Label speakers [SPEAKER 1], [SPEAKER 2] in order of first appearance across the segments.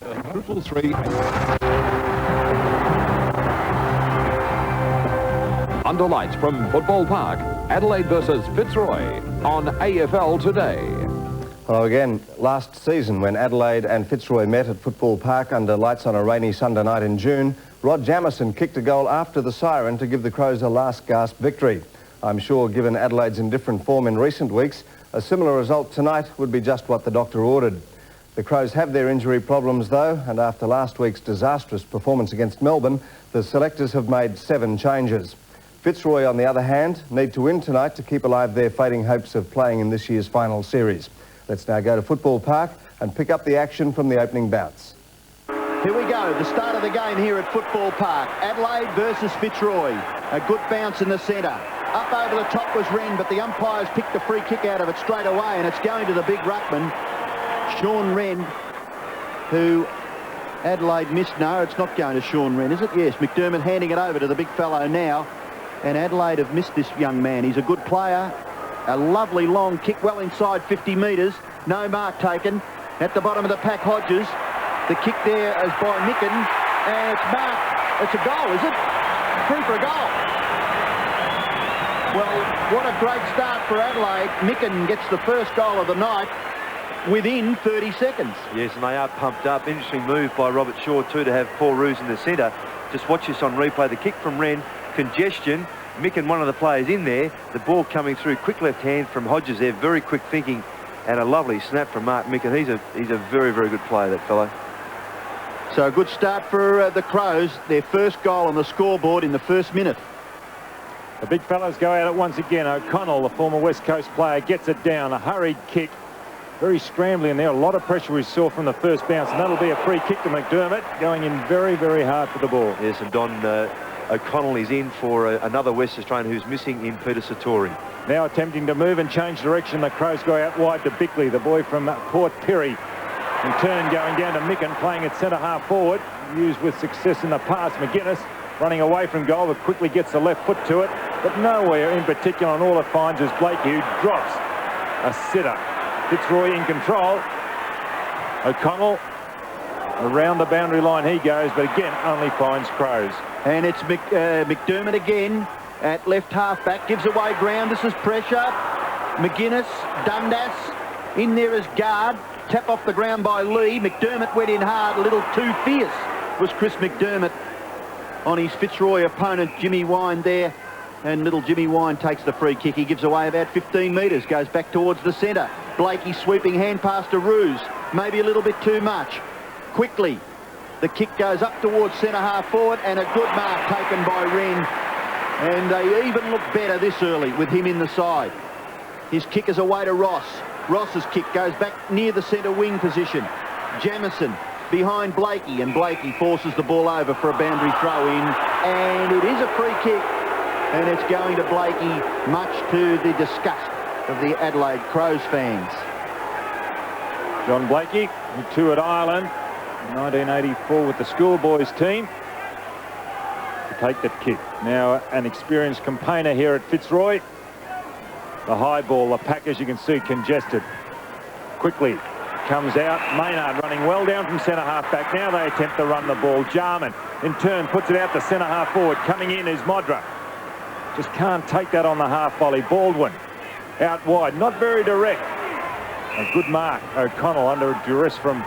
[SPEAKER 1] 3. Under lights from Football Park, Adelaide versus Fitzroy on AFL Today.
[SPEAKER 2] Hello again. Last season, when Adelaide and Fitzroy met at Football Park under lights on a rainy Sunday night in June, Rod Jamieson kicked a goal after the siren to give the Crows a last-gasp victory. I'm sure, given Adelaide's indifferent form in recent weeks, a similar result tonight would be just what the doctor ordered. The Crows have their injury problems, though, and after last week's disastrous performance against Melbourne, the selectors have made 7 changes. Fitzroy, on the other hand, need to win tonight to keep alive their fading hopes of playing in this year's final series. Let's now go to Football Park and pick up the action from the opening bouts.
[SPEAKER 3] Here we go, the start of the game here at Football Park. Adelaide versus Fitzroy. A good bounce in the centre. Up over the top was Wren, but the umpires picked the free kick out of it straight away, and it's going to the big ruckman, Sean Wren, who Adelaide missed. No, it's not going to Sean Wren, is it? Yes, McDermott handing it over to the big fellow now, and Adelaide have missed this young man. He's a good player. A lovely long kick, well inside 50 metres. No mark taken. At the bottom of the pack, Hodges. The kick there is by Micken, and it's marked. It's a goal, is it? Free for a goal. Well, what a great start for Adelaide. Micken gets the first goal of the night within 30 seconds.
[SPEAKER 4] Yes, and they are pumped up. Interesting move by Robert Shaw too to have Paul Roos in the centre. Just watch this on replay. The kick from Wren, congestion. Micken, one of the players in there. The ball coming through, quick left hand from Hodges there. Very quick thinking, and a lovely snap from Mark Micken. He's a very, very good player, that fellow.
[SPEAKER 3] So a good start for the Crows. Their first goal on the scoreboard in the first minute.
[SPEAKER 5] The big fellows go at it once again. O'Connell, the former West Coast player, gets it down. A hurried kick. Very scrambly in there. A lot of pressure we saw from the first bounce, and that'll be a free kick to McDermott, going in very, very hard for the ball.
[SPEAKER 4] Yes, and Don O'Connell is in for another West Australian who's missing in Peter Satori.
[SPEAKER 5] Now attempting to move and change direction. The Crows go out wide to Bickley, the boy from Port Pirie. In turn, going down to Micken, playing at centre-half forward. Used with success in the past. McGuinness running away from goal, but quickly gets the left foot to it. But nowhere in particular, and all it finds is Blakey, who drops a sitter. Fitzroy in control. O'Connell around the boundary line he goes, but again only finds Crows.
[SPEAKER 3] And it's McDermott again at left half back, gives away ground. This is pressure. McGuinness, Dundas in there as guard. Tap off the ground by Lee. McDermott went in hard, a little too fierce was Chris McDermott on his Fitzroy opponent, Jimmy Wine there. And little Jimmy Wine takes the free kick. He gives away about 15 metres, goes back towards the centre. Blakey sweeping hand pass to Roos. Maybe a little bit too much. Quickly, the kick goes up towards centre-half forward, and a good mark taken by Wren. And they even look better this early with him in the side. His kick is away to Ross. Ross's kick goes back near the centre wing position. Jamieson behind Blakey, and Blakey forces the ball over for a boundary throw in. And it is a free kick, and it's going to Blakey, much to the disgust of the Adelaide Crows fans.
[SPEAKER 5] John Blakey, who toured Ireland in 1984 with the schoolboys team, to take that kick. Now an experienced campaigner here at Fitzroy. The high ball, the pack, as you can see, congested. Quickly comes out. Maynard running well down from centre-half back. Now they attempt to run the ball. Jarman, in turn, puts it out to centre-half forward. Coming in is Modra. Just can't take that on the half volley. Baldwin out wide, not very direct. A good mark. O'Connell under duress from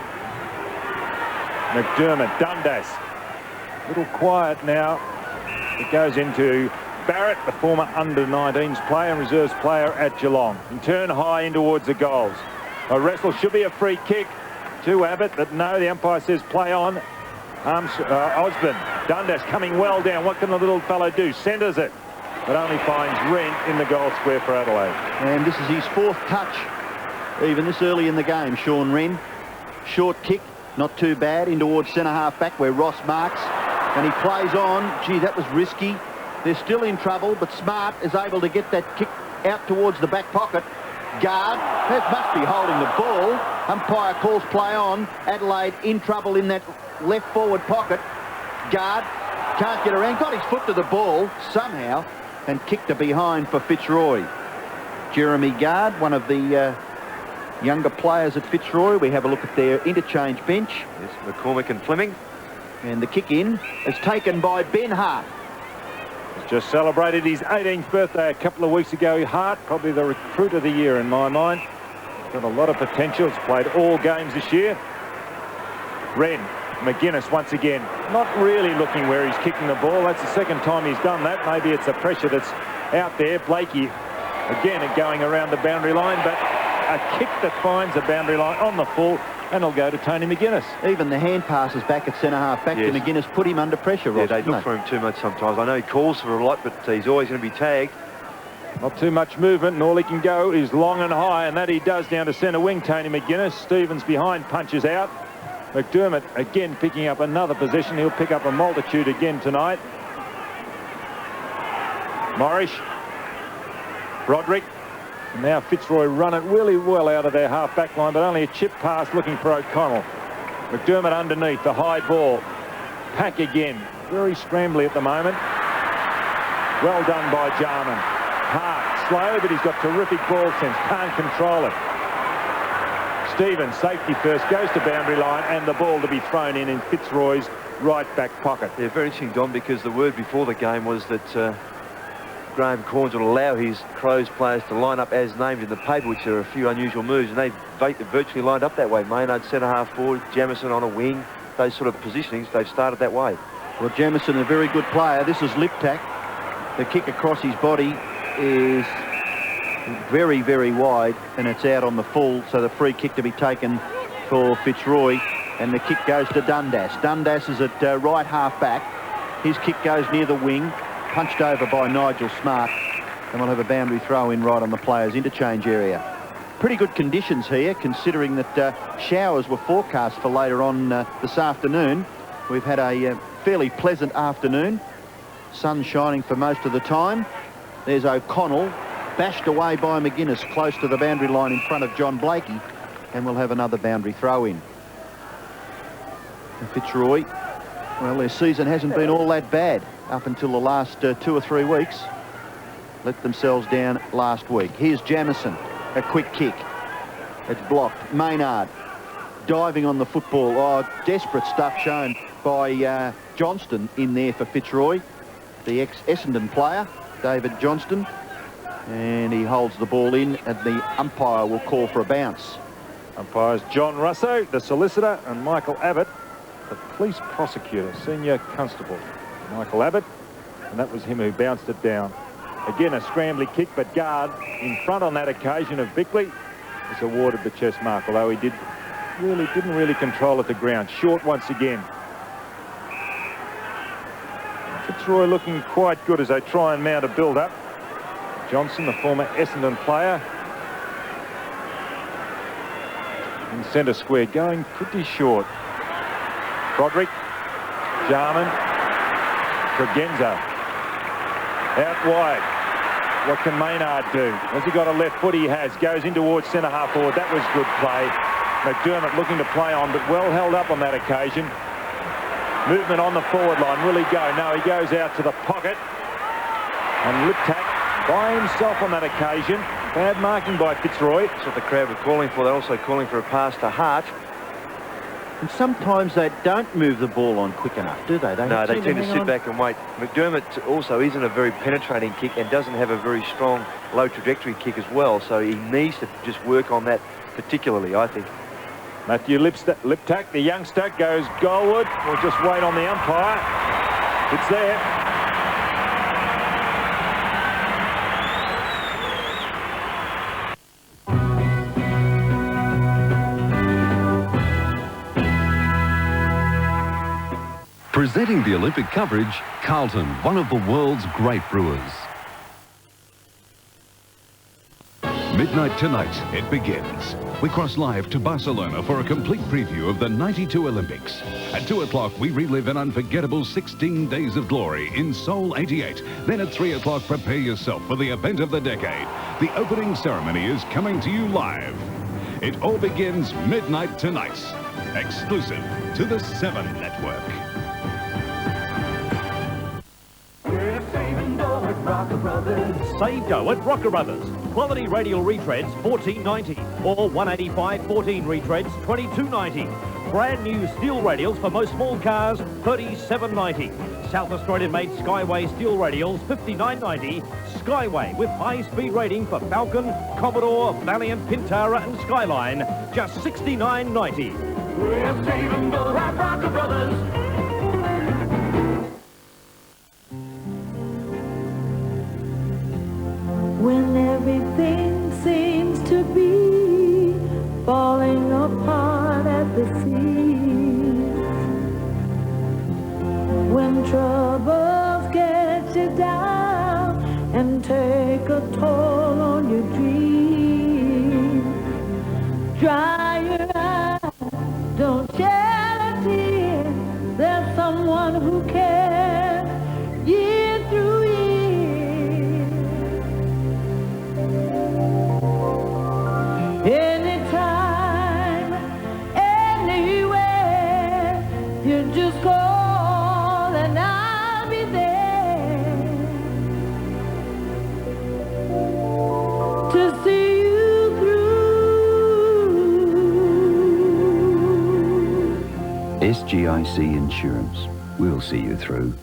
[SPEAKER 5] McDermott. Dundas, a little quiet now. It goes into Barrett, the former under-19s player and reserves player at Geelong. In turn, high in towards the goals. A wrestle, should be a free kick to Abbott, but no, the umpire says play on. Osborne. Dundas coming well down. What can the little fellow do? Centres it, but only finds Wren in the goal square for Adelaide.
[SPEAKER 3] And this is his 4th touch, even this early in the game, Sean Wren. Short kick, not too bad, in towards centre-half back where Ross marks. And he plays on. Gee, that was risky. They're still in trouble, but Smart is able to get that kick out towards the back pocket. Guard, that must be holding the ball. Umpire calls play on. Adelaide in trouble in that left forward pocket. Guard can't get around, got his foot to the ball somehow and kicked it behind for Fitzroy. Jeremy Guard, one of the younger players at Fitzroy. We have a look at their interchange bench.
[SPEAKER 4] Yes, McCormick and Fleming.
[SPEAKER 3] And the kick in is taken by Ben Hart.
[SPEAKER 5] He's just celebrated his 18th birthday a couple of weeks ago. Hart, probably the recruit of the year in my mind. He's got a lot of potential. He's played all games this year. Wren, McGuinness once again, not really looking where he's kicking the ball. That's the second time he's done that. Maybe it's the pressure that's out there. Blakey, again, going around the boundary line, but a kick that finds the boundary line on the full, and it'll go to Tony McGuinness.
[SPEAKER 3] Even the hand passes back at centre-half back to McGuinness put him under pressure, Ross.
[SPEAKER 4] Yeah, they look for him too much sometimes. I know he calls for a lot, but he's always going to be tagged.
[SPEAKER 5] Not too much movement, and all he can go is long and high, and that he does down to centre wing, Tony McGuinness. Stevens behind, punches out. McDermott again picking up another position. He'll pick up a multitude again tonight. Morris, Broderick. And now Fitzroy run it really well out of their half-back line, but only a chip pass looking for O'Connell. McDermott underneath, the high ball. Pack again, very scrambly at the moment. Well done by Jarman. Hart, slow, but he's got terrific ball sense, can't control it. Stevens, safety first, goes to boundary line, and the ball to be thrown in Fitzroy's right back pocket.
[SPEAKER 4] Yeah, very interesting, Don, because the word before the game was that Graham Corns would allow his Crows players to line up as named in the paper, which are a few unusual moves, and they virtually lined up that way. Maynard centre-half forward, Jamison on a wing, those sort of positionings, they've started that way.
[SPEAKER 3] Well, Jamison, a very good player. This is Liptak. The kick across his body is very, very wide, and it's out on the full, so the free kick to be taken for Fitzroy, and the kick goes to Dundas. Dundas is at right half back. His kick goes near the wing, punched over by Nigel Smart, and we'll have a boundary throw in right on the players' interchange area. Pretty good conditions here, considering that showers were forecast for later on this afternoon. We've had a fairly pleasant afternoon. Sun shining for most of the time. There's O'Connell, bashed away by McGuinness, close to the boundary line in front of John Blakey, and we'll have another boundary throw in. And Fitzroy, well, their season hasn't been all that bad up until the last 2 or 3 weeks. Let themselves down last week. Here's Jamison, a quick kick. It's blocked. Maynard diving on the football. Oh, desperate stuff shown by Johnston in there for Fitzroy, the ex-Essendon player, David Johnston. And he holds the ball in, and the umpire will call for a bounce.
[SPEAKER 5] Umpires John Russo, the solicitor, and Michael Abbott, the police prosecutor, senior constable. Michael Abbott, and that was him who bounced it down. Again, a scrambly kick, but guard in front on that occasion of Bickley was awarded the chest mark, although he didn't really control at the ground. Short once again. Fitzroy looking quite good as they try and mount a build-up. Johnson, the former Essendon player, in centre square, going pretty short. Broderick, Jarman, Tregenza, out wide. What can Maynard do? Has he got a left foot? He has. Goes in towards centre-half forward. That was good play. McDermott looking to play on, but well held up on that occasion. Movement on the forward line. Will he go? No, he goes out to the pocket. And Liptak by himself on that occasion. Bad marking by Fitzroy.
[SPEAKER 4] That's what the crowd were calling for. They're also calling for a pass to Hart.
[SPEAKER 3] And sometimes they don't move the ball on quick enough, do they?
[SPEAKER 4] No, they tend to sit back and wait. McDermott also isn't a very penetrating kick and doesn't have a very strong low trajectory kick as well, so he needs to just work on that particularly, I think.
[SPEAKER 5] Matthew Liptak, the youngster, goes goalward. We'll just wait on the umpire. It's there.
[SPEAKER 6] Presenting the Olympic coverage, Carlton, one of the world's great brewers. Midnight tonight, it begins. We cross live to Barcelona for a complete preview of the '92 Olympics. At 2 o'clock, we relive an unforgettable 16 days of glory in Seoul 88. Then at 3 o'clock, prepare yourself for the event of the decade. The opening ceremony is coming to you live. It all begins midnight tonight, exclusive to the 7 Network.
[SPEAKER 7] We're saving Board Rock. Rocker Brothers.
[SPEAKER 8] Save dough at Rocker Brothers. Quality radial retreads, $14.90, or $185 14 retreads, $22.90. Brand new steel radials for most small cars, $37.90. South Australian-made Skyway steel radials, $59.90. Skyway with high-speed rating for Falcon, Commodore, Valiant, Pintara and Skyline, just $69.90.
[SPEAKER 7] We're saving dough at Rocker Brothers.
[SPEAKER 9] When everything seems to be falling apart at the seams, when troubles get you down and take a toll on your dreams, dry your eyes, don't shed a tear, there's someone who cares year through year. Anytime, anywhere, you just call and I'll be there to see you through.
[SPEAKER 10] SGIC Insurance. We'll see you through.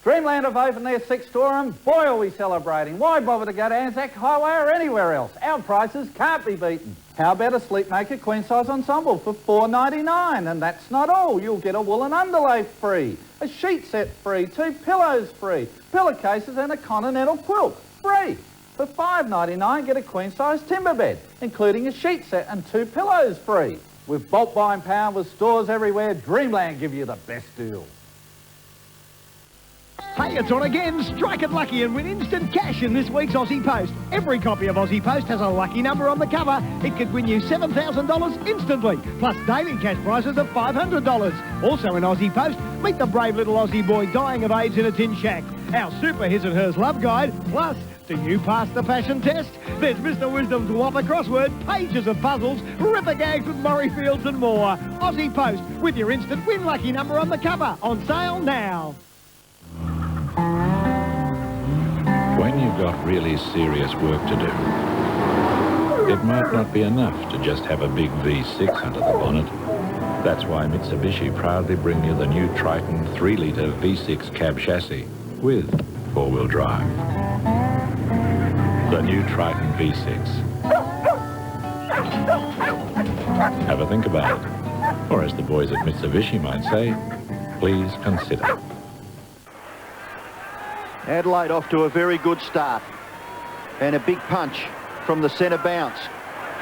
[SPEAKER 11] Dreamland have opened their 6th store and boy are we celebrating. Why bother to go to Anzac Highway or anywhere else? Our prices can't be beaten. How about a Sleepmaker queen size ensemble for $4.99? And that's not all. You'll get a woolen underlay free, a sheet set free, 2 pillows free, pillowcases and a continental quilt free. For $5.99 get a queen size timber bed, including a sheet set and 2 pillows free. With bulk buying power with stores everywhere, Dreamland give you the best deal.
[SPEAKER 12] Hey, it's on again. Strike it lucky and win instant cash in this week's Aussie Post. Every copy of Aussie Post has a lucky number on the cover. It could win you $7,000 instantly, plus daily cash prizes of $500. Also in Aussie Post, meet the brave little Aussie boy dying of AIDS in a tin shack. Our super his and hers love guide, plus do you pass the fashion test? There's Mr. Wisdom's Whopper crossword, pages of puzzles, ripper gags with Murray Fields and more. Aussie Post with your instant win lucky number on the cover. On sale now.
[SPEAKER 13] When you've got really serious work to do, it might not be enough to just have a big V6 under the bonnet. That's why Mitsubishi proudly bring you the new Triton 3-litre V6 cab chassis with 4-wheel drive. The new Triton V6. Have a think about it. Or as the boys at Mitsubishi might say, please consider.
[SPEAKER 3] Adelaide off to a very good start. And a big punch from the centre bounce.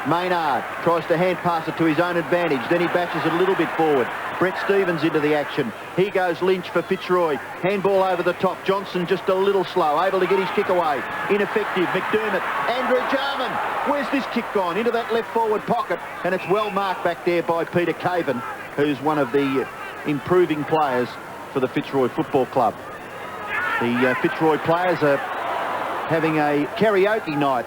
[SPEAKER 3] Maynard tries to hand pass it to his own advantage. Then he bashes it a little bit forward. Brett Stevens into the action. Here goes Lynch for Fitzroy. Handball over the top. Johnson just a little slow. Able to get his kick away. Ineffective. McDermott. Andrew Jarman. Where's this kick gone? Into that left forward pocket. And it's well marked back there by Peter Caven, who's one of the improving players for the Fitzroy Football Club. The Fitzroy players are having a karaoke night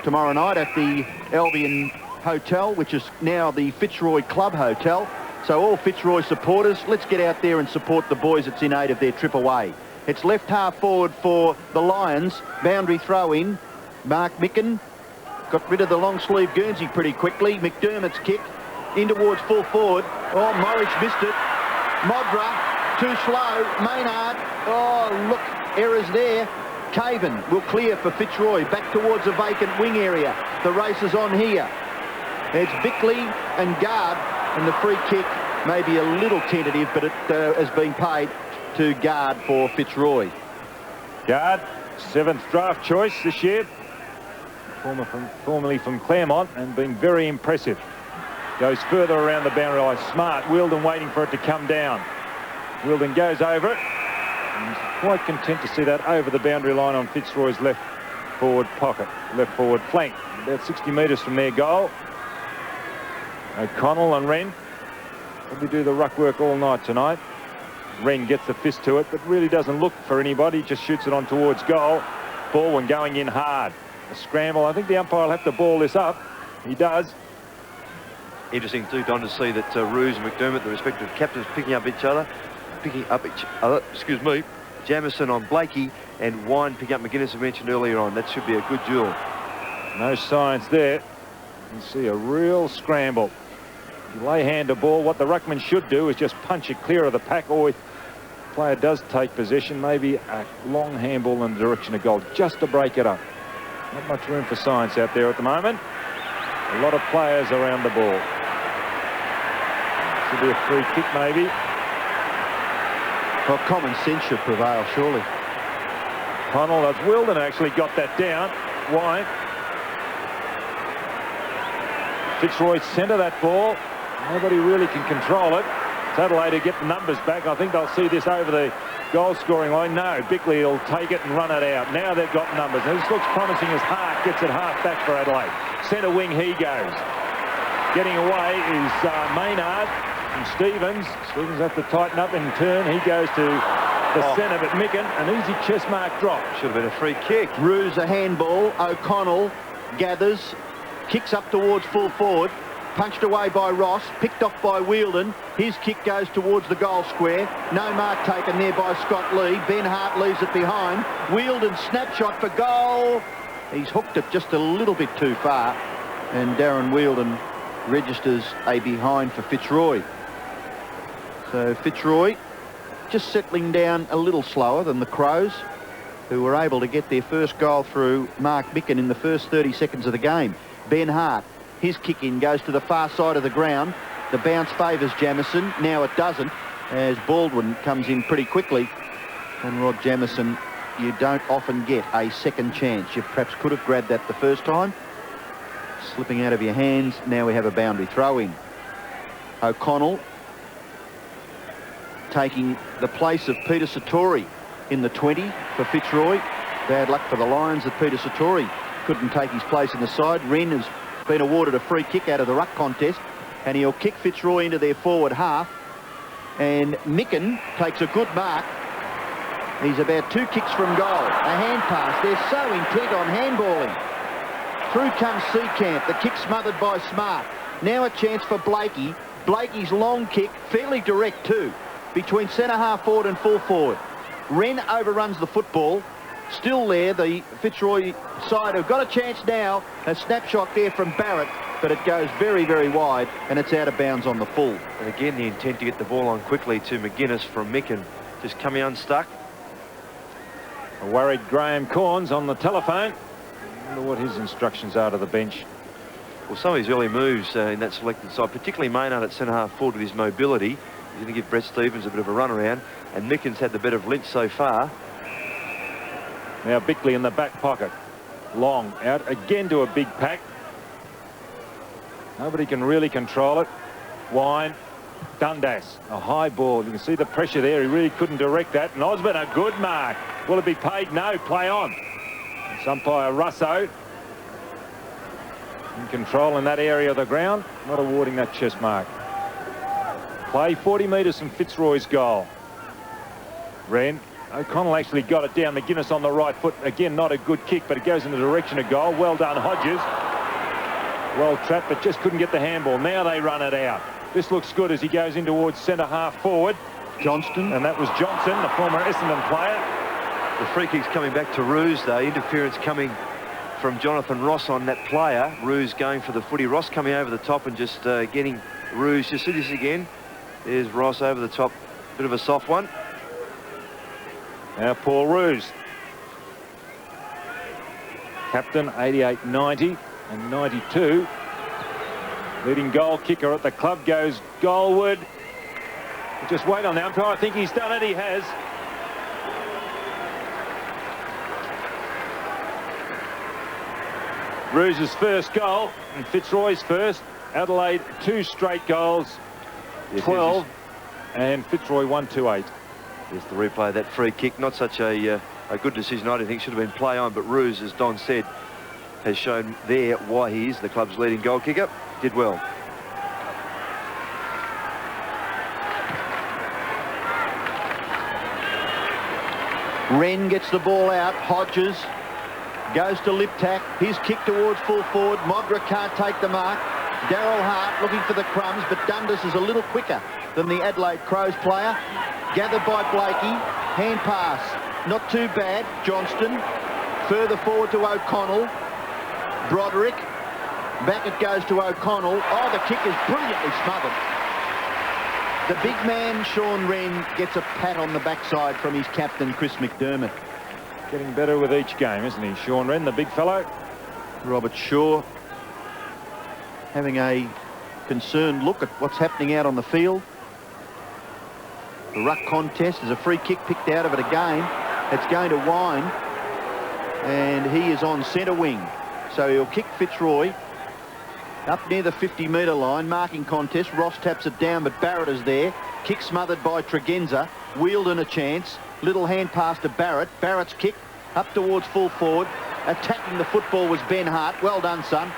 [SPEAKER 3] tomorrow night at the Albion Hotel, which is now the Fitzroy Club Hotel. So all Fitzroy supporters, let's get out there and support the boys that's in aid of their trip away. It's left half forward for the Lions. Boundary throw in. Mark Micken got rid of the long sleeve Guernsey pretty quickly. McDermott's kick in towards full forward. Oh, Morris missed it. Modra, too slow. Maynard, oh, look, errors there. Caven will clear for Fitzroy, back towards a vacant wing area. The race is on here. It's Bickley and Guard, and the free kick may be a little tentative, but it has been paid to Guard for Fitzroy.
[SPEAKER 5] Guard, 7th draft choice this year, formerly from Claremont, and been very impressive. Goes further around the boundary line, smart. Wielden waiting for it to come down. Wielden goes over it. And he's quite content to see that over the boundary line on Fitzroy's left forward pocket, left forward flank. About 60 metres from their goal. O'Connell and Wren probably do the ruck work all night tonight. Wren gets the fist to it, but really doesn't look for anybody, just shoots it on towards goal. Baldwin going in hard. A scramble. I think the umpire will have to ball this up. He does.
[SPEAKER 4] Interesting too, Don, to see that Roos and McDermott, the respective captains, picking up each other, Jamieson on Blakey, and Wine pick up McGuinness, I mentioned earlier on. That should be a good duel.
[SPEAKER 5] No science there. You see a real scramble. You lay hand to ball. What the ruckman should do is just punch it clear of the pack, or if the player does take possession, maybe a long handball in the direction of goal, just to break it up. Not much room for science out there at the moment. A lot of players around the ball. Should be a free kick, maybe.
[SPEAKER 3] Well, common sense should prevail, surely.
[SPEAKER 5] Connell, as Wilden actually got that down. Why? Fitzroy centre that ball. Nobody really can control it. It's Adelaide to get the numbers back. I think they'll see this over the goal-scoring line. No, Bickley will take it and run it out. Now they've got numbers. Now this looks promising as Hart gets it half back for Adelaide. Centre wing he goes. Getting away is Maynard from Stevens. Stevens has to tighten up in turn. He goes to the centre, but Micken, an easy chest mark drop.
[SPEAKER 4] Should have been a free kick.
[SPEAKER 3] Ruse a handball. O'Connell gathers, kicks up towards full forward. Punched away by Ross, picked off by Wheeldon. His kick goes towards the goal square. No mark taken there by Scott Lee. Ben Hart leaves it behind. Wheeldon snapshot for goal. He's hooked it just a little bit too far. And Darren Wheeldon registers a behind for Fitzroy. So Fitzroy just settling down a little slower than the Crows, who were able to get their first goal through Mark Micken in the first 30 seconds of the game. Ben Hart. His kick in goes to the far side of the ground. The bounce favours Jamieson. Now it doesn't, as Baldwin comes in pretty quickly. And Rod Jamieson, you don't often get a second chance. You perhaps could have grabbed that the first time. Slipping out of your hands. Now we have a boundary throw in. O'Connell taking the place of Peter Satori in the 20 for Fitzroy. Bad luck for the Lions that Peter Satori couldn't take his place in the side. Wren has been awarded a free kick out of the ruck contest, and he'll kick Fitzroy into their forward half. And Micken takes a good mark. He's about 2 kicks from goal. A hand pass. They're so intent on handballing. Through comes Seacamp. The kick smothered by Smart. Now a chance for Blakey. Blakey's long kick, fairly direct too, between centre half forward and full forward. Wren overruns the football. Still there, the Fitzroy side have got a chance now. A snapshot there from Barrett, but it goes very, very wide, and it's out of bounds on the full.
[SPEAKER 4] And again, the intent to get the ball on quickly to McGuinness from Micken. Just coming unstuck.
[SPEAKER 5] A worried Graham Corns on the telephone. I wonder what his instructions are to the bench.
[SPEAKER 4] Well, some of his early moves in that selected side, particularly Maynard at centre half forward with his mobility, he's going to give Brett Stevens a bit of a run around, and Micken's had the better of Lynch so far.
[SPEAKER 5] Now Bickley in the back pocket. Long out again to a big pack. Nobody can really control it. Wine. Dundas. A high ball. You can see the pressure there. He really couldn't direct that. And Osborne, a good mark. Will it be paid? No. Play on. It's umpire Russo in control in that area of the ground. Not awarding that chest mark. Play 40 metres from Fitzroy's goal. Wren. O'Connell actually got it down. McGuinness on the right foot. Again, not a good kick, but it goes in the direction of goal. Well done, Hodges. Well trapped, but just couldn't get the handball. Now they run it out. This looks good as he goes in towards centre half forward.
[SPEAKER 3] Johnston.
[SPEAKER 5] And that was Johnson, the former Essendon player.
[SPEAKER 4] The free kick's coming back to Ruse, though. Interference coming from Jonathan Ross on that player. Ruse going for the footy. Ross coming over the top and just getting Ruse. Just see this again. There's Ross over the top. Bit of a soft one.
[SPEAKER 5] Now Paul Ruse. Captain, 88, 90 and 92. Leading goal kicker at the club goes goalward. Just wait on the umpire. I think he's done it. He has. Ruse's first goal and Fitzroy's first. Adelaide 2 straight goals. 12 and Fitzroy 1-2-8.
[SPEAKER 4] Here's the replay of that free kick. Not such a good decision. I don't think should have been play on, but Ruse, as Don said, has shown there why he is the club's leading goal kicker. Did well.
[SPEAKER 3] Wren gets the ball out. Hodges goes to Liptak. His kick towards full forward. Mogra can't take the mark. Darryl Hart looking for the crumbs, but Dundas is a little quicker than the Adelaide Crows player. Gathered by Blakey. Hand pass, not too bad. Johnston, further forward to O'Connell. Broderick, back it goes to O'Connell. Oh, the kick is brilliantly smothered. The big man, Sean Wren, gets a pat on the backside from his captain, Chris McDermott.
[SPEAKER 5] Getting better with each game, isn't he, Sean Wren, the big fellow?
[SPEAKER 3] Robert Shaw having a concerned look at what's happening out on the field. The ruck contest is a free kick picked out of it again. It's going to wind, and he is on centre wing. So he'll kick Fitzroy up near the 50-metre line. Marking contest. Ross taps it down, but Barrett is there. Kick smothered by Tregenza. Wheeldon a chance. Little hand pass to Barrett. Barrett's kick up towards full forward. Attacking the football was Ben Hart. Well done, son.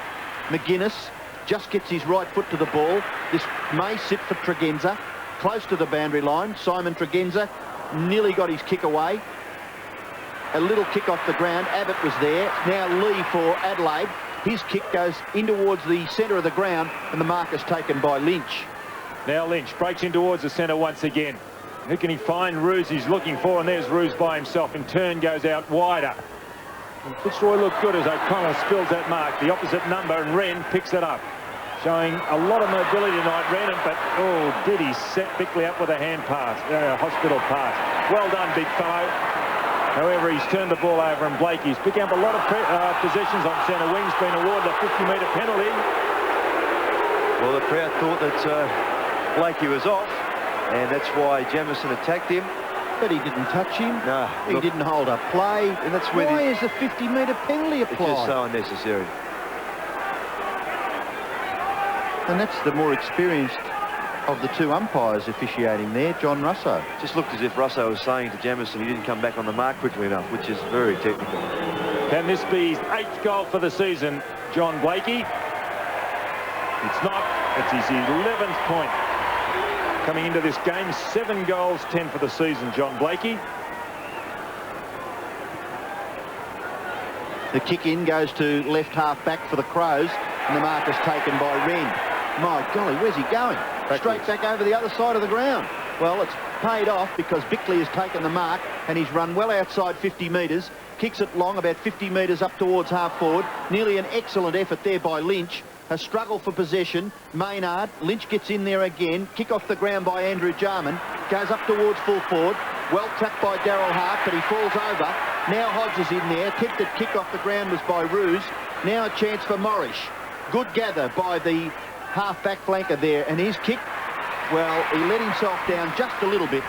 [SPEAKER 3] McGuinness just gets his right foot to the ball. This may sit for Tregenza. Close to the boundary line. Simon Tregenza nearly got his kick away. A little kick off the ground. Abbott was there. Now Lee for Adelaide. His kick goes in towards the centre of the ground, and the mark is taken by Lynch.
[SPEAKER 5] Now Lynch breaks in towards the centre once again. Who can he find? Roos he's looking for, and there's Roos by himself. In turn goes out wider. And Fitzroy looked good as O'Connell spills that mark. The opposite number, and Wren picks it up. Showing a lot of mobility tonight, Wren, but oh, did he set Bickley up with a hand pass, hospital pass. Well done, big fellow. However, he's turned the ball over, and Blakey's picking up a lot of possessions on centre wings, been awarded a 50-metre penalty.
[SPEAKER 4] Well, the crowd thought that Blakey was off, and that's why Jamieson attacked him.
[SPEAKER 3] But he didn't touch him.
[SPEAKER 4] No.
[SPEAKER 3] He didn't hold up play.
[SPEAKER 4] And that's where
[SPEAKER 3] why is the 50-metre penalty applied?
[SPEAKER 4] It's just so unnecessary.
[SPEAKER 3] And that's the more experienced of the two umpires officiating there, John Russo.
[SPEAKER 4] Just looked as if Russo was saying to Jamieson he didn't come back on the mark quickly enough, which is very technical.
[SPEAKER 5] Can this be his 8th goal for the season, John Blakey? It's not. It's his 11th point. Coming into this game, 7 goals, 10 for the season, John Blakey.
[SPEAKER 3] The kick in goes to left half back for the Crows, and the mark is taken by Wren. My golly, where's he going? Backwards. Straight back over the other side of the ground. Well, it's paid off because Bickley has taken the mark, and he's run well outside 50 metres, kicks it long about 50 metres up towards half forward. Nearly an excellent effort there by Lynch. A struggle for possession. Maynard, Lynch gets in there again. Kick off the ground by Andrew Jarman. Goes up towards full forward. Well trapped by Darryl Hart, but he falls over. Now Hodge is in there. Attempted kick off the ground was by Roos. Now a chance for Morrish. Good gather by the half-back flanker there, and his kick, well, he let himself down just a little bit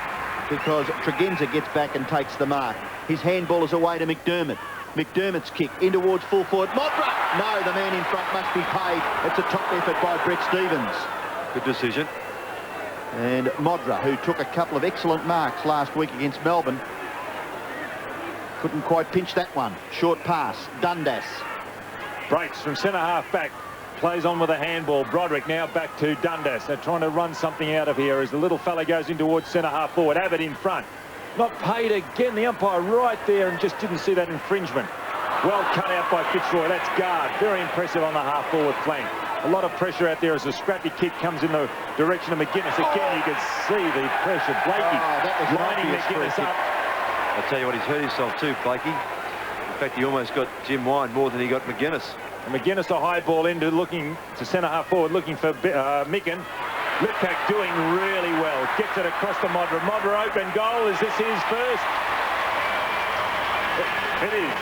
[SPEAKER 3] because Tregenza gets back and takes the mark. His handball is away to McDermott. McDermott's kick in towards full forward. Modra! No, the man in front must be paid. It's a top effort by Brett Stevens.
[SPEAKER 4] Good decision.
[SPEAKER 3] And Modra, who took a couple of excellent marks last week against Melbourne, couldn't quite pinch that one. Short pass. Dundas.
[SPEAKER 5] Breaks from centre half back. Plays on with a handball. Broderick now back to Dundas. They're trying to run something out of here as the little fella goes in towards centre half forward. Abbott in front. Not paid again. The umpire right there and just didn't see that infringement. Well cut out by Fitzroy. That's guard. Very impressive on the half forward flank. A lot of pressure out there as a scrappy kick comes in the direction of McGuinness. Again, you can see the pressure. Blakey lining McGuinness up.
[SPEAKER 4] I'll tell you what, he's hurt himself too, Blakey. In fact, he almost got Jim Wine more than he got McGuinness.
[SPEAKER 5] And McGuinness a high ball into looking to centre half forward, looking for Micken. Liptak doing really well. Gets it across to Modra. Modra open goal. Is this his first? It is.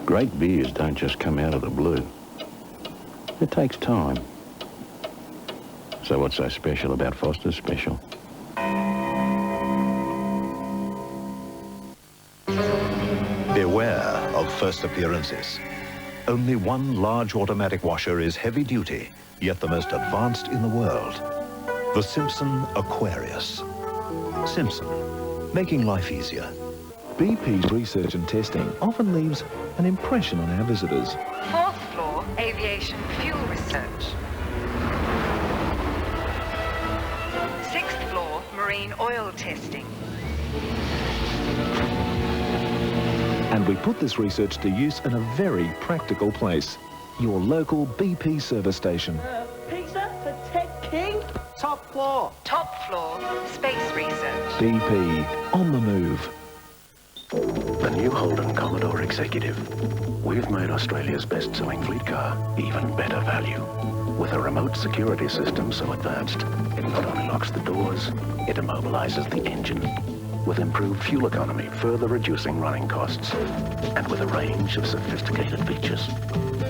[SPEAKER 10] Great beers don't just come out of the blue. It takes time. So what's so special about Foster's Special?
[SPEAKER 14] Beware of first appearances. Only one large automatic washer is heavy duty, yet the most advanced in the world. The Simpson Aquarius. Simpson, making life easier.
[SPEAKER 15] BP's research and testing often leaves an impression on our visitors.
[SPEAKER 16] 4th floor, aviation fuel research. 6th floor, marine oil testing.
[SPEAKER 15] And we put this research to use in a very practical place. Your local BP service station.
[SPEAKER 9] Pizza for Ted King?
[SPEAKER 3] Top floor.
[SPEAKER 16] Top floor, space research.
[SPEAKER 15] BP, on the move.
[SPEAKER 10] The new Holden Commodore Executive. We've made Australia's best-selling fleet car even better value. With a remote security system so advanced, it not only locks the doors, it immobilizes the engine. With improved fuel economy, further reducing running costs. And with a range of sophisticated features.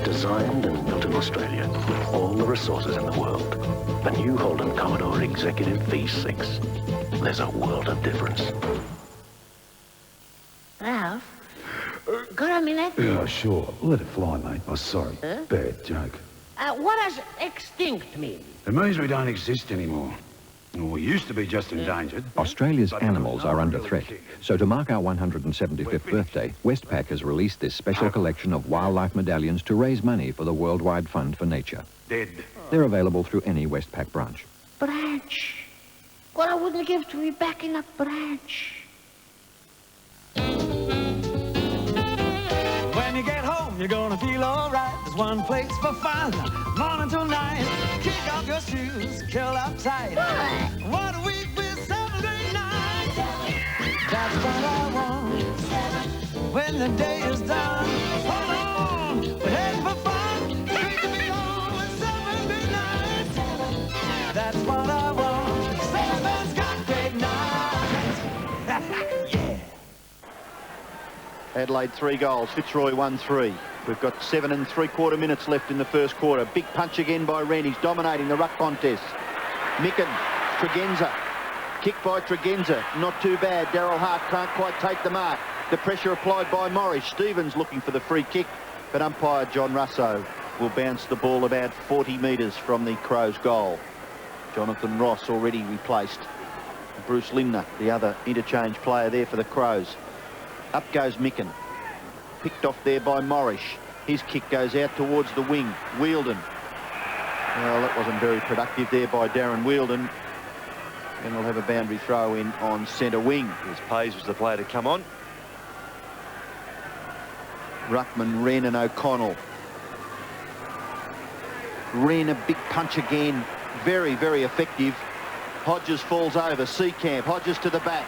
[SPEAKER 10] Designed and built in Australia with all the resources in the world. The new Holden Commodore Executive V6. There's a world of difference.
[SPEAKER 9] Ralph, got a minute?
[SPEAKER 17] Yeah, sure. Let it fly, mate. Oh, sorry.
[SPEAKER 9] Huh?
[SPEAKER 17] Bad joke.
[SPEAKER 9] What does extinct mean?
[SPEAKER 17] It means we don't exist anymore. Well, we used to be just endangered.
[SPEAKER 18] Australia's animals are under threat. So to mark our 175th birthday, Westpac has released this special collection of wildlife medallions to raise money for the Worldwide Fund for Nature.
[SPEAKER 17] Dead.
[SPEAKER 18] They're available through any Westpac branch.
[SPEAKER 9] Branch. What I wouldn't give to be back in a branch.
[SPEAKER 7] When you get home, you're gonna feel alright. There's one place for fun, morning till night. Kick off your shoes, curl up tight. What a week with 7 great nights. That's what I want. When the day is done, hold on, we're heading for fun. Great to be home with 7 great nights. That's what I want. 7's got great nights. Yeah.
[SPEAKER 3] Adelaide 3 goals, Fitzroy 1-3. We've got 7 3/4 minutes left in the first quarter. Big punch again by Wren. He's dominating the ruck contest. Micken, Tregenza. Kick by Tregenza. Not too bad. Daryl Hart can't quite take the mark. The pressure applied by Morris. Stevens looking for the free kick, but umpire John Russo will bounce the ball about 40 metres from the Crows' goal. Jonathan Ross already replaced Bruce Lindner, the other interchange player there for the Crows. Up goes Micken. Picked off there by Morris. His kick goes out towards the wing. Wheeldon. Well, that wasn't very productive there by Darren Wheeldon. And we'll have a boundary throw in on centre wing.
[SPEAKER 4] As Pays was the player to come on.
[SPEAKER 3] Ruckman, Wren and O'Connell. Wren, a big punch again. Very, very effective. Hodges falls over. Seacamp. Hodges to the back.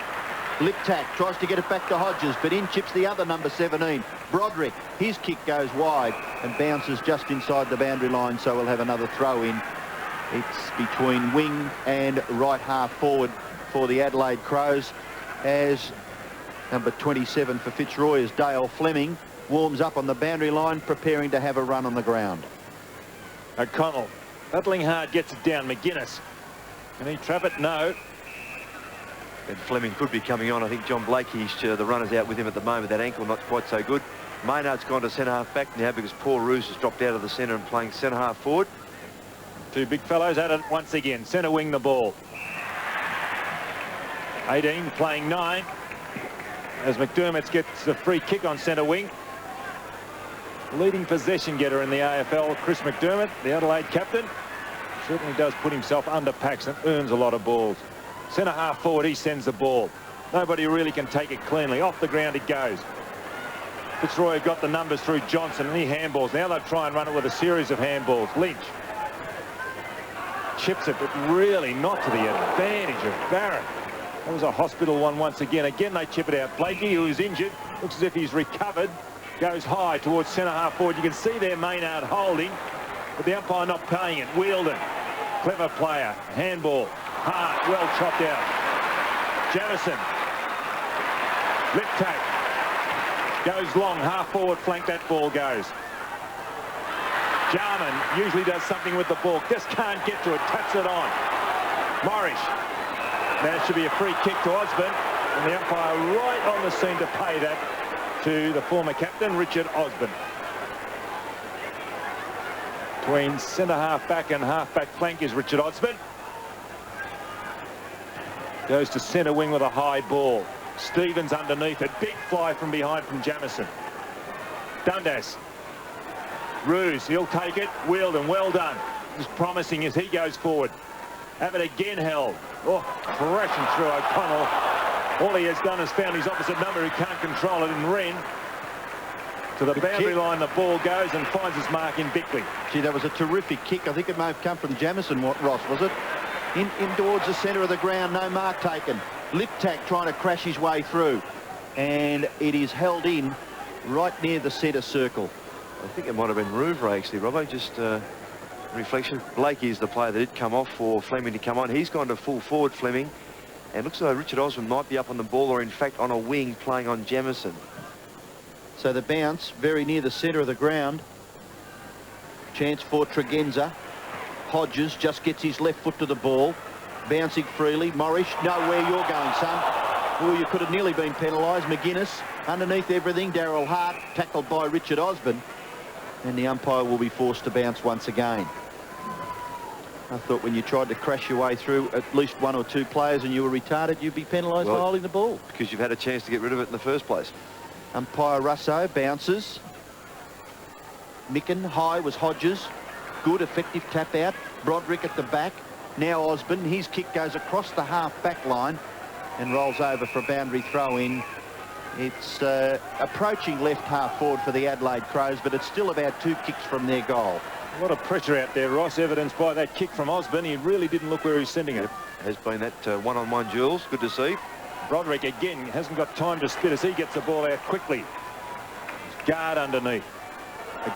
[SPEAKER 3] Liptak tries to get it back to Hodges, but in chips the other number 17, Broderick. His kick goes wide and bounces just inside the boundary line, so we'll have another throw in. It's between wing and right half forward for the Adelaide Crows, as number 27 for Fitzroy is Dale Fleming, warms up on the boundary line, preparing to have a run on the ground.
[SPEAKER 5] O'Connell battling hard, gets it down. McGuinness, can he trap it? No.
[SPEAKER 4] And Fleming could be coming on. I think John Blakey's the runners out with him at the moment. That ankle not quite so good. Maynard's gone to centre half back now because Paul Roos has dropped out of the centre and playing centre half forward.
[SPEAKER 5] Two big fellows at it once again. Centre wing the ball. 18 playing 9 as McDermott gets the free kick on centre wing. Leading possession getter in the AFL, Chris McDermott, the Adelaide captain, certainly does put himself under packs and earns a lot of balls. Centre half forward, he sends the ball. Nobody really can take it cleanly. Off the ground it goes. Fitzroy got the numbers through Johnson and he handballs. Now they'll try and run it with a series of handballs. Lynch chips it, but really not to the advantage of Barrett. That was a hospital one once again. Again they chip it out. Blakey, who is injured, looks as if he's recovered, goes high towards centre half forward. You can see there Maynard holding, but the umpire not paying it. Wheeldon, clever player, handball. Hart, well chopped out. Jamison. Liptak. Goes long, half forward flank, that ball goes. Jarman usually does something with the ball. Just can't get to it, taps it on. Morris. That should be a free kick to Osborne. And the umpire right on the scene to pay that to the former captain, Richard Osborne. Between centre half back and half back flank is Richard Osborne. Goes to centre wing with a high ball. Stevens underneath it. Big fly from behind from Jamison. Dundas. Roos, he'll take it. Wheeldon, well done. Just promising as he goes forward. Have it again held. Oh, crashing through O'Connell. All he has done is found his opposite number who can't control it in Wren. To the
[SPEAKER 3] Good
[SPEAKER 5] boundary
[SPEAKER 3] kick.
[SPEAKER 5] line, the ball goes and finds its mark in Bickley.
[SPEAKER 3] Gee, that was a terrific kick. I think it may have come from Jamison, Ross, was it? In towards the centre of the ground, no mark taken. Liptak trying to crash his way through. And it is held in right near the centre circle.
[SPEAKER 4] I think it might have been Rouvray, actually, Robbo. Just reflection. Blakey is the player that did come off for Fleming to come on. He's gone to full forward, Fleming. And looks like Richard Osborne might be up on the ball, or in fact on a wing playing on Jamison.
[SPEAKER 3] So the bounce very near the centre of the ground. Chance for Tregenza. Hodges just gets his left foot to the ball. Bouncing freely. Morris, know where you're going, son. Oh, you could have nearly been penalised. McGuinness underneath everything. Darryl Hart tackled by Richard Osborne. And the umpire will be forced to bounce once again. I thought when you tried to crash your way through at least one or two players and you were retarded, you'd be penalised for holding the ball.
[SPEAKER 4] Because you've had a chance to get rid of it in the first place.
[SPEAKER 3] Umpire Russo bounces. Micken high was Hodges. Good, effective tap out. Broderick at the back. Now Osborne. His kick goes across the half-back line and rolls over for a boundary throw-in. It's approaching left half forward for the Adelaide Crows, but it's still about 2 kicks from their goal.
[SPEAKER 5] A lot of pressure out there, Ross, evidenced by that kick from Osborne. He really didn't look where he was sending it.
[SPEAKER 4] Has been that one-on-one duels. Good to see.
[SPEAKER 5] Broderick again hasn't got time to spit as he gets the ball out quickly. Guard underneath.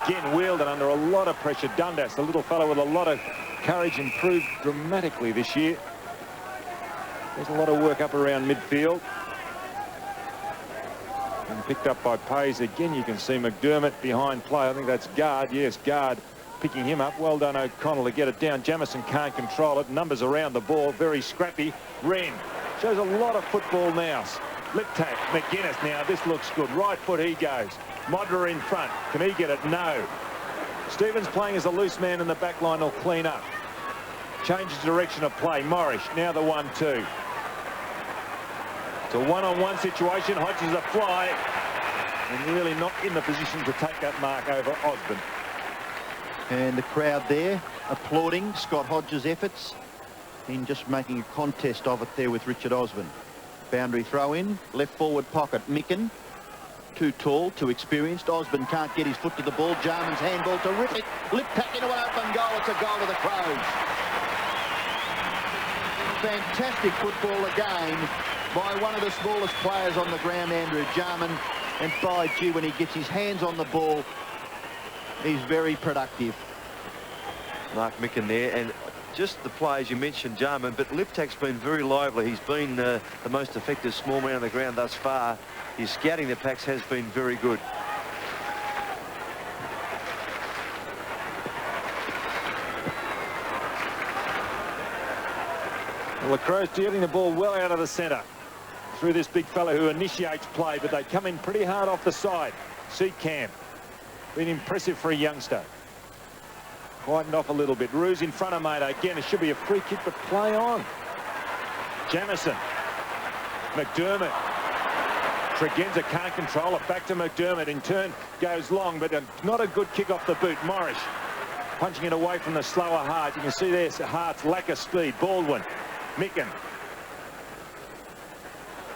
[SPEAKER 5] Again wheeled and under a lot of pressure. Dundas, the little fellow with a lot of courage, improved dramatically this year. There's a lot of work up around midfield. And picked up by Pays. Again, you can see McDermott behind play. I think that's Guard. Yes, Guard picking him up. Well done, O'Connell, to get it down. Jamison can't control it. Numbers around the ball. Very scrappy. Wren shows a lot of football now. Liptak, McGuinness now. This looks good. Right foot he goes. Modra in front. Can he get it? No. Stevens playing as a loose man in the back line. Will clean up. Changes direction of play. Morris now the 1-2. It's a one-on-one situation. Hodges a fly and really not in the position to take that mark over Osborne.
[SPEAKER 3] And the crowd there applauding Scott Hodges' efforts in just making a contest of it there with Richard Osborne. Boundary throw in, left forward pocket. Micken, too tall, too experienced. Osborne can't get his foot to the ball. Jarman's handball, terrific. Liptak into an open goal. It's a goal to the Crows. Fantastic football again by one of the smallest players on the ground, Andrew Jarman. And by gee, when he gets his hands on the ball, he's very productive.
[SPEAKER 4] Mark Micken there, and just the players you mentioned, Jarman, but Liptak's been very lively. He's been the most effective small man on the ground thus far. His scouting the packs has been very good.
[SPEAKER 5] Well, the Crows getting the ball well out of the centre through this big fella who initiates play, but they come in pretty hard off the side. Seatcamp, been impressive for a youngster. Quietened off a little bit. Roos in front of Mato. Again, it should be a free kick, but play on. Jamison. McDermott. Tregenza can't control it. Back to McDermott. In turn, goes long, but not a good kick off the boot. Morris punching it away from the slower Hart. You can see there's Hart's lack of speed. Baldwin. Micken.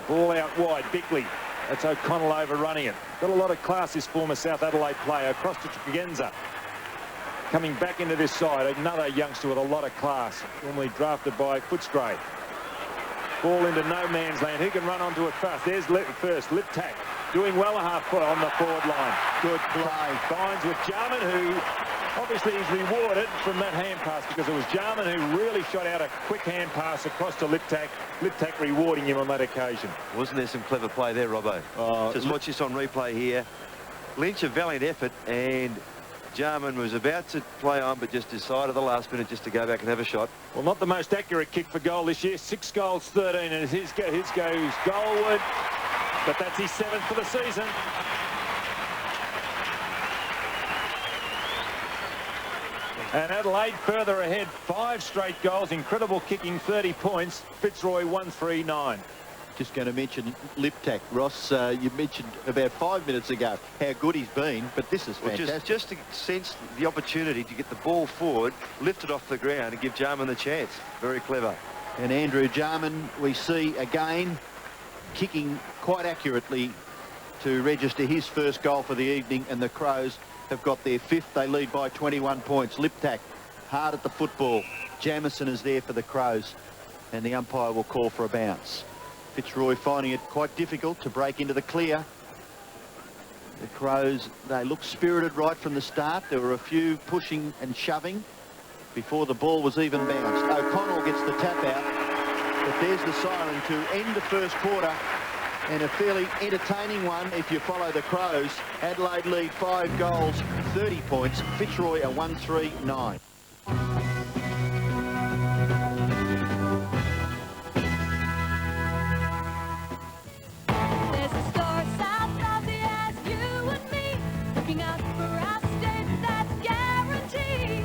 [SPEAKER 5] Ball out wide. Bickley. That's O'Connell overrunning it. Got a lot of class, this former South Adelaide player. Across to Tregenza. Coming back into this side, another youngster with a lot of class, normally drafted by Fitzroy. Ball into no man's land. Who can run onto it fast? There's first. Liptak doing well a half foot on the forward line.
[SPEAKER 3] Good play.
[SPEAKER 5] Finds with Jarman, who obviously is rewarded from that hand pass, because it was Jarman who really shot out a quick hand pass across to Liptak. Liptak rewarding him on that occasion.
[SPEAKER 4] Wasn't there some clever play there, Robbo? Just watch this on replay here. Lynch, a valiant effort, and Jarman was about to play on, but just decided at the last minute just to go back and have a shot.
[SPEAKER 5] Well, not the most accurate kick for goal this year. 6 goals, 13, and his goes goalward. But that's his 7th for the season. And Adelaide further ahead, 5 straight goals, incredible kicking, 30 points. Fitzroy 1-3-9.
[SPEAKER 3] Just going to mention Liptak. Ross, you mentioned about 5 minutes ago how good he's been, but this is fantastic.
[SPEAKER 4] Just to sense the opportunity to get the ball forward, lift it off the ground and give Jarman the chance. Very clever.
[SPEAKER 3] And Andrew Jarman, we see again, kicking quite accurately to register his first goal for the evening, and the Crows have got their 5th. They lead by 21 points. Liptak hard at the football. Jamison is there for the Crows, and the umpire will call for a bounce. Fitzroy finding it quite difficult to break into the clear. The Crows, they looked spirited right from the start. There were a few pushing and shoving before the ball was even bounced. O'Connell gets the tap out, but there's the siren to end the first quarter, and a fairly entertaining one if you follow the Crows. Adelaide lead 5 goals, 30 points. Fitzroy are 1-3-9.
[SPEAKER 9] There's a store south of the as you and me, looking out for our state that's guaranteed.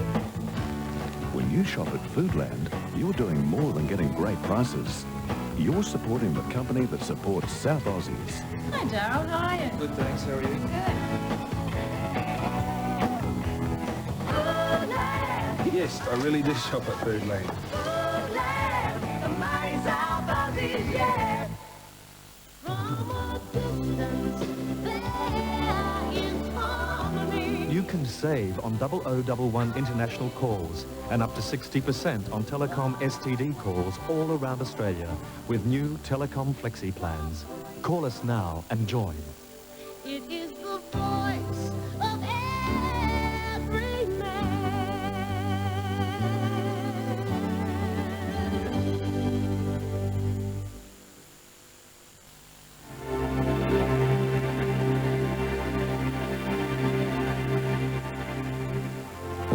[SPEAKER 15] When you shop at Foodland, you're doing more than getting great prices. You're supporting the company that supports South Aussies.
[SPEAKER 9] Hi, Darryl. How are you?
[SPEAKER 19] Good, thanks. How are you?
[SPEAKER 9] Good.
[SPEAKER 19] Yes, I really do shop at Foodland.
[SPEAKER 9] Foodland, the mighty South Aussies, yeah. From a distance, there in harmony.
[SPEAKER 20] You can save on 0011 international calls and up to 60% on telecom STD calls all around Australia with new Telecom Flexi plans. Call us now and join.
[SPEAKER 9] It is the voice of every man.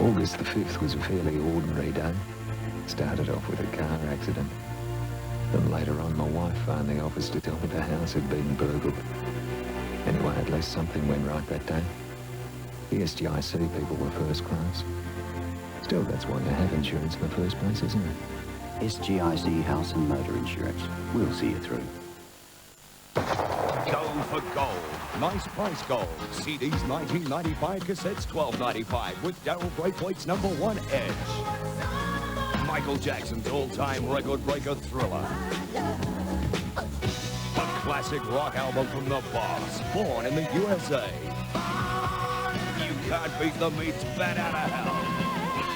[SPEAKER 21] August the 5th was a fairly ordinary day. Started off with a car accident. Then later on, my wife phoned the office to tell me the house had been burgled. Anyway, at least something went right that day. The SGIC people were first class. Still, that's why you have insurance in the first place, isn't it?
[SPEAKER 22] SGIC House and Motor Insurance. We'll see you through.
[SPEAKER 23] Go for gold. Nice price gold. CDs 1995, cassettes 12.95 with Darryl Braithwaite's #1 Edge. Michael Jackson's all-time record breaker Thriller. A classic rock album from the Boss, born in the USA. You Can't Beat the Meat's Bat Out of Hell.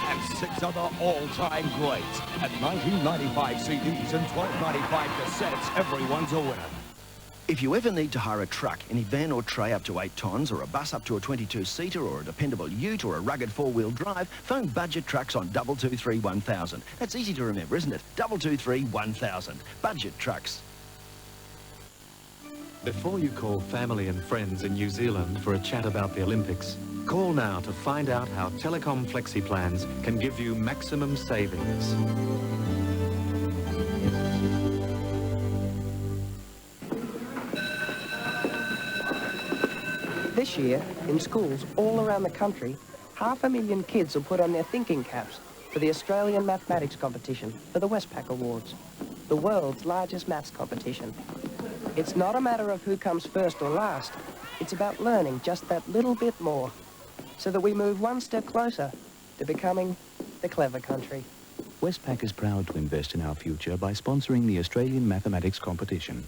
[SPEAKER 23] And 6 other all-time greats. At 1995 CDs and 12.95 cassettes, everyone's a winner.
[SPEAKER 24] If you ever need to hire a truck, any van or tray up to 8 tonnes, or a bus up to a 22-seater, or a dependable ute, or a rugged 4-wheel drive, phone Budget Trucks on 223 1000. That's easy to remember, isn't it? 223 1000. Budget Trucks.
[SPEAKER 20] Before you call family and friends in New Zealand for a chat about the Olympics, call now to find out how Telecom Flexi plans can give you maximum savings.
[SPEAKER 25] This year, in schools all around the country, 500,000 kids will put on their thinking caps for the Australian Mathematics Competition for the Westpac Awards, the world's largest maths competition. It's not a matter of who comes first or last. It's about learning just that little bit more, so that we move one step closer to becoming the clever country.
[SPEAKER 22] Westpac is proud to invest in our future by sponsoring the Australian Mathematics Competition.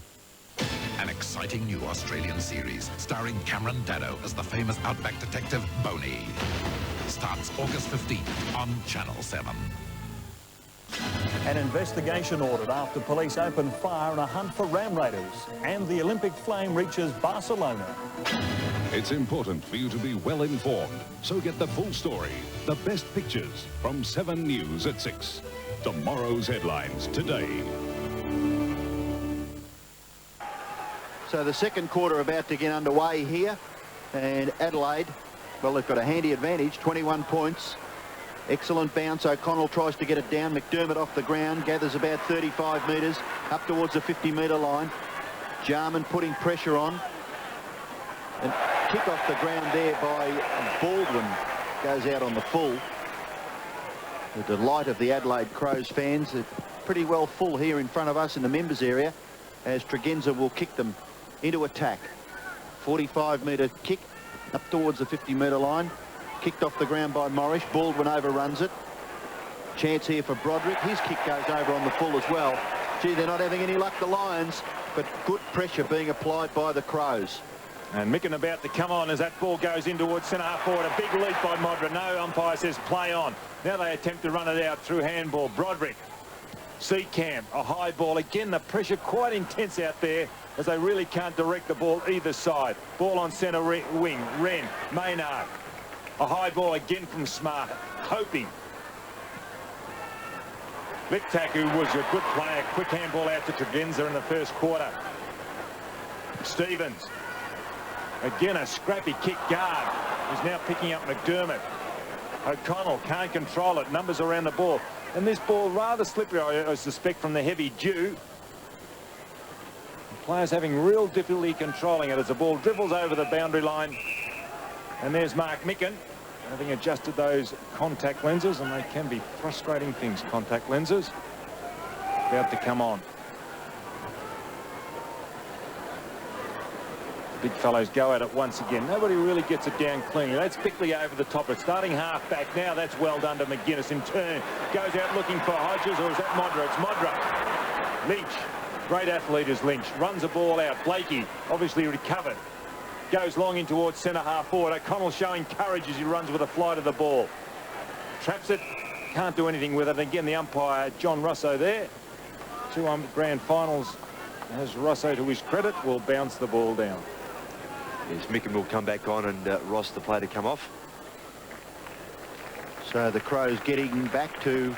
[SPEAKER 6] An exciting new Australian series starring Cameron Daddo as the famous outback detective Boney. Starts August 15th on Channel 7.
[SPEAKER 5] An investigation ordered after police opened fire on a hunt for ram raiders, and the Olympic flame reaches Barcelona.
[SPEAKER 6] It's important for you to be well informed, so get the full story, the best pictures from 7 News at 6. Tomorrow's headlines today.
[SPEAKER 3] So the second quarter about to get underway here, and Adelaide, well, they've got a handy advantage, 21 points. Excellent bounce. O'Connell tries to get it down. McDermott off the ground, gathers about 35 metres up towards the 50-metre line. Jarman putting pressure on. And kick off the ground there by Baldwin goes out on the full. The delight of the Adelaide Crows fans. They're pretty well full here in front of us in the members area, as Tregenza will kick them into attack. 45-metre kick up towards the 50-metre line. Kicked off the ground by Morris. Baldwin overruns it. Chance here for Broderick. His kick goes over on the full as well. Gee, they're not having any luck, the Lions, but good pressure being applied by the Crows.
[SPEAKER 5] And Micken about to come on as that ball goes in towards centre half forward. A big leap by Modra. No, umpire says play on. Now they attempt to run it out through handball. Broderick. Seacamp, a high ball. Again, the pressure quite intense out there as they really can't direct the ball either side. Ball on centre wing. Wren, Maynard. A high ball again from Smart. Hoping. Liptak, who was a good player. Quick handball out to Tregenza in the first quarter. Stevens. Again, a scrappy kick guard. He's now picking up McDermott. O'Connell can't control it. Numbers around the ball. And this ball rather slippery, I suspect, from the heavy dew. The players having real difficulty controlling it as the ball dribbles over the boundary line. And there's Mark Micken, having adjusted those contact lenses, and they can be frustrating things, contact lenses. About to come on. Big fellows go at it once again. Nobody really gets it down clean. That's Bickley over the top. It's starting half back now. That's well done to McGuinness in turn. Goes out looking for Hodges, or is that Modra? It's Modra. Lynch. Great athlete is Lynch. Runs the ball out. Blakey obviously recovered. Goes long in towards centre half forward. O'Connell showing courage as he runs with a flight of the ball. Traps it. Can't do anything with it. Again, the umpire, John Russo there. 2 grand finals. As Russo, to his credit, will bounce the ball down.
[SPEAKER 4] Yes, Micken will come back on, and Ross, the play to come off.
[SPEAKER 3] So the Crows getting back to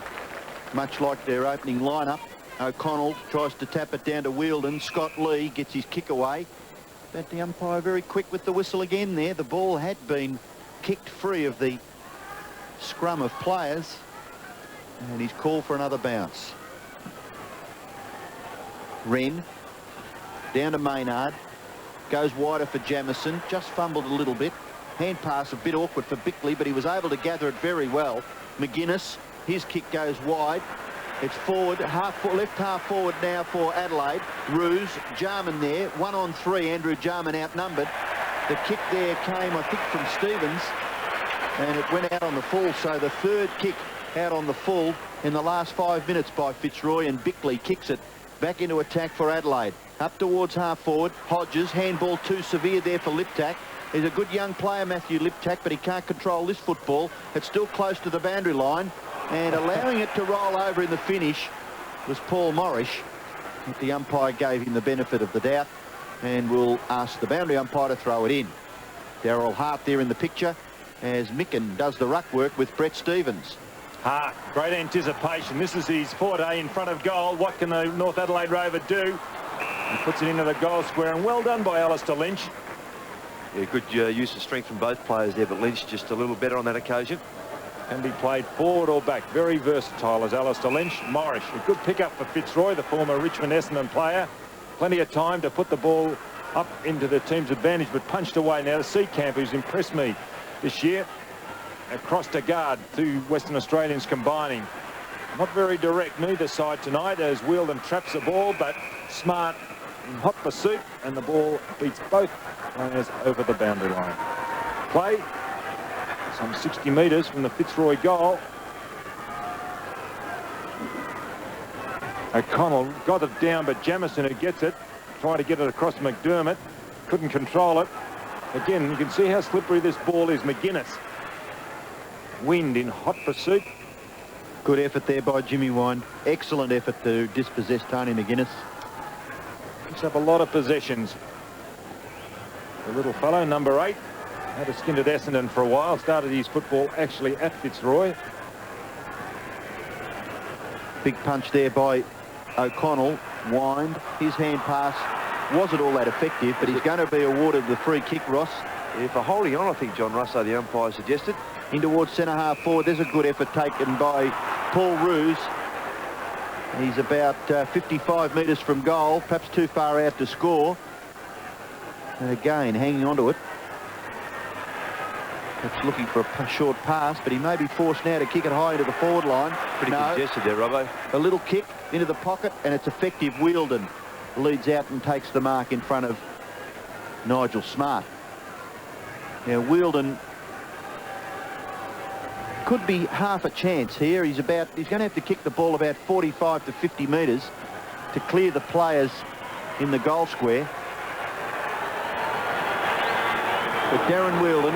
[SPEAKER 3] much like their opening lineup. O'Connell tries to tap it down to Wielden. Scott Lee gets his kick away. But the umpire very quick with the whistle again there. The ball had been kicked free of the scrum of players. And he's called for another bounce. Wren down to Maynard. Goes wider for Jamieson. Just fumbled a little bit. Hand pass a bit awkward for Bickley, but he was able to gather it very well. McGuinness, his kick goes wide. It's forward, left half forward now for Adelaide. Roos, Jarman there, 1 on 3. Andrew Jarman outnumbered. The kick there came, I think, from Stevens, and it went out on the full. So the third kick out on the full in the last 5 minutes by Fitzroy, and Bickley kicks it back into attack for Adelaide. Up towards half forward. Hodges, handball too severe there for Liptak. He's a good young player, Matthew Liptak, but he can't control this football. It's still close to the boundary line, and allowing it to roll over in the finish was Paul Morrish. The umpire gave him the benefit of the doubt and will ask the boundary umpire to throw it in. Darryl Hart there in the picture as Micken does the ruck work with Brett Stevens.
[SPEAKER 5] Hart, great anticipation. This is his forte in front of goal. What can the North Adelaide Rover do? He puts it into the goal square, and well done by Alistair Lynch.
[SPEAKER 4] Yeah, good use of strength from both players there, but Lynch just a little better on that occasion.
[SPEAKER 5] Can be played forward or back. Very versatile as Alistair Lynch. Morrish, a good pickup for Fitzroy, the former Richmond Essendon player. Plenty of time to put the ball up into the team's advantage, but punched away. Now the Seacamp, who's impressed me this year, across to guard, 2 Western Australians combining. Not very direct neither side tonight as Wielden traps the ball, but Smart in hot pursuit, and the ball beats both players over the boundary line. Play some 60 metres from the Fitzroy goal. O'Connell got it down, but Jamieson, who gets it, trying to get it across to McDermott, couldn't control it. Again, you can see how slippery this ball is. McGuinness. Wind in hot pursuit.
[SPEAKER 3] Good effort there by Jimmy Wine. Excellent effort to dispossess Tony McGuinness.
[SPEAKER 5] Picks up a lot of possessions. The little fellow, number 8, had a stint at Essendon for a while. Started his football actually at Fitzroy.
[SPEAKER 3] Big punch there by O'Connell. Wind. His hand pass wasn't all that effective, but he's going to be awarded the free kick, Ross.
[SPEAKER 4] Yeah, for holding on, I think John Russo, the umpire, suggested.
[SPEAKER 3] In towards centre half forward. There's a good effort taken by Paul Roos. He's about 55 metres from goal, perhaps too far out to score. And again, hanging on to it. Perhaps looking for a short pass, but he may be forced now to kick it high into the forward line.
[SPEAKER 4] Pretty congested there, Robbo.
[SPEAKER 3] A little kick into the pocket, and it's effective. Wielden leads out and takes the mark in front of Nigel Smart. Now, Wielden could be half a chance here. He's going to have to kick the ball about 45 to 50 metres to clear the players in the goal square. But Darren Wheeldon,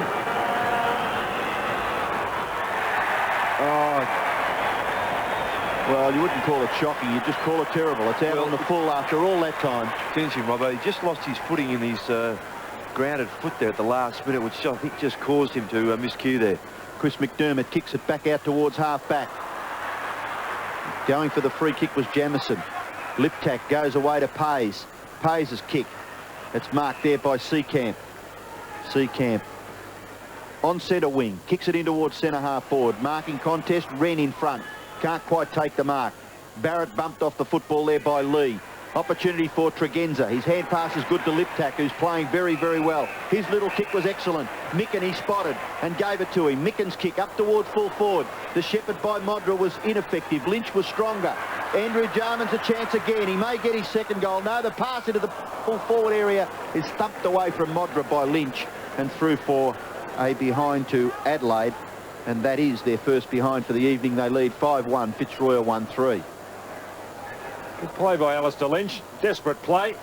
[SPEAKER 3] well, you wouldn't call it shocking, you'd just call it terrible. It's out on the full after all that time.
[SPEAKER 4] Attention, Robbo. He just lost his footing in his grounded foot there at the last minute, which I think just caused him to miscue there.
[SPEAKER 3] Chris McDermott kicks it back out towards half-back. Going for the free kick was Jamison. Liptak goes away to Pays. Pays' kick. It's marked there by Seacamp. Seacamp on centre wing. Kicks it in towards centre half forward. Marking contest. Wren in front. Can't quite take the mark. Barrett bumped off the football there by Lee. Opportunity for Tregenza. His hand pass is good to Liptak, who's playing very, very well. His little kick was excellent. Micken, he spotted and gave it to him. Micken's kick up towards full forward. The shepherd by Modra was ineffective. Lynch was stronger. Andrew Jarman's a chance again. He may get his second goal. No, the pass into the full forward area is thumped away from Modra by Lynch and through for a behind to Adelaide. And that is their first behind for the evening. They lead 5-1. Fitzroy 1-3.
[SPEAKER 5] Good play by Alistair Lynch. Desperate play.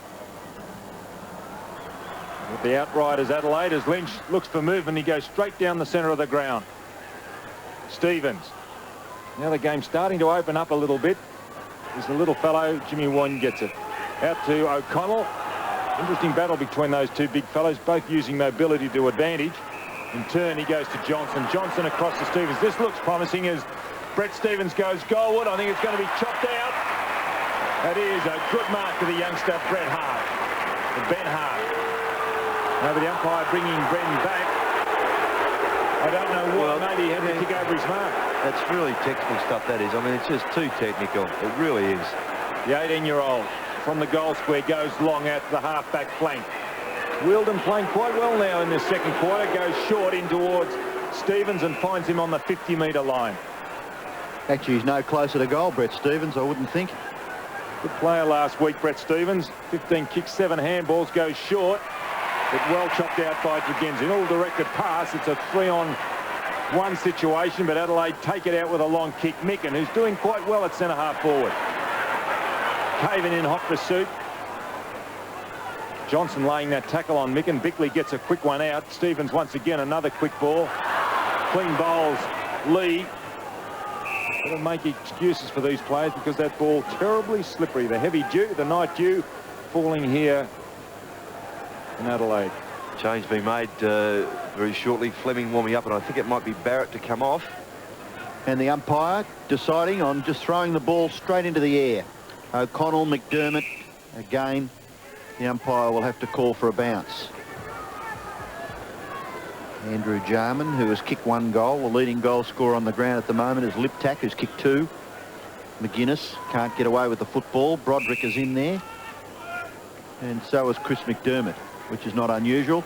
[SPEAKER 5] With the outriders Adelaide, as Lynch looks for movement, he goes straight down the centre of the ground. Stevens. Now the game's starting to open up a little bit. As the little fellow, Jimmy Wan, gets it. Out to O'Connell. Interesting battle between those two big fellows, both using mobility to advantage. In turn, he goes to Johnson. Johnson across to Stevens. This looks promising as Brett Stevens goes goalward. I think it's going to be chopped out. That is a good mark to the youngster, Ben Hart. Now the umpire bringing Brenton back. I don't know what, maybe he had to kick over his mark.
[SPEAKER 4] That's really technical stuff, that is. I mean, it's just too technical. It really is.
[SPEAKER 5] The 18-year-old from the goal square goes long out to the half-back flank. Wheeldon playing quite well now in this second quarter. Goes short in towards Stevens and finds him on the 50-metre line.
[SPEAKER 3] Actually, he's no closer to goal, Brett Stevens, I wouldn't think.
[SPEAKER 5] Good player last week, Brett Stevens. 15 kicks, 7 handballs, goes short. But well chopped out by Tregenza. In all directed pass, it's a 3-on-1 situation, but Adelaide take it out with a long kick. Micken, who's doing quite well at centre half forward. Caven in hot pursuit. Johnson laying that tackle on Micken. Bickley gets a quick one out. Stevens once again, another quick ball. Clean bowls Lee. Got to make excuses for these players because that ball terribly slippery. The heavy dew, the night dew, falling here in Adelaide.
[SPEAKER 4] Change being made very shortly. Fleming warming up, and I think it might be Barrett to come off.
[SPEAKER 3] And the umpire deciding on just throwing the ball straight into the air. O'Connell, McDermott, again, the umpire will have to call for a bounce. Andrew Jarman, who has kicked 1 goal, the leading goal scorer on the ground at the moment is Liptak, who's kicked 2. McGuinness can't get away with the football. Broderick is in there. And so is Chris McDermott, which is not unusual.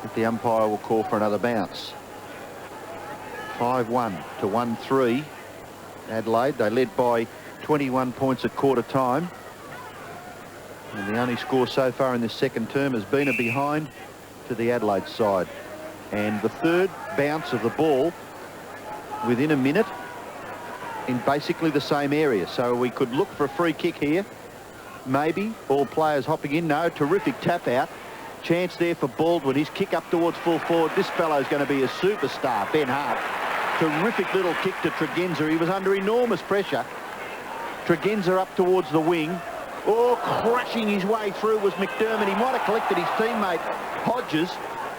[SPEAKER 3] But the umpire will call for another bounce. 5-1 to 1-3. Adelaide, they led by 21 points at quarter time. And the only score so far in this second term has been a behind to the Adelaide side. And the third bounce of the ball within a minute in basically the same area. So we could look for a free kick here. Maybe. All players hopping in. No, terrific tap out. Chance there for Baldwin. His kick up towards full forward. This fellow's going to be a superstar, Ben Hart. Terrific little kick to Tregenza. He was under enormous pressure. Tregenza up towards the wing. Oh, crashing his way through was McDermott. He might have collected his teammate, Hodges.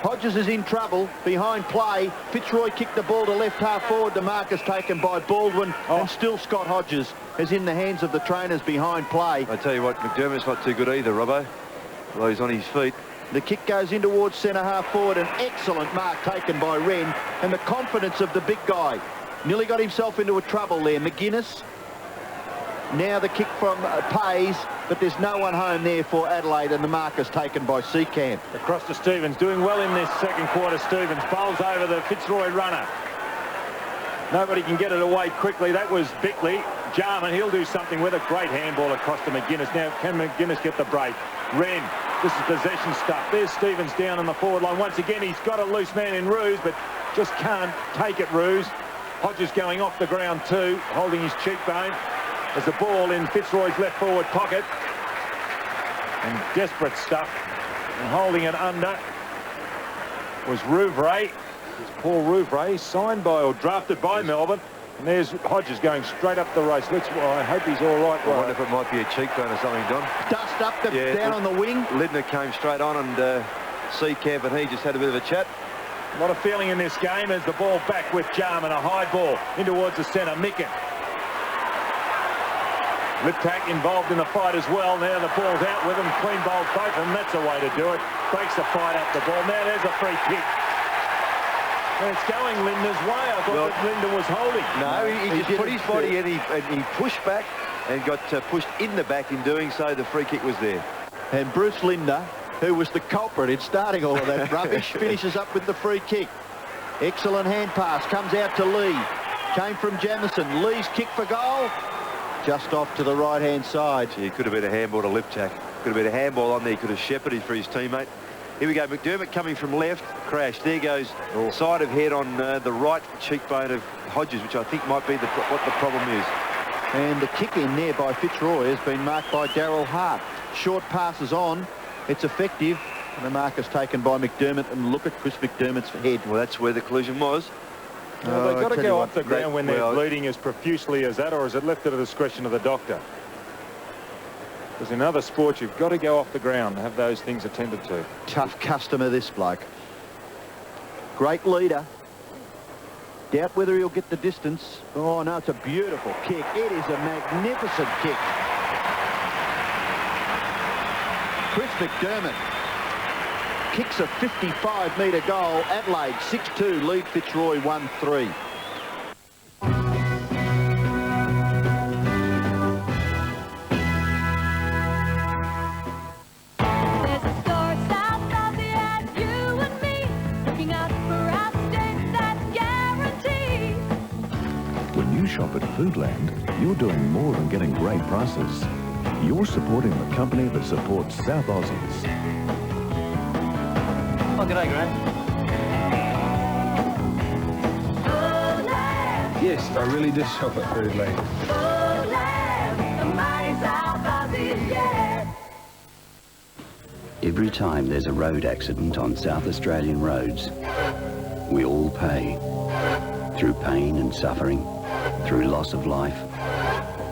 [SPEAKER 3] Hodges is in trouble behind play. Fitzroy kicked the ball to left half forward. The mark is taken by Baldwin, and still Scott Hodges is in the hands of the trainers behind play.
[SPEAKER 4] I tell you what, McDermott's not too good either, Robbo. Although he's on his feet.
[SPEAKER 3] The kick goes in towards centre half forward. An excellent mark taken by Wren, and the confidence of the big guy. Nearly got himself into a trouble there. McGuinness. Now the kick from Pays, but there's no one home there for Adelaide, and the mark is taken by Seacamp.
[SPEAKER 5] Across to Stevens, doing well in this second quarter. Stevens bowls over the Fitzroy runner. Nobody can get it away quickly. That was Bickley. Jarman, he'll do something with a great handball across to McGuinness. Now, can McGuinness get the break? Wren, this is possession stuff. There's Stevens down on the forward line. Once again, he's got a loose man in Roos, but just can't take it, Roos. Hodges going off the ground too, holding his cheekbone. As the ball in Fitzroy's left forward pocket. And desperate stuff. And holding it under was Rouvray. It's Paul Rouvray, signed by or drafted by Melbourne. And there's Hodges going straight up the race. I hope he's all right.
[SPEAKER 4] I wonder if it might be a cheekbone or something, Don.
[SPEAKER 3] Dust up, down on the wing.
[SPEAKER 4] Lidner came straight on, and Seacamp and he just had a bit of a chat.
[SPEAKER 5] A lot of feeling in this game as the ball back with Jarman, a high ball in towards the centre. Micken. Liptak involved in the fight as well. Now the ball's out with him. Clean bowled both, and that's the way to do it. Breaks the fight up the ball. Now there's a free kick. And it's going Linder's way. I thought that Linder was holding.
[SPEAKER 4] No, he just put his body in and he pushed back and got pushed in the back. In doing so, the free kick was there.
[SPEAKER 3] And Bruce Linder, who was the culprit in starting all of that rubbish, finishes up with the free kick. Excellent hand pass. Comes out to Lee. Came from Jamison. Lee's kick for goal. Just off to the right-hand side.
[SPEAKER 4] It could have been a handball to Liptak. Could have been a handball on there. He could have shepherded for his teammate. Here we go. McDermott coming from left. Crash. There goes side of head on the right cheekbone of Hodges, which I think might be what the problem is.
[SPEAKER 3] And the kick in there by Fitzroy has been marked by Darryl Hart. Short passes on. It's effective. And the mark is taken by McDermott. And look at Chris McDermott's head.
[SPEAKER 4] Well, that's where the collision was.
[SPEAKER 5] Well, they've got to go off the ground when they're bleeding as profusely as that, or is it left to the discretion of the doctor? Because in other sports, you've got to go off the ground and have those things attended to.
[SPEAKER 3] Tough customer, this bloke. Great leader. Doubt whether he'll get the distance. Oh, no, it's a beautiful kick. It is a magnificent kick. Chris McDermott kicks a 55-metre goal. Adelaide 6-2, lead Fitzroy 1-3.
[SPEAKER 15] Shop at Foodland, you're doing more than getting great prices. You're supporting the company that supports South Aussies.
[SPEAKER 1] Oh, g'day, Grant.
[SPEAKER 19] Yes, I really did shop at Foodland.
[SPEAKER 2] Every time there's a road accident on South Australian roads, we all pay. Through pain and suffering, through loss of life,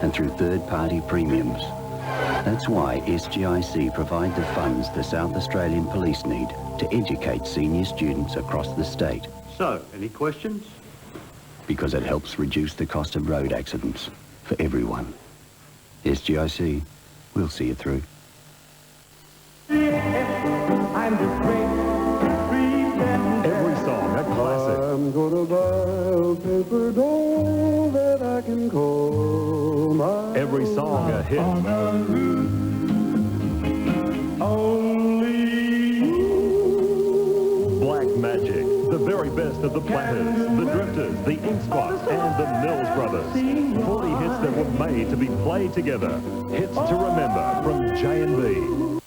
[SPEAKER 2] and through third-party premiums. That's why SGIC provide the funds the South Australian Police need to educate senior students across the state.
[SPEAKER 8] So, any questions?
[SPEAKER 2] Because it helps reduce the cost of road accidents for everyone. SGIC, we'll see it through.
[SPEAKER 15] Every song, a classic.
[SPEAKER 11] I'm gonna buy a paper doll that I can call my
[SPEAKER 15] Every song, a hit. Black Magic, the very best of the Platters, the Drifters, the Ink Spots, and the Mills Brothers. 40 hits that were made to be played together. Hits to remember from J&B.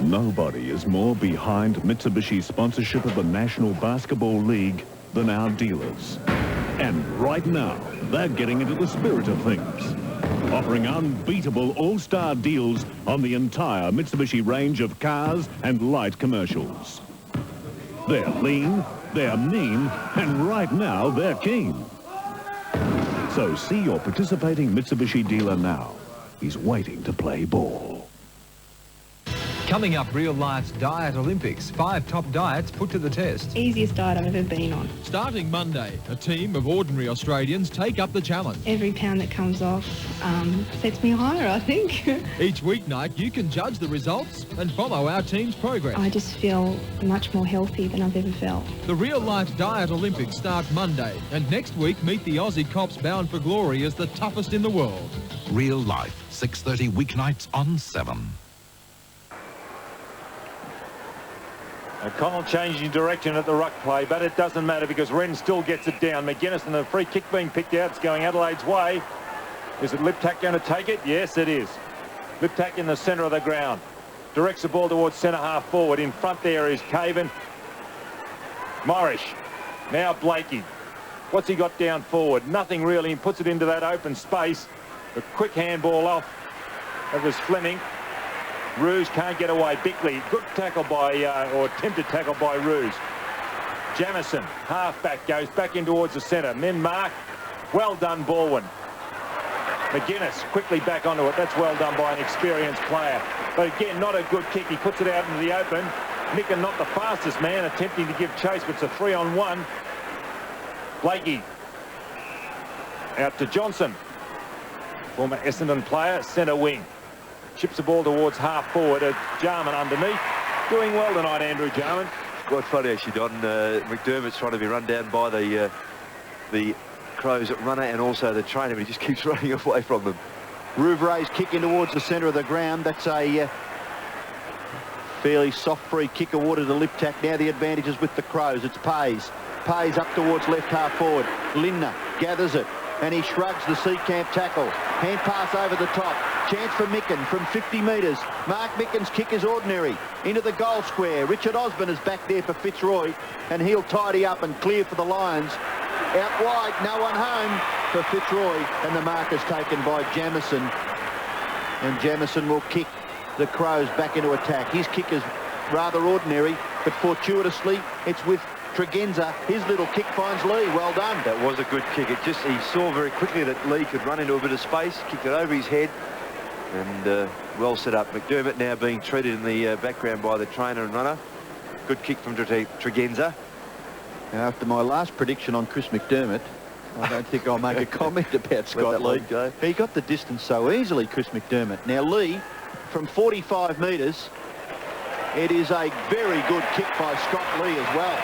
[SPEAKER 15] Nobody is more behind Mitsubishi's sponsorship of the National Basketball League than our dealers. And right now, they're getting into the spirit of things, offering unbeatable all-star deals on the entire Mitsubishi range of cars and light commercials. They're lean, they're mean, and right now they're keen. So see your participating Mitsubishi dealer now. He's waiting to play ball.
[SPEAKER 12] Coming up, Real Life's Diet Olympics. 5 top diets put to the test.
[SPEAKER 26] Easiest diet I've ever been on.
[SPEAKER 27] Starting Monday, a team of ordinary Australians take up the challenge.
[SPEAKER 26] Every pound that comes off sets me higher, I think.
[SPEAKER 27] Each weeknight, you can judge the results and follow our team's progress.
[SPEAKER 26] I just feel much more healthy than I've ever felt.
[SPEAKER 27] The Real Life Diet Olympics start Monday, and next week meet the Aussie cops bound for glory as the toughest in the world.
[SPEAKER 28] Real Life, 6:30 weeknights on 7.
[SPEAKER 5] O'Connell changing direction at the ruck play, but it doesn't matter because Wren still gets it down. McGuinness and the free kick being picked out. It's going Adelaide's way. Is it Liptak going to take it? Yes, it is. Liptak in the centre of the ground. Directs the ball towards centre half forward. In front there is Caven. Morrish. Now Blakey. What's he got down forward? Nothing really. He puts it into that open space. A quick handball off. That was Fleming. Roos can't get away. Bickley, good tackle by, or attempted tackle by Roos. Jamison, half-back, goes back in towards the centre. Men mark. Well done, Baldwin. McGuinness quickly back onto it. That's well done by an experienced player. But again, not a good kick. He puts it out into the open. Micken, not the fastest man, attempting to give chase, but it's a 3-on-1. Blakey out to Johnson, former Essendon player, centre wing. Chips the ball towards half forward. Jarman underneath. Doing well tonight, Andrew Jarman.
[SPEAKER 4] Quite funny actually, Don. McDermott's trying to be run down by the Crows runner and also the trainer, but he just keeps running away from them.
[SPEAKER 3] Rouvray's kicking towards the centre of the ground. That's a fairly soft free kick awarded to Liptak. Now the advantage is with the Crows. It's Pays. Pays up towards left half forward. Lindner gathers it and he shrugs the Seacamp tackle. Hand pass over the top. Chance for Micken from 50 metres. Mark Micken's kick is ordinary. Into the goal square. Richard Osborne is back there for Fitzroy and he'll tidy up and clear for the Lions. Out wide, no one home for Fitzroy, and the mark is taken by Jamison. And Jamison will kick the Crows back into attack. His kick is rather ordinary, but fortuitously it's with Tregenza. His little kick finds Lee. Well done.
[SPEAKER 4] That was a good kick. He saw very quickly that Lee could run into a bit of space, kicked it over his head, and well set up. McDermott now being treated in the background by the trainer and runner. Good kick from Tregenza.
[SPEAKER 3] Now, after my last prediction on Chris McDermott, I don't think I'll make a comment about Scott Lee. He got the distance so easily, Chris McDermott. Now, Lee, from 45 metres, it is a very good kick by Scott Lee as well.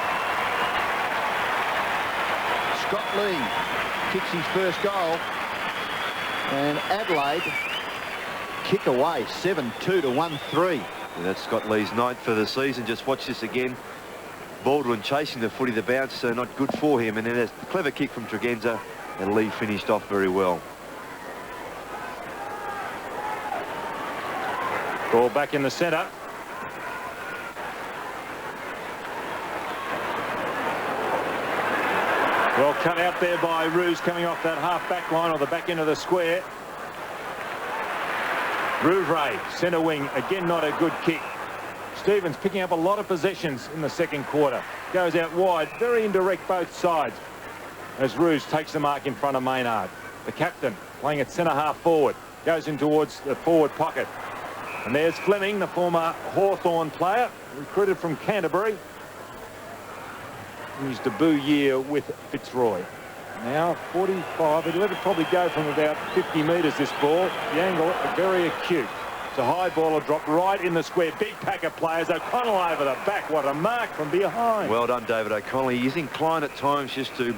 [SPEAKER 3] Scott Lee kicks his first goal, and Adelaide kick away 7-2 to 1-3.
[SPEAKER 4] Yeah, that's Scott Lee's ninth for the season. Just watch this again. Baldwin chasing the footy, the bounce, so not good for him. And then a clever kick from Tregenza, and Lee finished off very well.
[SPEAKER 5] Ball back in the centre. Well cut out there by Roos coming off that half-back line or the back end of the square. Rouvray, centre wing, again not a good kick. Stevens picking up a lot of possessions in the second quarter. Goes out wide, very indirect both sides, as Roos takes the mark in front of Maynard. The captain playing at centre half forward. Goes in towards the forward pocket. And there's Fleming, the former Hawthorn player, recruited from Canterbury. In his debut year with Fitzroy. Now 45, he'll let it probably go from about 50 metres this ball. The angle very acute. It's a high ball dropped right in the square. Big pack of players. O'Connell over the back. What a mark from behind.
[SPEAKER 4] Well done, David O'Connell. He's inclined at times just to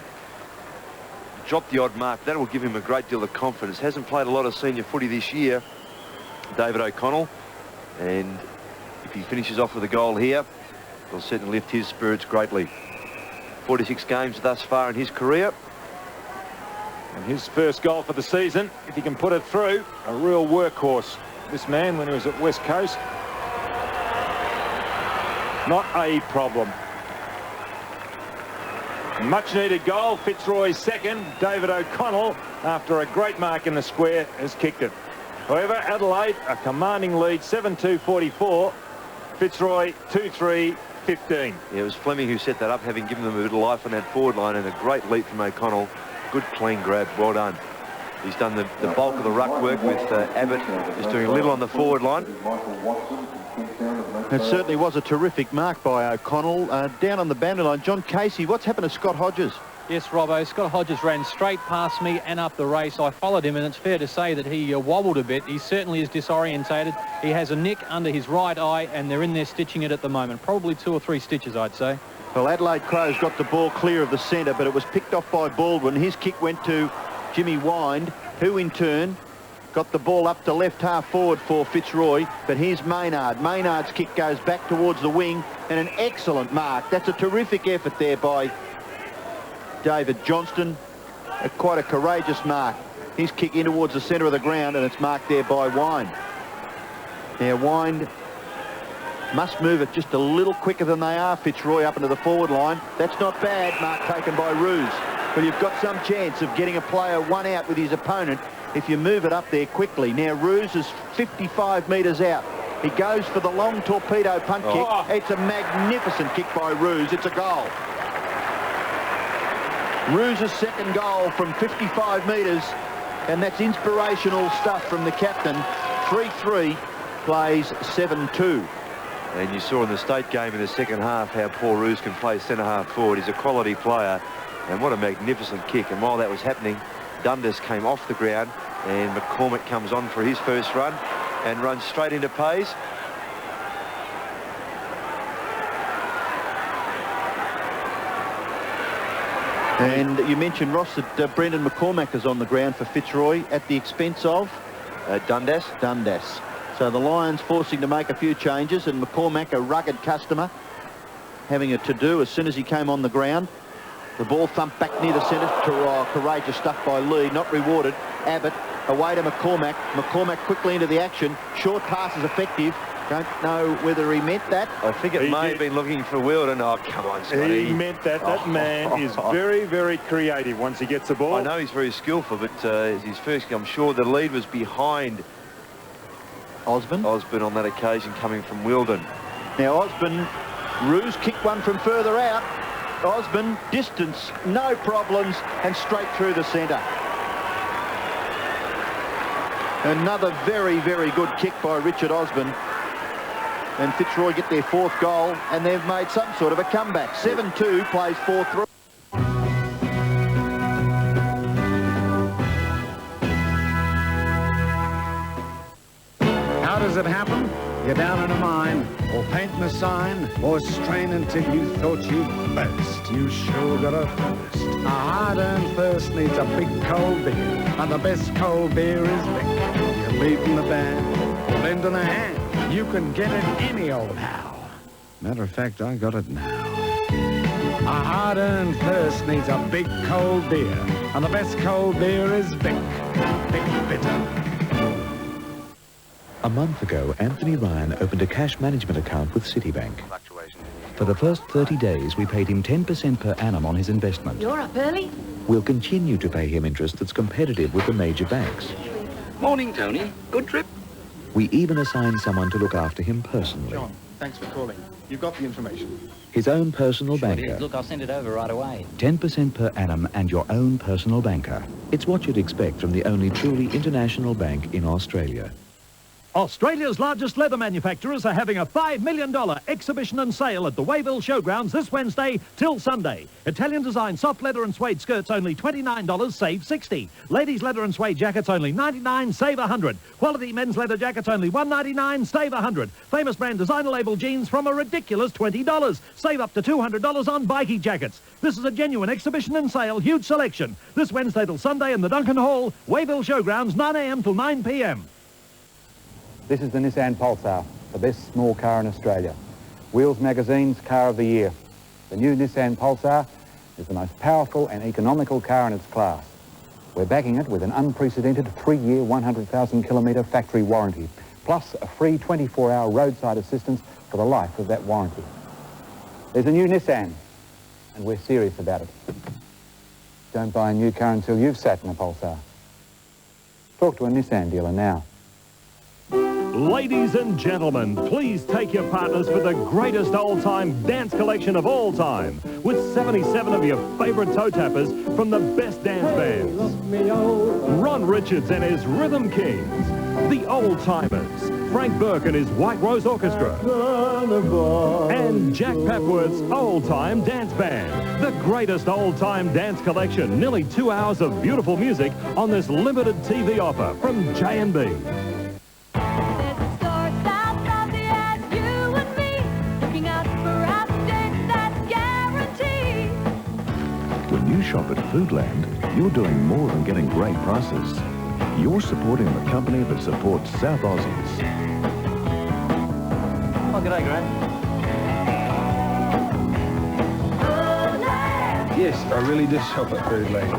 [SPEAKER 4] drop the odd mark. That will give him a great deal of confidence. Hasn't played a lot of senior footy this year, David O'Connell. And if he finishes off with a goal here, it'll certainly lift his spirits greatly. 46 games thus far in his career.
[SPEAKER 5] And his first goal for the season, if he can put it through, a real workhorse. This man, when he was at West Coast, not a problem. Much needed goal. Fitzroy's second. David O'Connell, after a great mark in the square, has kicked it. However, Adelaide, a commanding lead, 7-2-44. Fitzroy, 2-3-15.
[SPEAKER 4] Yeah, it was Fleming who set that up, having given them a bit of life on that forward line, and a great leap from O'Connell. Good clean grab. Well done. He's done the bulk of the ruck work with Abbott, just doing a little on the forward line.
[SPEAKER 3] It certainly was a terrific mark by O'Connell. Down on the boundary line, John Casey, what's happened to Scott Hodges?
[SPEAKER 1] Yes, Robbo, Scott Hodges ran straight past me and up the race. I followed him, and it's fair to say that he wobbled a bit. He certainly is disorientated. He has a nick under his right eye, and they're in there stitching it at the moment. Probably 2 or 3 stitches, I'd say.
[SPEAKER 3] Well, Adelaide Crows got the ball clear of the centre, but it was picked off by Baldwin. His kick went to Jimmy Wind, who in turn got the ball up to left half forward for Fitzroy. But here's Maynard. Maynard's kick goes back towards the wing, and an excellent mark. That's a terrific effort there by David Johnston. Quite a courageous mark. His kick in towards the centre of the ground, and it's marked there by Wind. Now Wind must move it just a little quicker than they are, Fitzroy, up into the forward line. That's not bad, mark taken by Roos. Well, you've got some chance of getting a player one out with his opponent if you move it up there quickly. Now Roos is 55 metres out. He goes for the long torpedo punt kick. It's a magnificent kick by Roos. It's a goal. Roos's second goal from 55 metres, and that's inspirational stuff from the captain. 3-3 plays 7-2.
[SPEAKER 4] And you saw in the state game in the second half how Paul Roos can play centre-half forward. He's a quality player, and what a magnificent kick. And while that was happening, Dundas came off the ground, and McCormack comes on for his first run and runs straight into Pays.
[SPEAKER 3] And you mentioned, Ross, that Brendan McCormack is on the ground for Fitzroy at the expense of
[SPEAKER 4] Dundas.
[SPEAKER 3] Dundas. So the Lions forcing to make a few changes, and McCormack, a rugged customer, having a to-do as soon as he came on the ground. The ball thumped back near the centre. Courageous stuff by Lee, not rewarded. Abbott away to McCormack. McCormack quickly into the action. Short pass is effective. Don't know whether he meant that.
[SPEAKER 4] I think it may have been looking for Wilden. Oh, come on, Scotty.
[SPEAKER 5] He meant that. That man is very, very creative once he gets the ball.
[SPEAKER 4] I know he's very skillful, but his first, I'm sure the lead was behind
[SPEAKER 3] Osborne
[SPEAKER 4] on that occasion, coming from Wilden.
[SPEAKER 3] Now Osborne, Roos kicked one from further out. Osborne, distance, no problems, and straight through the centre. Another very, very good kick by Richard Osborne. And Fitzroy get their fourth goal, and they've made some sort of a comeback. 7-2 plays 4-3.
[SPEAKER 7] How does it happen? You're down in a mine, or painting a sign, or strain until you thought you'd burst. You sure got a thirst. A hard-earned thirst needs a big cold beer, and the best cold beer is Vic. You're leading the band, or lending a hand. You can get it any old how. Matter of fact, I got it now. A hard-earned thirst needs a big cold beer, and the best cold beer is Vic. Vic Bitter.
[SPEAKER 22] A month ago, Anthony Ryan opened a cash management account with Citibank. For the first 30 days, we paid him 10% per annum on his investment.
[SPEAKER 8] You're up early?
[SPEAKER 22] We'll continue to pay him interest that's competitive with the major banks.
[SPEAKER 10] Morning, Tony. Good trip?
[SPEAKER 22] We even assigned someone to look after him personally.
[SPEAKER 10] John, thanks for calling. You've got the information.
[SPEAKER 22] His own personal banker.
[SPEAKER 10] Look, I'll send it over right away.
[SPEAKER 22] 10% per annum and your own personal banker. It's what you'd expect from the only truly international bank in Australia.
[SPEAKER 13] Australia's largest leather manufacturers are having a $5 million exhibition and sale at the Wayville Showgrounds this Wednesday till Sunday. Italian design soft leather and suede skirts only $29, save $60. Ladies leather and suede jackets only $99, save $100. Quality men's leather jackets only $199, save $100. Famous brand designer label jeans from a ridiculous $20. Save up to $200 on bikie jackets. This is a genuine exhibition and sale, huge selection. This Wednesday till Sunday in the Duncan Hall, Wayville Showgrounds, 9 a.m. till 9 p.m.
[SPEAKER 14] This is the Nissan Pulsar, the best small car in Australia. Wheels Magazine's Car of the Year. The new Nissan Pulsar is the most powerful and economical car in its class. We're backing it with an unprecedented 3-year, 100,000-kilometre factory warranty, plus a free 24-hour roadside assistance for the life of that warranty. There's a new Nissan, and we're serious about it. Don't buy a new car until you've sat in a Pulsar. Talk to a Nissan dealer now.
[SPEAKER 16] Ladies and gentlemen, please take your partners for the greatest old-time dance collection of all time, with 77 of your favourite toe tappers from the best dance bands. Ron Richards and his Rhythm Kings, the Old Timers, Frank Burke and his White Rose Orchestra, and Jack Papworth's Old Time Dance Band. The greatest old-time dance collection, nearly 2 hours of beautiful music on this limited TV offer from J&B.
[SPEAKER 6] When you shop at Foodland, you're doing more than getting great prices. You're supporting the company that supports South Aussies.
[SPEAKER 10] Oh, g'day, Grant.
[SPEAKER 19] Yes, I really did shop at Foodland.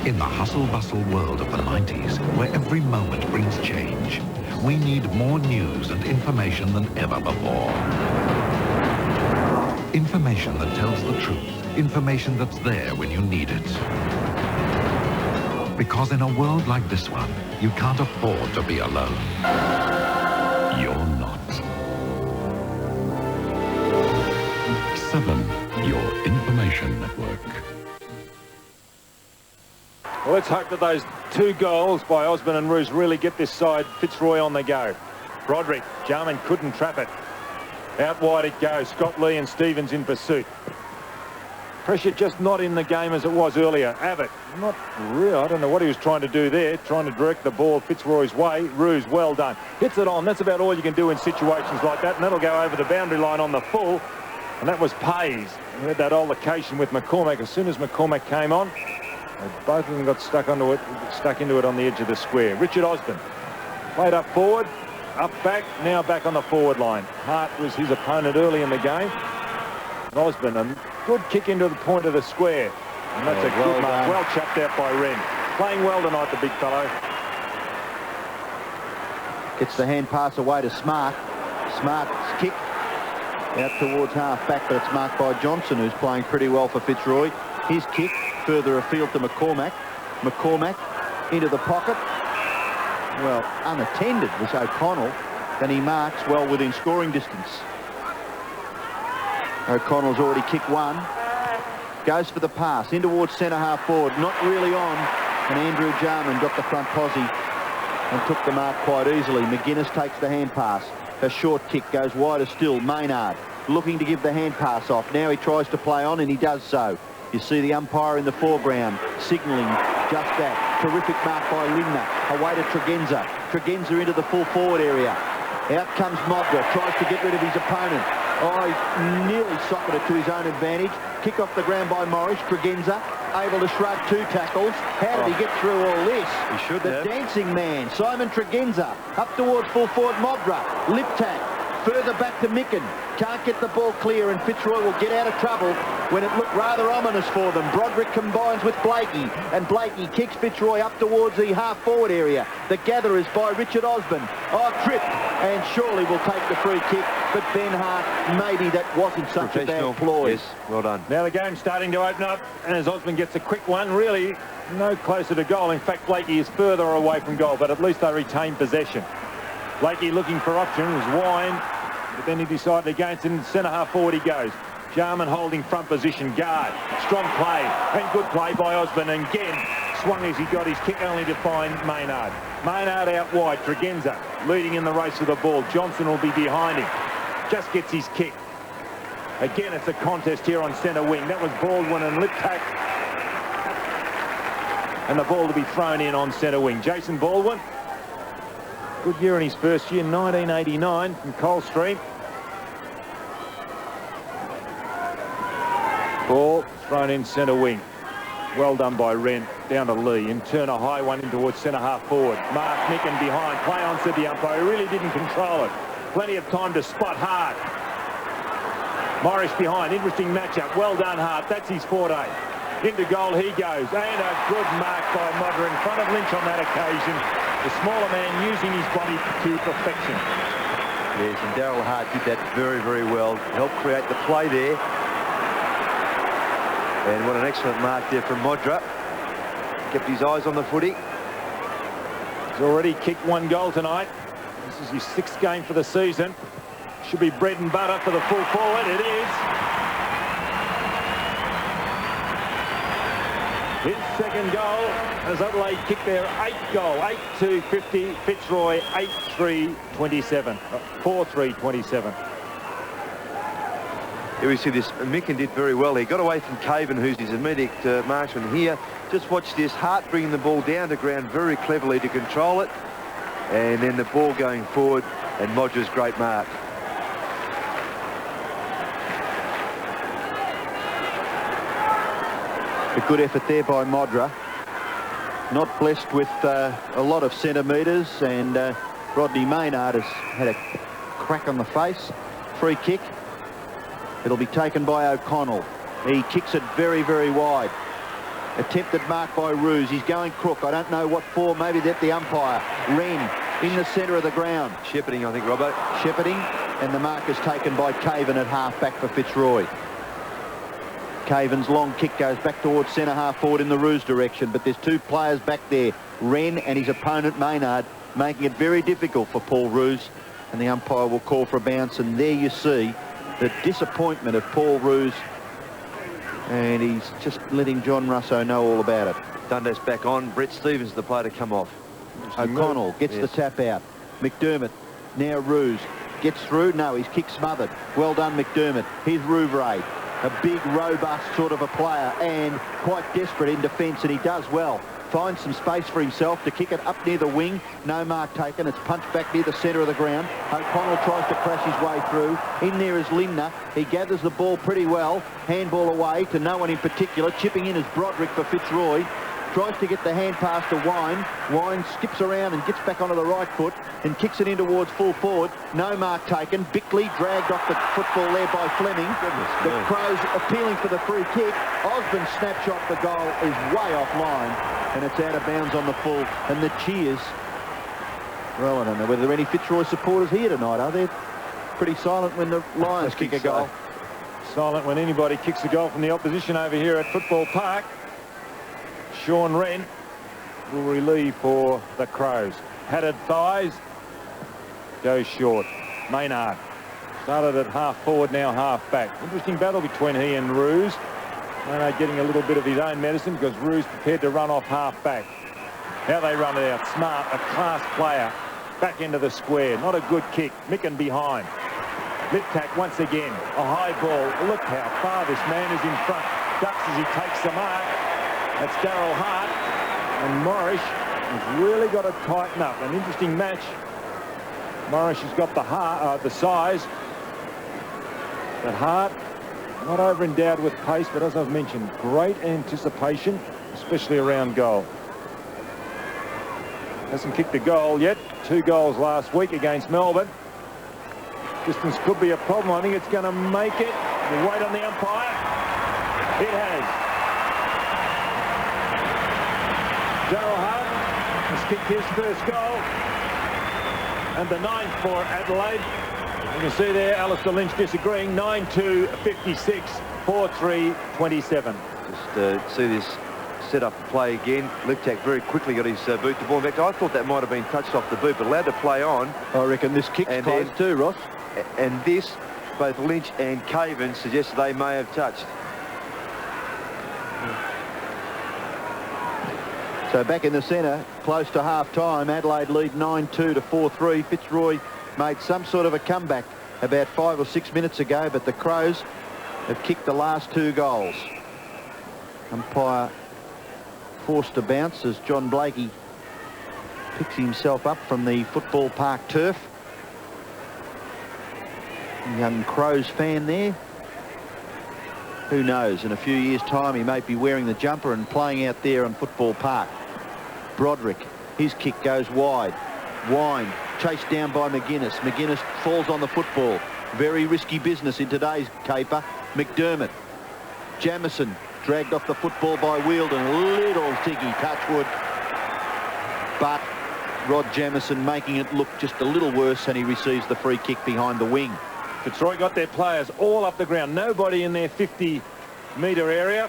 [SPEAKER 28] In the hustle-bustle world of the 90s, where every moment brings change, we need more news and information than ever before. Information that tells the truth. Information that's there when you need it. Because in a world like this one, you can't afford to be alone. You're not. Passion Network.
[SPEAKER 5] Well, let's hope that those 2 goals by Osborne and Roos really get this side Fitzroy on the go. Broderick, Jarman couldn't trap it. Out wide it goes. Scott Lee and Stevens in pursuit. Pressure just not in the game as it was earlier. Abbott, not real. I don't know what he was trying to do there. Trying to direct the ball Fitzroy's way. Roos, well done. Hits it on. That's about all you can do in situations like that. And that'll go over the boundary line on the full. And that was Pays. We had that altercation with McCormack. As soon as McCormack came on, both of them got stuck into it on the edge of the square. Richard Osborne played up forward, up back, now back on the forward line. Hart was his opponent early in the game. And Osborne, a good kick into the point of the square. And that's a good mark. Well chapped out by Wren. Playing well tonight, the big fellow.
[SPEAKER 3] Gets the hand pass away to Smart. Smart's kick out towards half back, but it's marked by Johnson, who's playing pretty well for Fitzroy. His kick further afield to McCormack. McCormack into the pocket. Well, unattended was O'Connell, and he marks well within scoring distance. O'Connell's already kicked one. Goes for the pass in towards centre half forward. Not really on, and Andrew Jarman got the front posse and took the mark quite easily. McGuinness takes the hand pass. A short kick goes wider still. Maynard looking to give the hand pass off. Now he tries to play on, and he does so. You see the umpire in the foreground signalling just that. Terrific mark by Lindner. Away to Tregenza. Tregenza into the full forward area. Out comes Modra. Tries to get rid of his opponent. Oh, he nearly socketed it to his own advantage. Kick off the ground by Morris. Tregenza able to shrug 2 tackles. How did he get through all this?
[SPEAKER 4] He should
[SPEAKER 3] have. The dancing man, Simon Tregenza, up towards full forward Modra. Lip tap. Further back to Micken. Can't get the ball clear, and Fitzroy will get out of trouble when it looked rather ominous for them. Broderick combines with Blakey, and Blakey kicks Fitzroy up towards the half-forward area. The gather is by Richard Osborne. Oh, tripped, and surely will take the free kick. But Ben Hart, maybe that wasn't such a bad ploy.
[SPEAKER 4] Yes, well done.
[SPEAKER 5] Now the game's starting to open up, and as Osborne gets a quick one, really no closer to goal. In fact, Blakey is further away from goal, but at least they retain possession. Blakey looking for options, Wine, but then he decided against it, and centre half forward he goes. Jarman holding front position, guard. Strong play, and good play by Osborne, and again swung as he got his kick only to find Maynard. Maynard out wide, Tregenza leading in the race for the ball. Johnson will be behind him. Just gets his kick. Again, it's a contest here on centre wing. That was Baldwin and Liptak. And the ball to be thrown in on centre wing. Jason Baldwin, good year in his first year, 1989 from Coldstream. Ball thrown in centre wing. Well done by Wren. Down to Lee. In turn, a high one in towards centre half forward. Mark Micken behind. Play on, said the umpire. He really didn't control it. Plenty of time to spot Hart. Morris behind. Interesting matchup. Well done, Hart. That's his forte. Into goal he goes. And a good mark by Modra in front of Lynch on that occasion. The smaller man using his body to perfection.
[SPEAKER 4] Yes, and Darryl Hart did that very, very well. Helped create the play there. And what an excellent mark there from Modra. Kept his eyes on the footy.
[SPEAKER 5] He's already kicked 1 goal tonight. This is his 6th game for the season. Should be bread and butter for the full forward. It is. His 2nd goal as Adelaide kicked their 8th goal. 8-2-50. Fitzroy 8-3-27. 4-3-27.
[SPEAKER 4] Here we see this. Micken did very well. He got away from Caven, who's his immediate marksman here. Just watch this. Hart bringing the ball down to ground very cleverly to control it. And then the ball going forward, and Modra's great mark.
[SPEAKER 3] A good effort there by Modra. Not blessed with a lot of centimetres, and Rodney Maynard has had a crack on the face. Free kick. It'll be taken by O'Connell. He kicks it very, very wide. Attempted mark by Roos. He's going crook. I don't know what for. Maybe that the umpire. Wren in the centre of the ground.
[SPEAKER 4] Shepherding, I think, Robbo.
[SPEAKER 3] Shepherding. And the mark is taken by Caven at half back for Fitzroy. Caven's long kick goes back towards centre half forward in the Roos direction. But there's 2 players back there. Wren and his opponent Maynard, making it very difficult for Paul Roos. And the umpire will call for a bounce. And there you see the disappointment of Paul Roos And he's just letting John Russo know all about it.
[SPEAKER 4] Dundas back on. Brett Stevens, the player to come off.
[SPEAKER 3] O'Connell gets the tap out. McDermott, now Roos, gets through. No, his kick smothered. Well done, McDermott. Here's Rouvray, a big, robust sort of a player and quite desperate in defence, and he does well. Finds some space for himself to kick it up near the wing. No mark taken. It's punched back near the centre of the ground. O'Connell tries to crash his way through. In there is Lindner. He gathers the ball pretty well. Handball away to no one in particular. Chipping in is Broderick for Fitzroy. Tries to get the hand pass to Wine. Wine skips around and gets back onto the right foot and kicks it in towards full forward. No mark taken. Bickley dragged off the football there by Fleming. The Crows appealing for the free kick. Osborne's snapshot for goal is way offline, and it's out of bounds on the full. And the cheers, well, I don't know whether there are any Fitzroy supporters here tonight, are there? Pretty silent when the Lions kick a goal.
[SPEAKER 5] Silent when anybody kicks a goal from the opposition over here at Football Park. Sean Wren will relieve for the Crows. Padded thighs, goes short. Maynard started at half forward, now half back. Interesting battle between he and Roos. Maynard getting a little bit of his own medicine because Roos prepared to run off half back. How they run it out. Smart, a class player. Back into the square. Not a good kick. Micken behind. Liptak once again. A high ball. Look how far this man is in front. Ducks as he takes the mark. That's Darryl Hart, and Morris has really got to tighten up. An interesting match. Morris has got the size, but Hart not over endowed with pace, but as I've mentioned, great anticipation, especially around goal. Hasn't kicked a goal yet. 2 goals last week against Melbourne. Distance could be a problem. I think it's going to make it. We'll wait on the umpire. It has. Darryl Hart has kicked his first goal, and the 9th for Adelaide. You can see there Alistair Lynch disagreeing. 9-2, 56, 4-3, 27.
[SPEAKER 4] Just see this set up play again. Liptak very quickly got his boot to ball. In fact, I thought that might have been touched off the boot, but allowed to play on.
[SPEAKER 3] I reckon this kick's close too, Ross.
[SPEAKER 4] And this, both Lynch and Caven suggested they may have touched.
[SPEAKER 3] So back in the centre, close to half-time, Adelaide lead 9-2 to 4-3. Fitzroy made some sort of a comeback about 5 or 6 minutes ago, but the Crows have kicked the last 2 goals. Umpire forced to bounce as John Blakey picks himself up from the Football Park turf. Young Crows fan there. Who knows, in a few years' time he may be wearing the jumper and playing out there on Football Park. Broderick, his kick goes wide. Wine, chased down by McGuinness. McGuinness falls on the football. Very risky business in today's caper. McDermott. Jamison, dragged off the football by Wheeldon. Little tiggy, touchwood. But Rod Jamison making it look just a little worse, and he receives the free kick behind the wing.
[SPEAKER 5] Fitzroy got their players all up the ground. Nobody in their 50-metre area.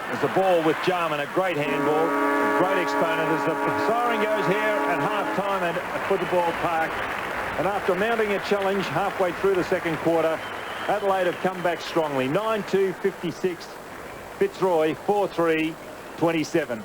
[SPEAKER 5] There's a ball with Jarman, a great handball, a great exponent as the siren goes here at half-time at Football Park. And after mounting a challenge halfway through the second quarter, Adelaide have come back strongly. 9-2, 56. Fitzroy, 4-3, 27.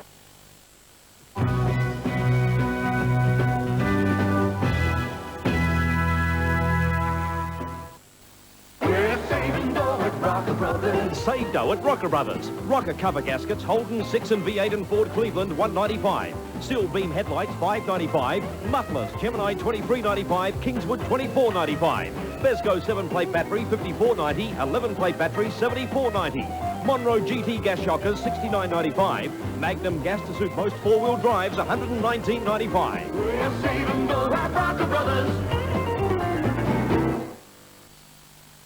[SPEAKER 13] Save dough at Rocker Brothers. Rocker cover gaskets, Holden 6 and V8 and Ford Cleveland $1.95. Steel beam headlights $5.95. Mufflers Gemini $23.95. Kingswood $24.95. Besco 7-plate battery $54.90. 11-plate battery $74.90. Monroe GT gas shockers $69.95. Magnum gas to suit most 4-wheel drives $119.95.
[SPEAKER 11] We're saving dough at Rocker Brothers.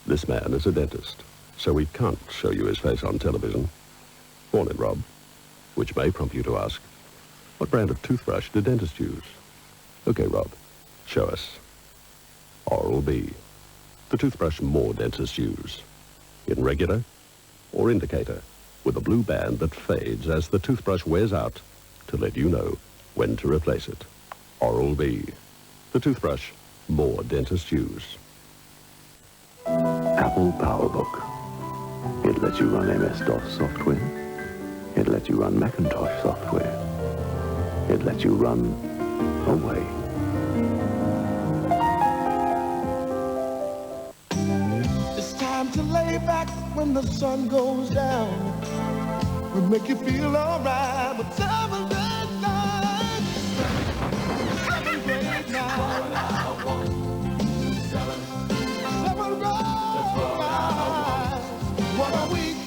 [SPEAKER 8] This man is a dentist, so we can't show you his face on television. Morning, Rob. Which may prompt you to ask, what brand of toothbrush do dentists use? Okay, Rob, show us. Oral-B, the toothbrush more dentists use. In regular or indicator, with a blue band that fades as the toothbrush wears out to let you know when to replace it. Oral-B, the toothbrush more dentists use.
[SPEAKER 2] Apple PowerBook. It lets you run MS-DOS software. It lets you run Macintosh software. It lets you run away.
[SPEAKER 11] It's time to lay back when the sun goes down. We'll make you feel alright with 7 great nights. 7 great nights. 7 great nights. What a week.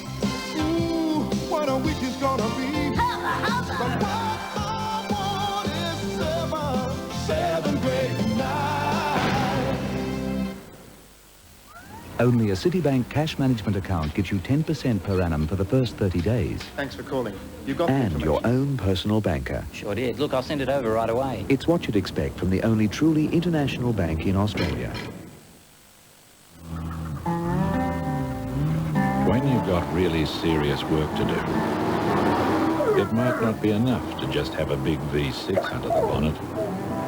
[SPEAKER 11] Ooh, what a week it's gonna be. But what I want is 7 great nights.
[SPEAKER 22] Only a Citibank cash management account gives you 10% per annum for the first 30 days.
[SPEAKER 10] Thanks for calling. You've got the
[SPEAKER 22] And your
[SPEAKER 10] information.
[SPEAKER 22] own personal banker.
[SPEAKER 10] Sure did. Look, I'll send it over right away.
[SPEAKER 22] It's what you'd expect from the only truly international bank in Australia.
[SPEAKER 9] When you've got really serious work to do, it might not be enough to just have a big V6 under the bonnet.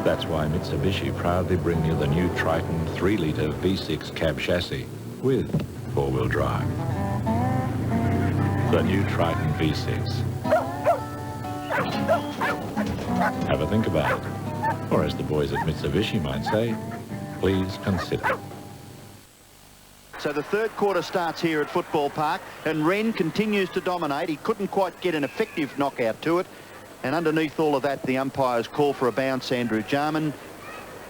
[SPEAKER 9] That's why Mitsubishi proudly bring you the new Triton 3-litre V6 cab chassis with 4-wheel drive. The new Triton V6. Have a think about it. Or as the boys at Mitsubishi might say, please consider.
[SPEAKER 3] So the third quarter starts here at Football Park, and Wren continues to dominate. He couldn't quite get an effective knockout to it. And underneath all of that, the umpires call for a bounce. Andrew Jarman,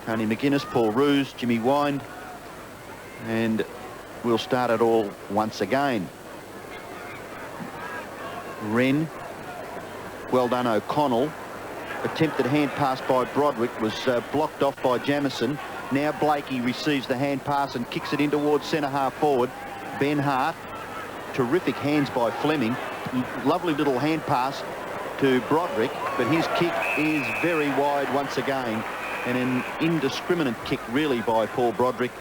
[SPEAKER 3] Tony McGuinness, Paul Roos, Jimmy Wind. And we'll start it all once again. Wren, well done O'Connell. Attempted hand pass by Broderick was blocked off by Jamieson. Now Blakey receives the hand pass and kicks it in towards centre half forward. Ben Hart, terrific hands by Fleming. Lovely little hand pass to Broderick, but his kick is very wide once again, and an indiscriminate kick really by Paul Broderick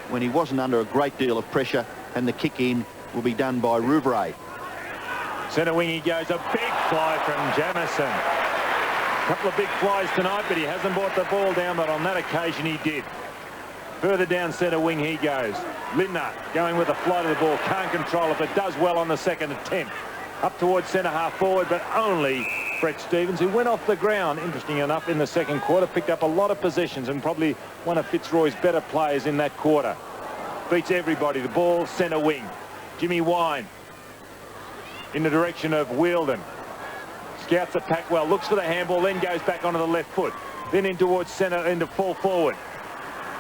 [SPEAKER 3] when he wasn't under a great deal of pressure, and the kick in will be done by Rouvray.
[SPEAKER 5] Centre wing he goes, a big fly from Jamieson. A couple of big flies tonight, but he hasn't brought the ball down, but on that occasion he did. Further down centre wing he goes. Lindner going with the flight of the ball, can't control it, but does well on the second attempt. Up towards centre half forward, but only Brett Stevens, who went off the ground, interesting enough, in the second quarter, picked up a lot of possessions and probably one of Fitzroy's better players in that quarter. Beats everybody. The ball, centre wing. Jimmy Wine in the direction of Wheeldon. Scouts the pack well, looks for the handball, then goes back onto the left foot. Then in towards centre, into full forward.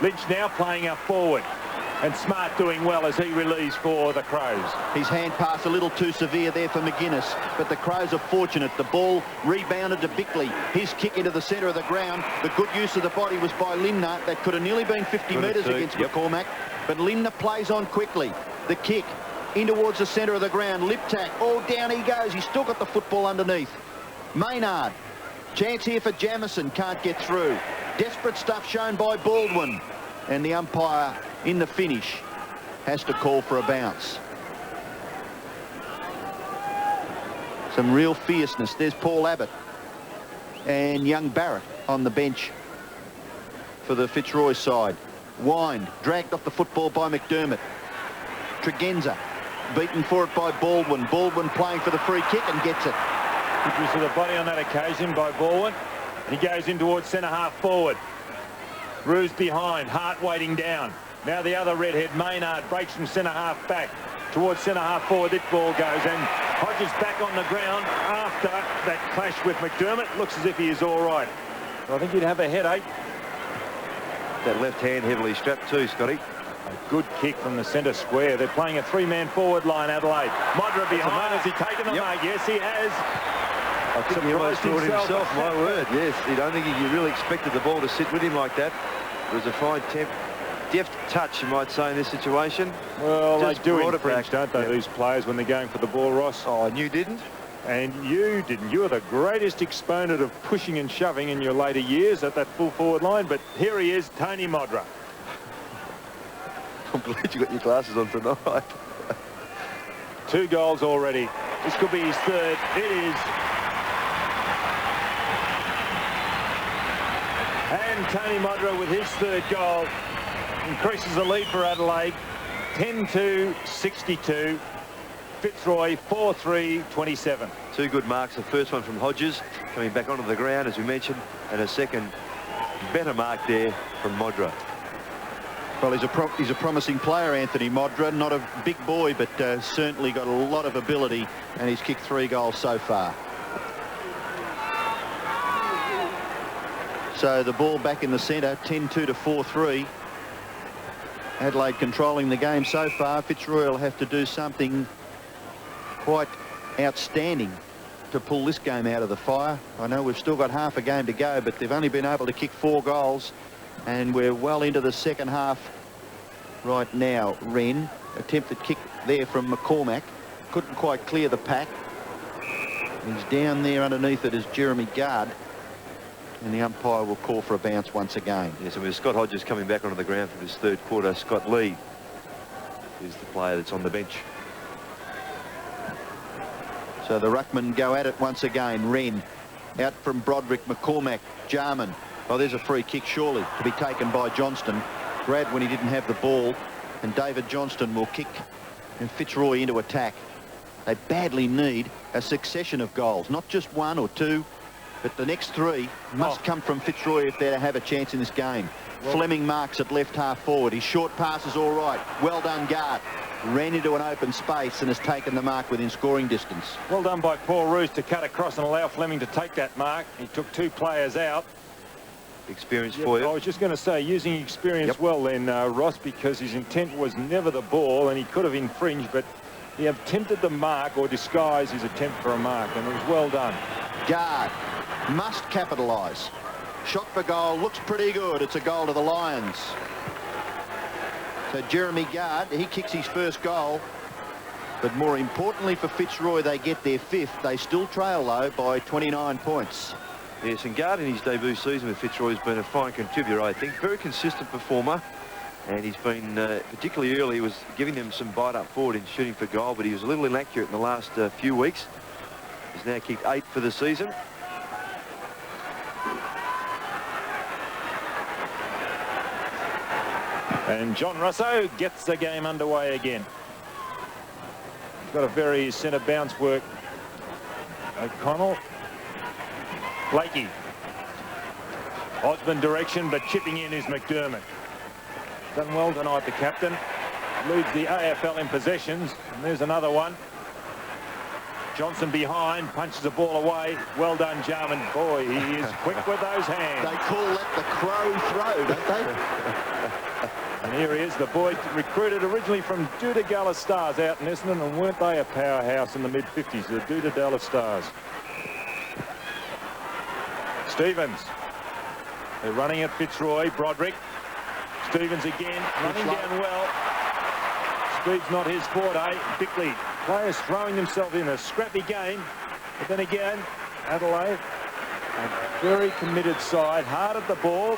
[SPEAKER 5] Lynch now playing up forward. And Smart doing well as he relieves for the Crows.
[SPEAKER 3] His hand pass a little too severe there for McGuinness, but the Crows are fortunate. The ball rebounded to Bickley. His kick into the centre of the ground. The good use of the body was by Lindner. That could have nearly been 50 metres against McCormack, but Lindner plays on quickly. The kick in towards the centre of the ground. Lip tack. Oh, down he goes. He's still got the football underneath. Maynard. Chance here for Jamieson. Can't get through. Desperate stuff shown by Baldwin. And the umpire in the finish has to call for a bounce. Some real fierceness. There's Paul Abbott and young Barrett on the bench for the Fitzroy side. Wind dragged off the football by McDermott. Tregenza beaten for it by Baldwin. Baldwin playing for the free kick and gets it.
[SPEAKER 5] Good use of the body on that occasion by Baldwin. He goes in towards centre half forward. Roos behind, Hart waiting down. Now the other redhead, Maynard, breaks from centre half back towards centre half forward. This ball goes, and Hodges back on the ground after that clash with McDermott. Looks as if he is all right. So I think he'd have a headache.
[SPEAKER 4] That left hand heavily strapped too, Scotty.
[SPEAKER 5] A good kick from the centre square. They're playing a three-man forward line, Adelaide. Modra behind. Has he taken the mark? Yes, he has.
[SPEAKER 4] I think he almost thought himself, my word. Yes, I don't think he really expected the ball to sit with him like that. It was a fine deft touch, you might say, in this situation.
[SPEAKER 5] Well,
[SPEAKER 4] Just
[SPEAKER 5] they do
[SPEAKER 4] brought
[SPEAKER 5] in
[SPEAKER 4] it
[SPEAKER 5] French,
[SPEAKER 4] back.
[SPEAKER 5] don't they, these players, when they're going for the ball, Ross?
[SPEAKER 4] Oh, and you didn't?
[SPEAKER 5] And you didn't. You were the greatest exponent of pushing and shoving in your later years at that full forward line. But here he is, Tony Modra.
[SPEAKER 4] I'm glad you got your glasses on tonight.
[SPEAKER 5] 2 goals already. This could be his third. It is. And Tony Modra with his third goal increases the lead for Adelaide. 10-62. Fitzroy, 4-3-27.
[SPEAKER 4] Two good marks. The first one from Hodges, coming back onto the ground, as we mentioned, and a second better mark there from Modra.
[SPEAKER 3] Well, he's a promising player, Anthony Modra. Not a big boy, but certainly got a lot of ability, and he's kicked 3 goals so far. So the ball back in the centre, 10-2 to 4-3. Adelaide controlling the game so far. Fitzroy will have to do something quite outstanding to pull this game out of the fire. I know we've still got half a game to go, but they've only been able to kick 4 goals, and we're well into the second half right now. Wren, attempted kick there from McCormack. Couldn't quite clear the pack. He's down there underneath it is Jeremy Gard. And the umpire will call for a bounce once again.
[SPEAKER 4] Yes, and with Scott Hodges coming back onto the ground for this third quarter, Scott Lee is the player that's on the bench.
[SPEAKER 3] So the ruckmen go at it once again. Wren out from Broderick, McCormack, Jarman. Oh, there's a free kick surely to be taken by Johnston. Grabbed when he didn't have the ball, and David Johnston will kick and Fitzroy into attack. They badly need a succession of goals, not just 1 or 2, but the next 3 must come from Fitzroy if they're to have a chance in this game. Well, Fleming marks at left half forward. His short pass is all right. Well done, Gard. Ran into an open space and has taken the mark within scoring distance.
[SPEAKER 5] Well done by Paul Roos to cut across and allow Fleming to take that mark. He took 2 players out.
[SPEAKER 4] Experience for you.
[SPEAKER 5] I was just going to say, using experience well then, Ross, because his intent was never the ball and he could have infringed, but he attempted the mark or disguised his attempt for a mark, and it was well done.
[SPEAKER 3] Gard must capitalise. Shot for goal, looks pretty good. It's a goal to the Lions. So Jeremy Gard, he kicks his first goal. But more importantly for Fitzroy, they get their 5th. They still trail, though, by 29 points.
[SPEAKER 4] Yes, and Gard in his debut season with Fitzroy has been a fine contributor, I think. Very consistent performer. And he's been, particularly early, he was giving them some bite up forward in shooting for goal, but he was a little inaccurate in the last few weeks. He's now kicked 8 for the season.
[SPEAKER 5] And John Russo gets the game underway again. He's got a very centre bounce work. O'Connell. Blakey. Osmond direction, but chipping in is McDermott. Done well tonight, the captain. Leads the AFL in possessions. And there's another one. Johnson behind, punches the ball away. Well done, Jarman. Boy, he is quick with those hands.
[SPEAKER 3] They call that the crow throw, don't they?
[SPEAKER 5] And here he is, the boy recruited originally from Dudagalla Stars out in Essendon, and weren't they a powerhouse in the mid-50s, the Dudagalla Stars. Stevens. They're running at Fitzroy. Broderick. Stevens again, running down well. Speed's not his forte. Bickley. Players throwing themselves in a scrappy game. But then again, Adelaide, a very committed side, hard at the ball.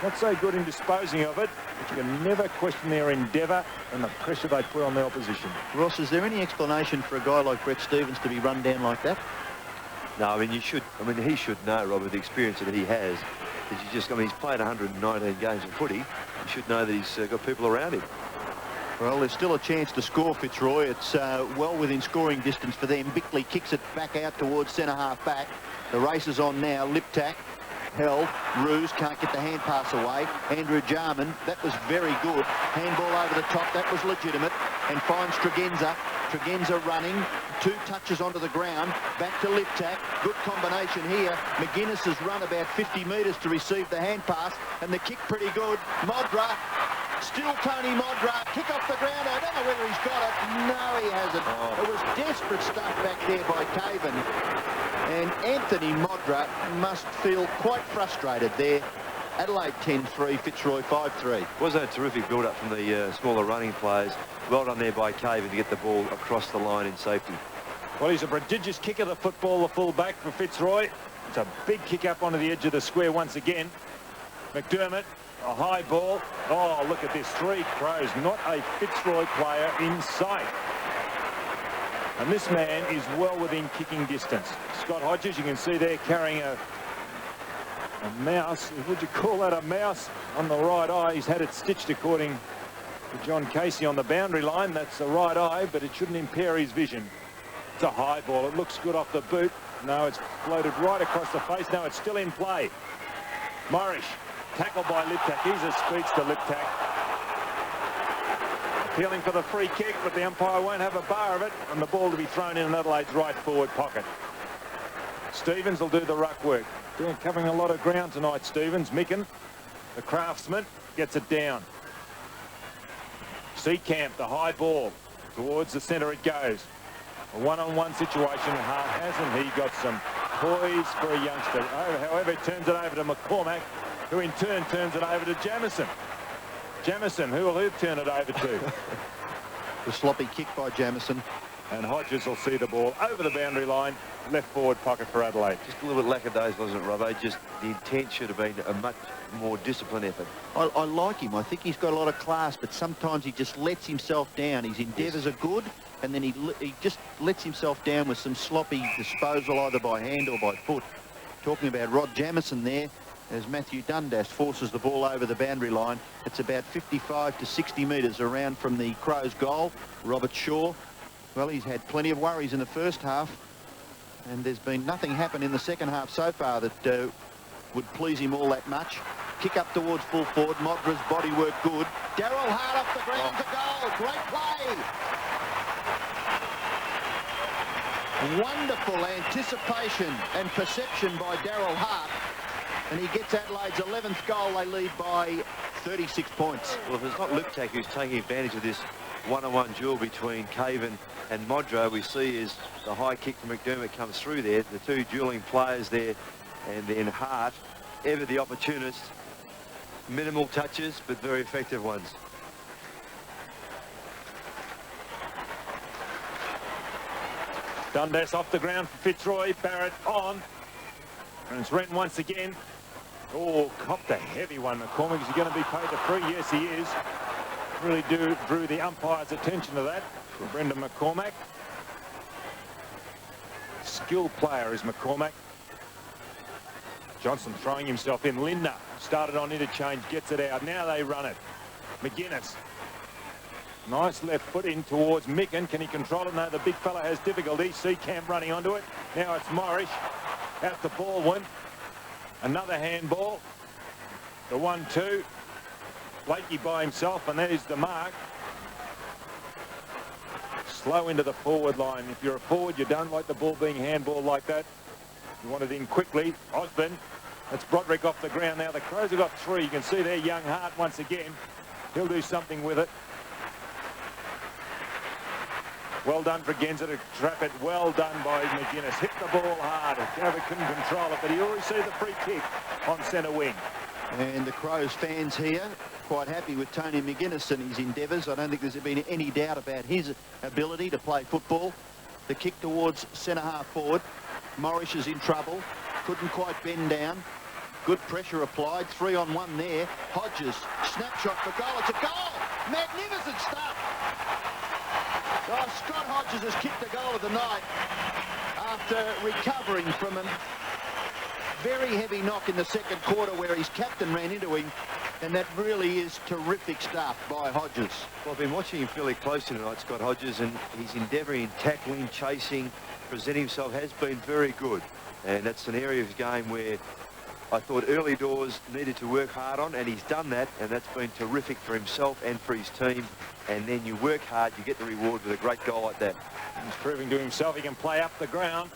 [SPEAKER 5] Not so good in disposing of it, but you can never question their endeavour and the pressure they put on the opposition.
[SPEAKER 3] Ross, is there any explanation for a guy like Brett Stevens to be run down like that?
[SPEAKER 4] No, I mean, he should know, Rob, with the experience that he has. That he's played 119 games of footy. You should know that he's got people around him.
[SPEAKER 3] Well, there's still a chance to score, Fitzroy. It's well within scoring distance for them. Bickley kicks it back out towards centre-half back. The race is on now. Liptak held. Roos can't get the hand pass away. Andrew Jarman, that was very good. Handball over the top, that was legitimate. And finds Tregenza. Tregenza running. 2 touches onto the ground. Back to Liptak. Good combination here. McGuinness has run about 50 metres to receive the hand pass. And the kick pretty good. Modra. Still Tony Modra. Kick off the ground. I don't know whether he's got it. No, he hasn't. It was desperate stuff back there by Caven. And Anthony Modra must feel quite frustrated there. Adelaide 10-3, Fitzroy 5-3.
[SPEAKER 4] Wasn't a terrific build-up from the smaller running players. Well done there by Caven to get the ball across the line in safety.
[SPEAKER 5] Well, he's a prodigious kick of the football, the full-back for Fitzroy. It's a big kick up onto the edge of the square once again. McDermott, a high ball. Oh, look at this, 3 crows. Not a Fitzroy player in sight. And this man is well within kicking distance. Scott Hodges, you can see there carrying a mouse. Would you call that a mouse? On the right eye. He's had it stitched according For John Casey on the boundary line, that's the right eye, but it shouldn't impair his vision. It's a high ball. It looks good off the boot. No, it's floated right across the face. No, it's still in play. Morrish, tackled by Liptak. He's a speedster, Liptak. Appealing for the free kick, but the umpire won't have a bar of it, and the ball to be thrown in Adelaide's right forward pocket. Stevens will do the ruck work. Covering a lot of ground tonight, Stevens. Micken, the craftsman, gets it down. Seacamp, the high ball. Towards the centre it goes. A one-on-one situation. Hart hasn't he got some poise for a youngster. However, it turns it over to McCormack, who in turn turns it over to Jamieson. Jamieson, who will he turn it over to?
[SPEAKER 3] The sloppy kick by Jamieson.
[SPEAKER 5] And Hodges will see the ball over the boundary line, left forward pocket for Adelaide.
[SPEAKER 4] Just a little bit lackadaisical, wasn't it, Robbo? Just the intent should have been a much more disciplined effort.
[SPEAKER 3] I like him. I think he's got a lot of class, but sometimes he just lets himself down. His endeavours are good, and then he just lets himself down with some sloppy disposal, either by hand or by foot. Talking about Rod Jamieson there, as Matthew Dundas forces the ball over the boundary line. It's about 55 to 60 metres around from the Crows' goal. Robert Shaw, well, he's had plenty of worries in the first half, and there's been nothing happen in the second half so far that would please him all that much. Kick up towards full forward. Modra's body work good. Darryl Hart off the ground to goal. Great play. Wonderful anticipation and perception by Darryl Hart. And he gets Adelaide's 11th goal. They lead by 36 points.
[SPEAKER 4] Well, if it's not Liptak who's taking advantage of this one-on-one duel between Caven and Modro, we see is the high kick from McDermott comes through there. The two dueling players there, and then Hart, ever the opportunist. Minimal touches, but very effective ones.
[SPEAKER 5] Dundas off the ground for Fitzroy. Barrett on. And it's Wren once again. Oh, copped a heavy one. McCormack, is he going to be paid the free? Yes, he is. Really drew the umpire's attention to that. Brendan McCormack. Skilled player is McCormack. Johnson throwing himself in. Lindner started on interchange, gets it out. Now they run it. McGuinness. Nice left foot in towards Micken. Can he control it? No, the big fella has difficulty. Seacamp running onto it. Now it's Morrish. Out to Baldwin. Another handball. The 1-2. Blakey by himself, and there's the mark. Slow into the forward line. If you're a forward, you don't like the ball being handballed like that. You want it in quickly. Osborne. That's Broderick off the ground now. The Crows have got three. You can see there young Hart once again. He'll do something with it. Well done for Genza to trap it. Well done by McGuinness. Hit the ball hard. Gavin couldn't control it, but he'll receive the free kick on centre wing.
[SPEAKER 3] And the Crows fans here quite happy with Tony McGuinness and his endeavours. I don't think there's been any doubt about his ability to play football. The kick towards centre half forward. Morrish is in trouble. Couldn't quite bend down. Good pressure applied. 3-on-1 there. Hodges, snapshot for goal. It's a goal. Magnificent stuff. Oh, Scott Hodges has kicked the goal of the night after recovering from a very heavy knock in the second quarter where his captain ran into him, and that really is terrific stuff by Hodges.
[SPEAKER 4] Well, I've been watching him fairly closely tonight, Scott Hodges, and his endeavour in tackling, chasing, presenting himself has been very good. And that's an area of his game where I thought early doors needed to work hard on, and he's done that, and that's been terrific for himself and for his team. And then you work hard, you get the reward with a great goal like that.
[SPEAKER 5] He's proving to himself he can play up the ground.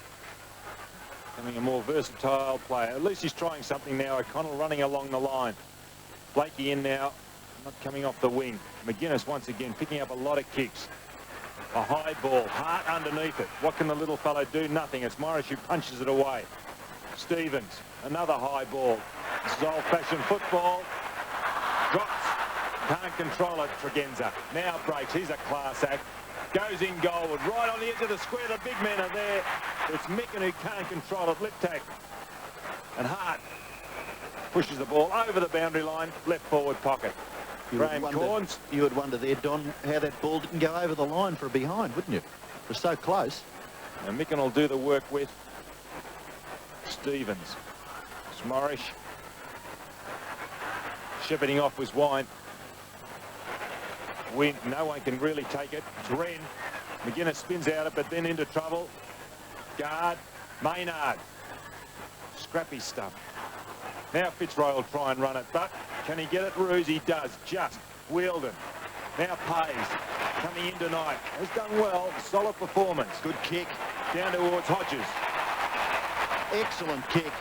[SPEAKER 5] Becoming a more versatile player. At least he's trying something now. O'Connell running along the line. Blakey in now, not coming off the wing. McGuinness once again picking up a lot of kicks. A high ball, Hart underneath it. What can the little fellow do? Nothing. It's Morris who punches it away. Stevens, another high ball. This is old-fashioned football. Drops. Can't control it, Tregenza. Now breaks. He's a class act. Goes in goal. Right on the edge of the square. The big men are there. It's Micken who can't control it. Liptak. And Hart pushes the ball over the boundary line. Left forward pocket. Graham Corns.
[SPEAKER 3] You would wonder there, Don, how that ball didn't go over the line for a behind, wouldn't you? It was so close.
[SPEAKER 5] And Micken will do the work with Stevens. Smorish. Shepherding off was Wine. No one can really take it. It's Wren. McGuinness spins out it, but then into trouble. Guard. Maynard. Scrappy stuff. Now Fitzroy will try and run it, but can he get it? Ruse, he does. Just Wielden. Now Pays. Coming in tonight. Has done well. Solid performance.
[SPEAKER 3] Good kick.
[SPEAKER 5] Down towards Hodges.
[SPEAKER 3] Excellent kick.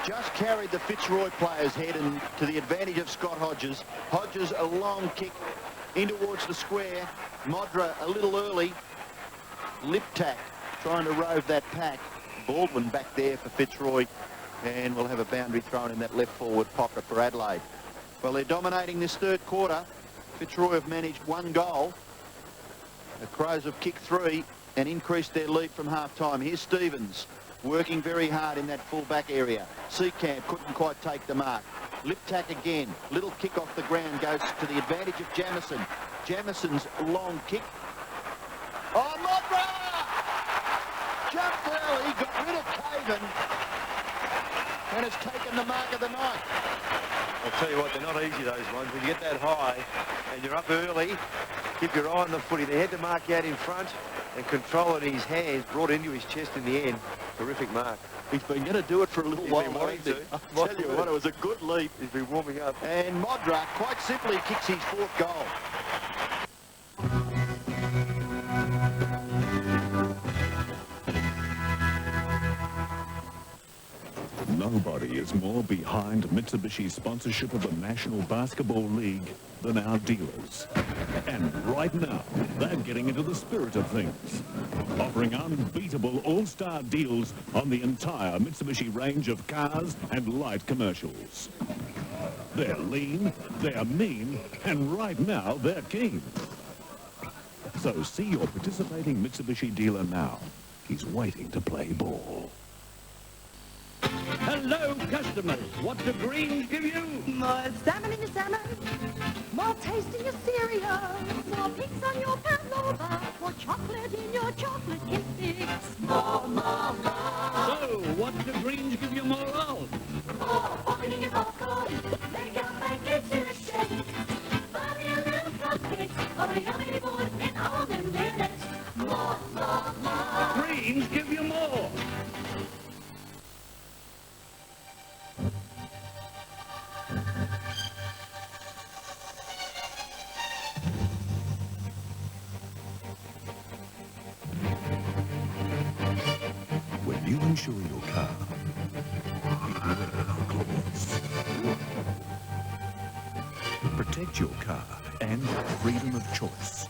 [SPEAKER 3] Just carried the Fitzroy player's head and to the advantage of Scott Hodges. Hodges, a long kick in towards the square. Modra a little early. Liptak trying to rove that pack. Baldwin back there for Fitzroy, and we'll have a boundary thrown in that left forward pocket for Adelaide. Well, they're dominating this third quarter. Fitzroy have managed 1 goal. The Crows have kicked 3 and increased their lead from half-time. Here's Stevens working very hard in that full-back area. Seacamp couldn't quite take the mark. Liptak again. Little kick off the ground goes to the advantage of Jamison. Jamison's long kick. Oh, Modra! Jumped early, got rid of Caven, and has taken the mark of the night.
[SPEAKER 4] I'll tell you what, they're not easy, those ones. When you get that high and you're up early, keep your eye on the footy. They had to mark out in front and control it in his hands, brought into his chest in the end. Terrific mark.
[SPEAKER 3] He's been going to do it for a little while.
[SPEAKER 4] Been wanting to.
[SPEAKER 3] I'll tell you what, it was a good leap.
[SPEAKER 4] He's been warming up.
[SPEAKER 3] And Modra quite simply kicks his 4th goal.
[SPEAKER 28] Nobody is more behind Mitsubishi's sponsorship of the National Basketball League than our dealers. And right now, they're getting into the spirit of things, offering unbeatable all-star deals on the entire Mitsubishi range of cars and light commercials. They're lean, they're mean, and right now they're keen. So see your participating Mitsubishi dealer now. He's waiting to play ball.
[SPEAKER 15] Hello, customers. What do greens give you?
[SPEAKER 17] More salmon in your salmon, more taste in your cereal, more peaks on your pavlova, more chocolate in your chocolate cake mix. More.
[SPEAKER 15] So, what do greens give you more of?
[SPEAKER 17] More popcorn in your popcorn, make your pancakes in a shake. Buy me a little cupcakes, or a yummy board in all them minutes. More.
[SPEAKER 15] Greens give you more.
[SPEAKER 28] When you insure your car, beware of clause. Protect your car and freedom of choice.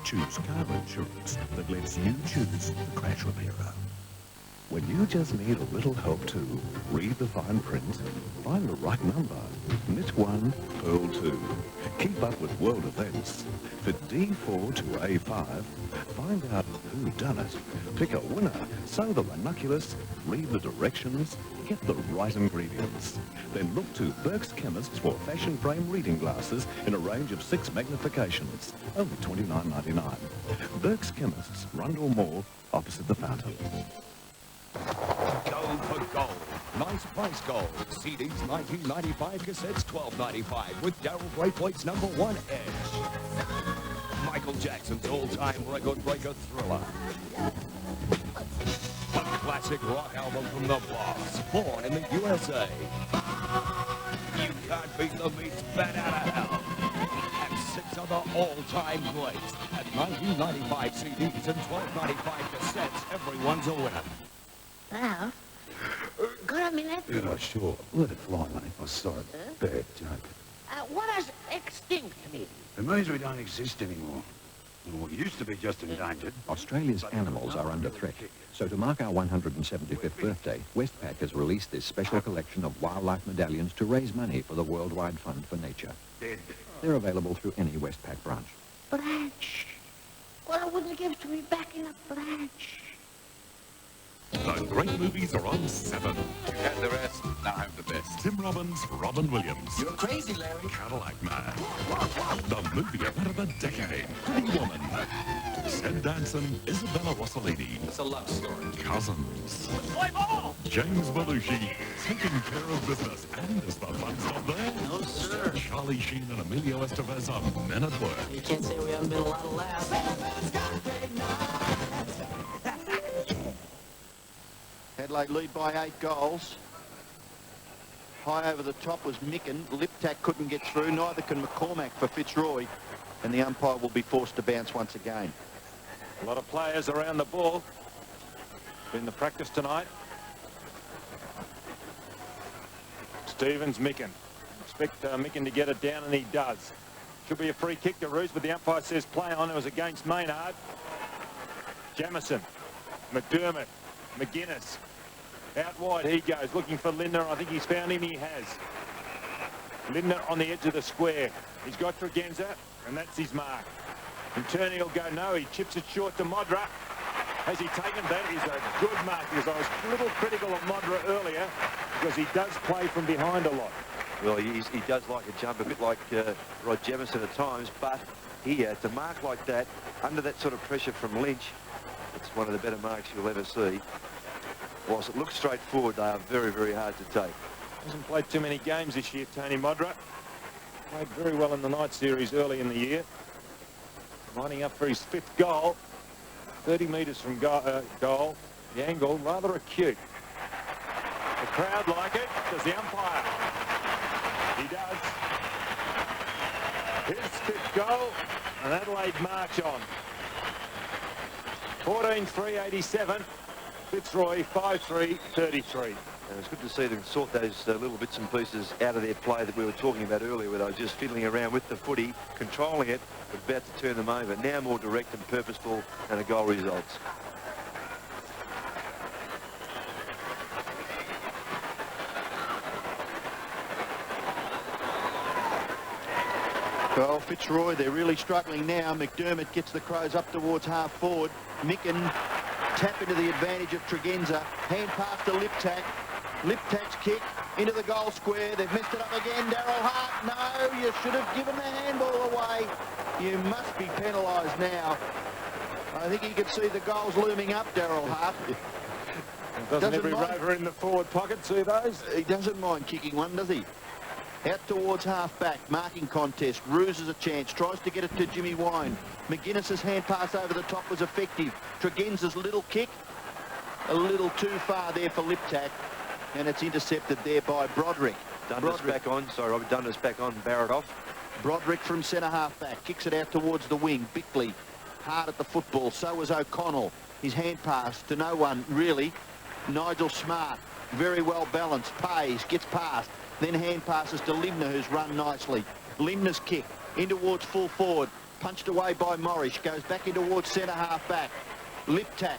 [SPEAKER 28] Choose car insurance that lets you choose the crash repairer. When you just need a little help to read the fine print, find the right number, knit 1, purl 2. Keep up with world events. For D4 to A5, find out who done it, pick a winner, sew the ranunculus, read the directions, get the right ingredients. Then look to Burke's Chemists for fashion frame reading glasses in a range of 6 magnifications, only $29.99. Burke's Chemists, Rundle Mall, opposite the fountain.
[SPEAKER 18] Go for gold. Nice price gold. CDs 1995, cassettes 12.95 with Darryl Braithwaite's #1 Edge. Michael Jackson's all-time record breaker Thriller. A classic rock album from the Boss, born in the USA. You can't beat the Meats Bat Out of Hell. And 6 other all-time greats at 1995 CDs and 12.95 cassettes. Everyone's a winner.
[SPEAKER 17] Well, got a minute?
[SPEAKER 7] Yeah, sure. Let it fly, mate. Oh, sorry. Bad joke.
[SPEAKER 17] What does extinct mean?
[SPEAKER 7] It means we don't exist anymore. Well, we used to be just endangered.
[SPEAKER 20] Australia's animals are under threat. So to mark our 175th birthday, Westpac has released this special collection of wildlife medallions to raise money for the Worldwide Fund for Nature.
[SPEAKER 7] Dead.
[SPEAKER 20] They're available through any Westpac branch.
[SPEAKER 17] Branch. What I wouldn't give to be back in a branch.
[SPEAKER 28] The great movies are on 7.
[SPEAKER 18] You had the rest, now I'm the best.
[SPEAKER 28] Tim Robbins, Robin Williams.
[SPEAKER 18] You're crazy, Larry.
[SPEAKER 28] Cadillac Man. The movie about the decade. Pretty Woman. Ted Danson, Isabella Rossellini.
[SPEAKER 15] It's a love story.
[SPEAKER 28] Cousins.
[SPEAKER 15] Play ball!
[SPEAKER 28] James Belushi, taking care of business. And is the fun stop there?
[SPEAKER 15] No, sir.
[SPEAKER 28] Charlie Sheen and Emilio Estevez are men at work.
[SPEAKER 15] You can't say we haven't been a lot of laughs.
[SPEAKER 3] Adelaide lead by 8 goals. High over the top was Micken. Liptak couldn't get through. Neither can McCormack for Fitzroy. And the umpire will be forced to bounce once again.
[SPEAKER 5] A lot of players around the ball. Been the practice tonight. Stevens, Micken. Expect Micken to get it down, and he does. Should be a free kick to Roos, but the umpire says play on. It was against Maynard. Jamison, McDermott, McGuinness. Out wide he goes, looking for Lindner. I think he's found him. He has. Lindner on the edge of the square. He's got Tregenza, and that's his mark. In turn, he'll go no. He chips it short to Modra. Has he taken that? Is a good mark, because I was a little critical of Modra earlier, because he does play from behind a lot.
[SPEAKER 4] Well, he does like a jump, a bit like Rod Jamison at times, but here, to mark like that, under that sort of pressure from Lynch, it's one of the better marks you'll ever see. Whilst it looks straightforward, they are very, very hard to take.
[SPEAKER 5] Hasn't played too many games this year, Tony Modra. Played very well in the night series early in the year. Lining up for his 5th goal. 30 metres from goal. The angle rather acute. The crowd like it. Does the umpire? He does. His 5th goal, and Adelaide march on. 14-3-87. Fitzroy 5-3-33.
[SPEAKER 4] And it's good to see them sort those little bits and pieces out of their play that we were talking about earlier, where they were just fiddling around with the footy, controlling it, but about to turn them over. Now more direct and purposeful, and a goal results.
[SPEAKER 3] Well, Fitzroy, they're really struggling now. McDermott gets the Crows up towards half forward. Micken tap into the advantage of Tregenza. Hand pass to Liptak. Liptak's kick into the goal square. They've messed it up again. Daryl Hart, no, you should have given the handball away. You must be penalised now. I think you can see the goals looming up, Daryl Hart.
[SPEAKER 5] Doesn't every rover in the forward pocket see those?
[SPEAKER 3] He doesn't mind kicking one, does he? Out towards half-back, marking contest. Roos has a chance, tries to get it to Jimmy Wine. McGuinness's hand pass over the top was effective. Tregenza's little kick, a little too far there for Liptak, and it's intercepted there by Broderick.
[SPEAKER 4] Dundas back on, sorry Robert, Dundas back on, Barrett off.
[SPEAKER 3] Broderick from centre half-back, kicks it out towards the wing. Bickley, hard at the football, so was O'Connell. His hand pass to no one, really. Nigel Smart, very well balanced, pays, gets past. Then hand passes to Lindner, who's run nicely. Lindner's kick in towards full forward. Punched away by Morris. Goes back in towards centre half-back. Liptak.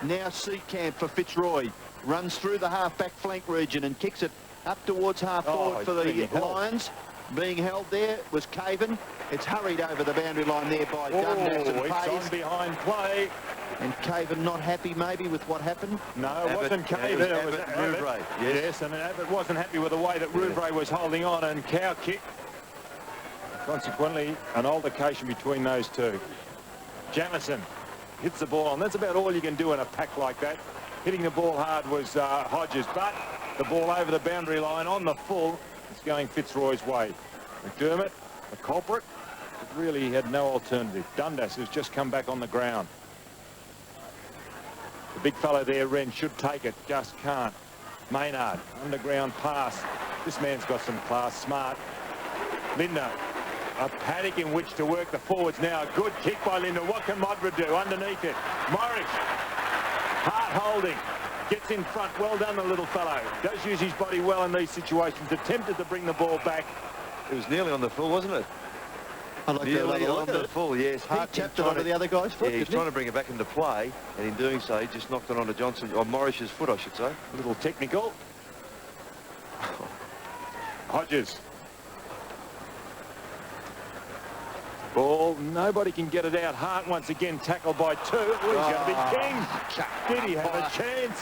[SPEAKER 3] Now Seacamp for Fitzroy. Runs through the half-back flank region and kicks it up towards half-forward for the Lions. Being held there was Caven. It's hurried over the boundary line there by Dundas and
[SPEAKER 5] It's on
[SPEAKER 3] Pays.
[SPEAKER 5] behind play.
[SPEAKER 3] And Caven not happy maybe with what happened?
[SPEAKER 5] No, it wasn't Caven. It was Abbott. Yes, and Abbott wasn't happy with the way that Rouvray was holding on, and Cow kick. Consequently, an altercation between those two. Jamison hits the ball on. That's about all you can do in a pack like that. Hitting the ball hard was Hodges, but the ball over the boundary line on the full. It's going Fitzroy's way. McDermott, the culprit, really had no alternative. Dundas has just come back on the ground. The big fellow there, Wren, should take it, just can't. Maynard, underground pass. This man's got some class, Smart. Lindner, a paddock in which to work the forwards now. A good kick by Lindner. What can Modra do underneath it? Morris, hard holding, gets in front. Well done, the little fellow. Does use his body well in these situations. Attempted to bring the ball back.
[SPEAKER 4] It was nearly on the full, wasn't it?
[SPEAKER 3] I like
[SPEAKER 4] Nearly
[SPEAKER 3] that
[SPEAKER 4] on the full, yes.
[SPEAKER 3] He tapped it onto the other guy's foot,
[SPEAKER 4] Yeah, he's
[SPEAKER 3] didn't he?
[SPEAKER 4] trying to bring it back into play, and in doing so, he just knocked it onto Johnson, or Morris's foot, I should say.
[SPEAKER 5] A little technical. Hodges. Ball, nobody can get it out. Hart once again tackled by two. Oh, he's going to be king. Did he have a chance?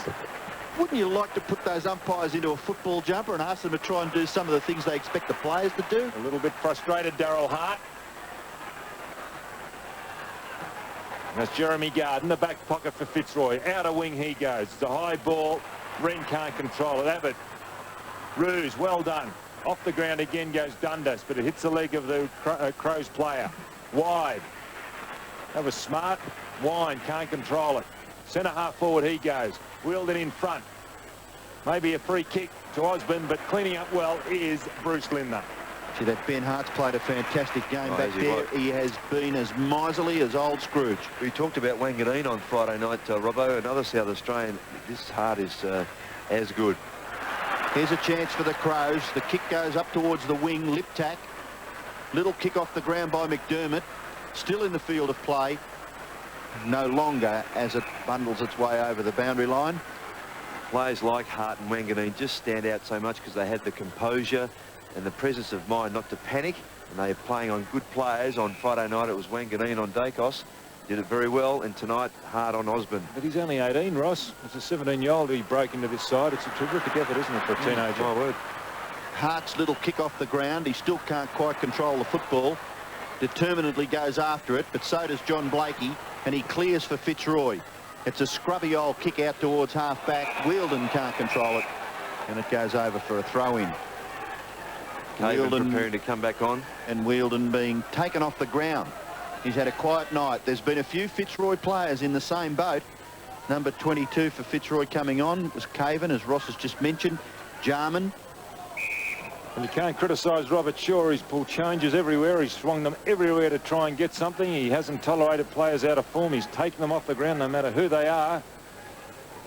[SPEAKER 3] Wouldn't you like to put those umpires into a football jumper and ask them to try and do some of the things they expect the players to do?
[SPEAKER 5] A little bit frustrated, Daryl Hart. That's Jeremy Garden, the back pocket for Fitzroy. Outer wing he goes. It's a high ball. Wren can't control it. Abbott. Ruse, well done. Off the ground again goes Dundas, but it hits the leg of the Crows player. Wide. That was smart. Wine can't control it. Centre half forward he goes. Wheeled it in front. Maybe a free kick to Osborne, but cleaning up well is Bruce Lindner.
[SPEAKER 3] See, that Ben Hart's played a fantastic game back
[SPEAKER 4] he
[SPEAKER 3] there.
[SPEAKER 4] was.
[SPEAKER 3] He has been as miserly as old Scrooge.
[SPEAKER 4] We talked about Wanganeen on Friday night, Robbo, another South Australian. This Hart is as good.
[SPEAKER 3] Here's a chance for the Crows. The kick goes up towards the wing. Liptak. Little kick off the ground by McDermott. Still in the field of play. No longer as it bundles its way over the boundary line.
[SPEAKER 4] Players like Hart and Wanganeen just stand out so much because they had the composure and the presence of mind not to panic, and they're playing on good players. On Friday night it was Wanganeen on Dacos, did it very well, and tonight Hart on Osborne.
[SPEAKER 5] But he's only 18, Ross. As a 17-year-old he broke into this side. It's a terrific effort, isn't it, for a teenager?
[SPEAKER 4] My word.
[SPEAKER 3] Hart's little kick off the ground. He still can't quite control the football. Determinedly goes after it, but so does John Blakey, and he clears for Fitzroy. It's a scrubby old kick out towards half-back. Wheeldon can't control it, and it goes over for a throw-in.
[SPEAKER 4] Wheeldon preparing to come back on.
[SPEAKER 3] And Wheeldon being taken off the ground. He's had a quiet night. There's been a few Fitzroy players in the same boat. Number 22 for Fitzroy coming on was Caven, as Ross has just mentioned. Jarman.
[SPEAKER 5] Well, you can't criticise Robert Shaw. He's pulled changes everywhere. He's swung them everywhere to try and get something. He hasn't tolerated players out of form. He's taken them off the ground no matter who they are.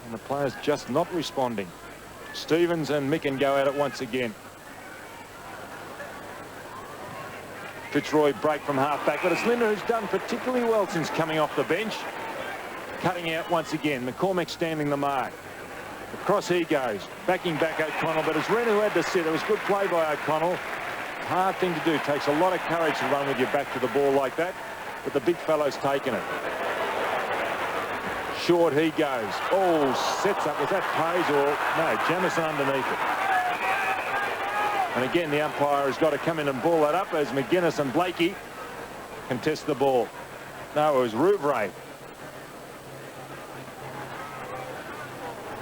[SPEAKER 5] And the players just not responding. Stevens and Micken go at it once again. Fitzroy break from half-back, but it's Lindner who's done particularly well since coming off the bench. Cutting out once again. McCormick standing the mark. Across he goes, backing back O'Connell, but it's Wren who had to sit. It was good play by O'Connell. Hard thing to do. Takes a lot of courage to run with your back to the ball like that, but the big fellow's taken it. Short he goes. Oh, sets up. Was that Page or no? Jamison underneath it. And again, the umpire has got to come in and ball that up as McGuinness and Blakey contest the ball. No, it was Rouvray.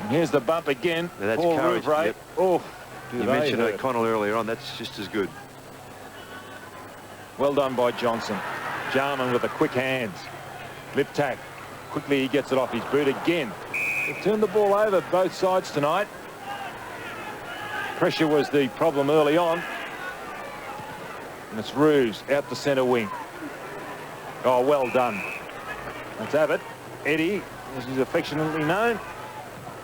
[SPEAKER 5] Here's the bump again.
[SPEAKER 4] Now that's
[SPEAKER 5] Paul
[SPEAKER 4] courage.
[SPEAKER 5] Rouvray.
[SPEAKER 4] Yep.
[SPEAKER 5] Oh,
[SPEAKER 4] you mentioned O'Connell earlier on. That's just as good.
[SPEAKER 5] Well done by Johnson. Jarman with the quick hands. Lip tack. Quickly he gets it off his boot again. They've turned the ball over both sides tonight. Pressure was the problem early on. And it's Ruse out the centre wing. Oh, well done. That's Abbott. Eddie, as he's affectionately known.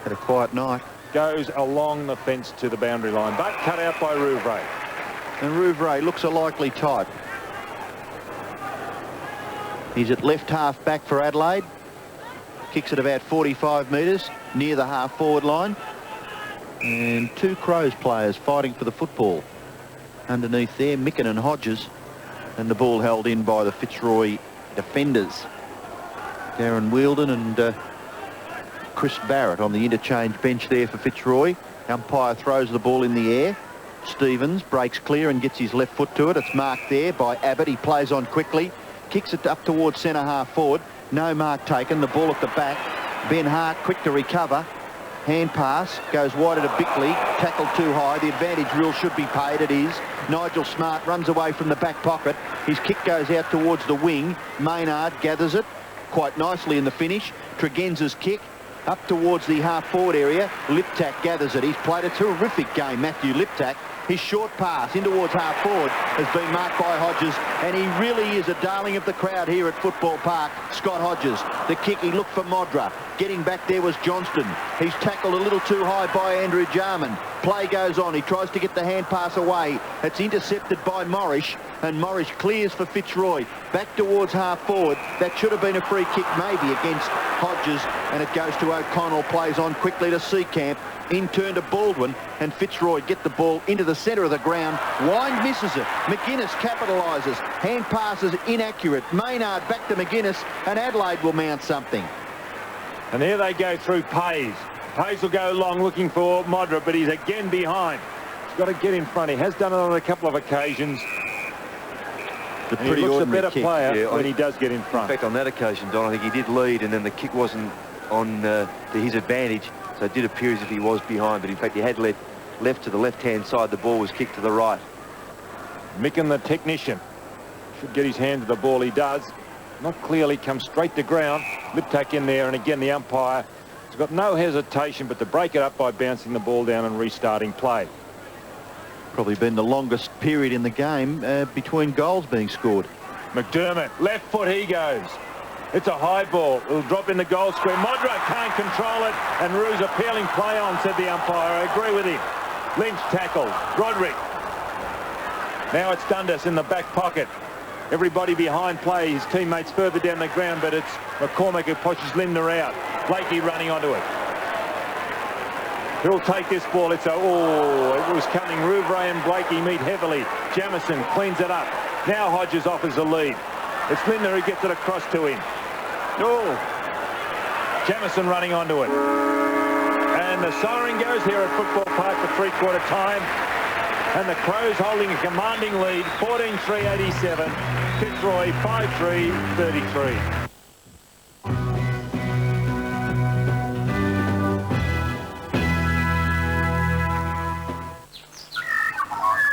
[SPEAKER 3] Had a quiet night.
[SPEAKER 5] Goes along the fence to the boundary line, but cut out by Rouvray.
[SPEAKER 3] And Rouvray looks a likely type. He's at left half back for Adelaide. Kicks at about 45 metres, near the half-forward line. And two Crows players fighting for the football. Underneath there, Micken and Hodges. And the ball held in by the Fitzroy defenders. Darren Wheeldon and Chris Barrett on the interchange bench there for Fitzroy. Umpire throws the ball in the air. Stevens breaks clear and gets his left foot to it. It's marked there by Abbott. He plays on quickly. Kicks it up towards centre half forward. No mark taken. The ball at the back. Ben Hart quick to recover. Hand pass. Goes wide to Bickley. Tackled too high. The advantage rule should be paid. It is. Nigel Smart runs away from the back pocket. His kick goes out towards the wing. Maynard gathers it quite nicely in the finish. Tregenza's kick up towards the half-forward area. Liptak gathers it. He's played a terrific game, Matthew Liptak. His short pass in towards half-forward has been marked by Hodges, and he really is a darling of the crowd here at Football Park, Scott Hodges. The kick, he looked for Modra. Getting back there was Johnston. He's tackled a little too high by Andrew Jarman. Play goes on. He tries to get the hand pass away. It's intercepted by Morrish, and Morrish clears for Fitzroy. Back towards half-forward. That should have been a free kick maybe against Hodges, and it goes to O'Connell. Plays on quickly to Seacamp. In turn to Baldwin, and Fitzroy get the ball into the centre of the ground. Wind misses it. McGuinness capitalises. Hand passes inaccurate. Maynard back to McGuinness, and Adelaide will mount something.
[SPEAKER 5] And here they go through Pays. Pays will go long looking for Modra, but he's again behind. He's got to get in front. He has done it on a couple of occasions.
[SPEAKER 3] The
[SPEAKER 5] And
[SPEAKER 3] pretty
[SPEAKER 5] he looks a
[SPEAKER 3] ordinary
[SPEAKER 5] better
[SPEAKER 3] kick.
[SPEAKER 5] player when he does get in
[SPEAKER 4] In
[SPEAKER 5] front.
[SPEAKER 4] fact, on that occasion, Don, I think he did lead, and then the kick wasn't on to his advantage, so it did appear as if he was behind, but in fact he had left to the left-hand side. The ball was kicked to the right.
[SPEAKER 5] Micken, the technician, should get his hand to the ball. He does. Not clearly, comes straight to ground. Liptak in there, and again the umpire has got no hesitation but to break it up by bouncing the ball down and restarting play.
[SPEAKER 3] Probably been the longest period in the game between goals being scored.
[SPEAKER 5] McDermott, left foot he goes. It's a high ball. It'll drop in the goal square. Modra can't control it, and Rue's appealing play on, said the umpire. I agree with him. Lynch tackles. Roderick. Now it's Dundas in the back pocket. Everybody behind play. His teammates further down the ground, but it's McCormick who pushes Lindner out. Blakey running onto it. Who'll take this ball? It was coming. Rouvray and Blakey meet heavily. Jamison cleans it up. Now Hodges offers a lead. It's Lindner who gets it across to him. Jamison running onto it. And the siren goes here at Football Park for three-quarter time. And the Crows holding a commanding lead, 14-3-87. Fitzroy 5-3-33.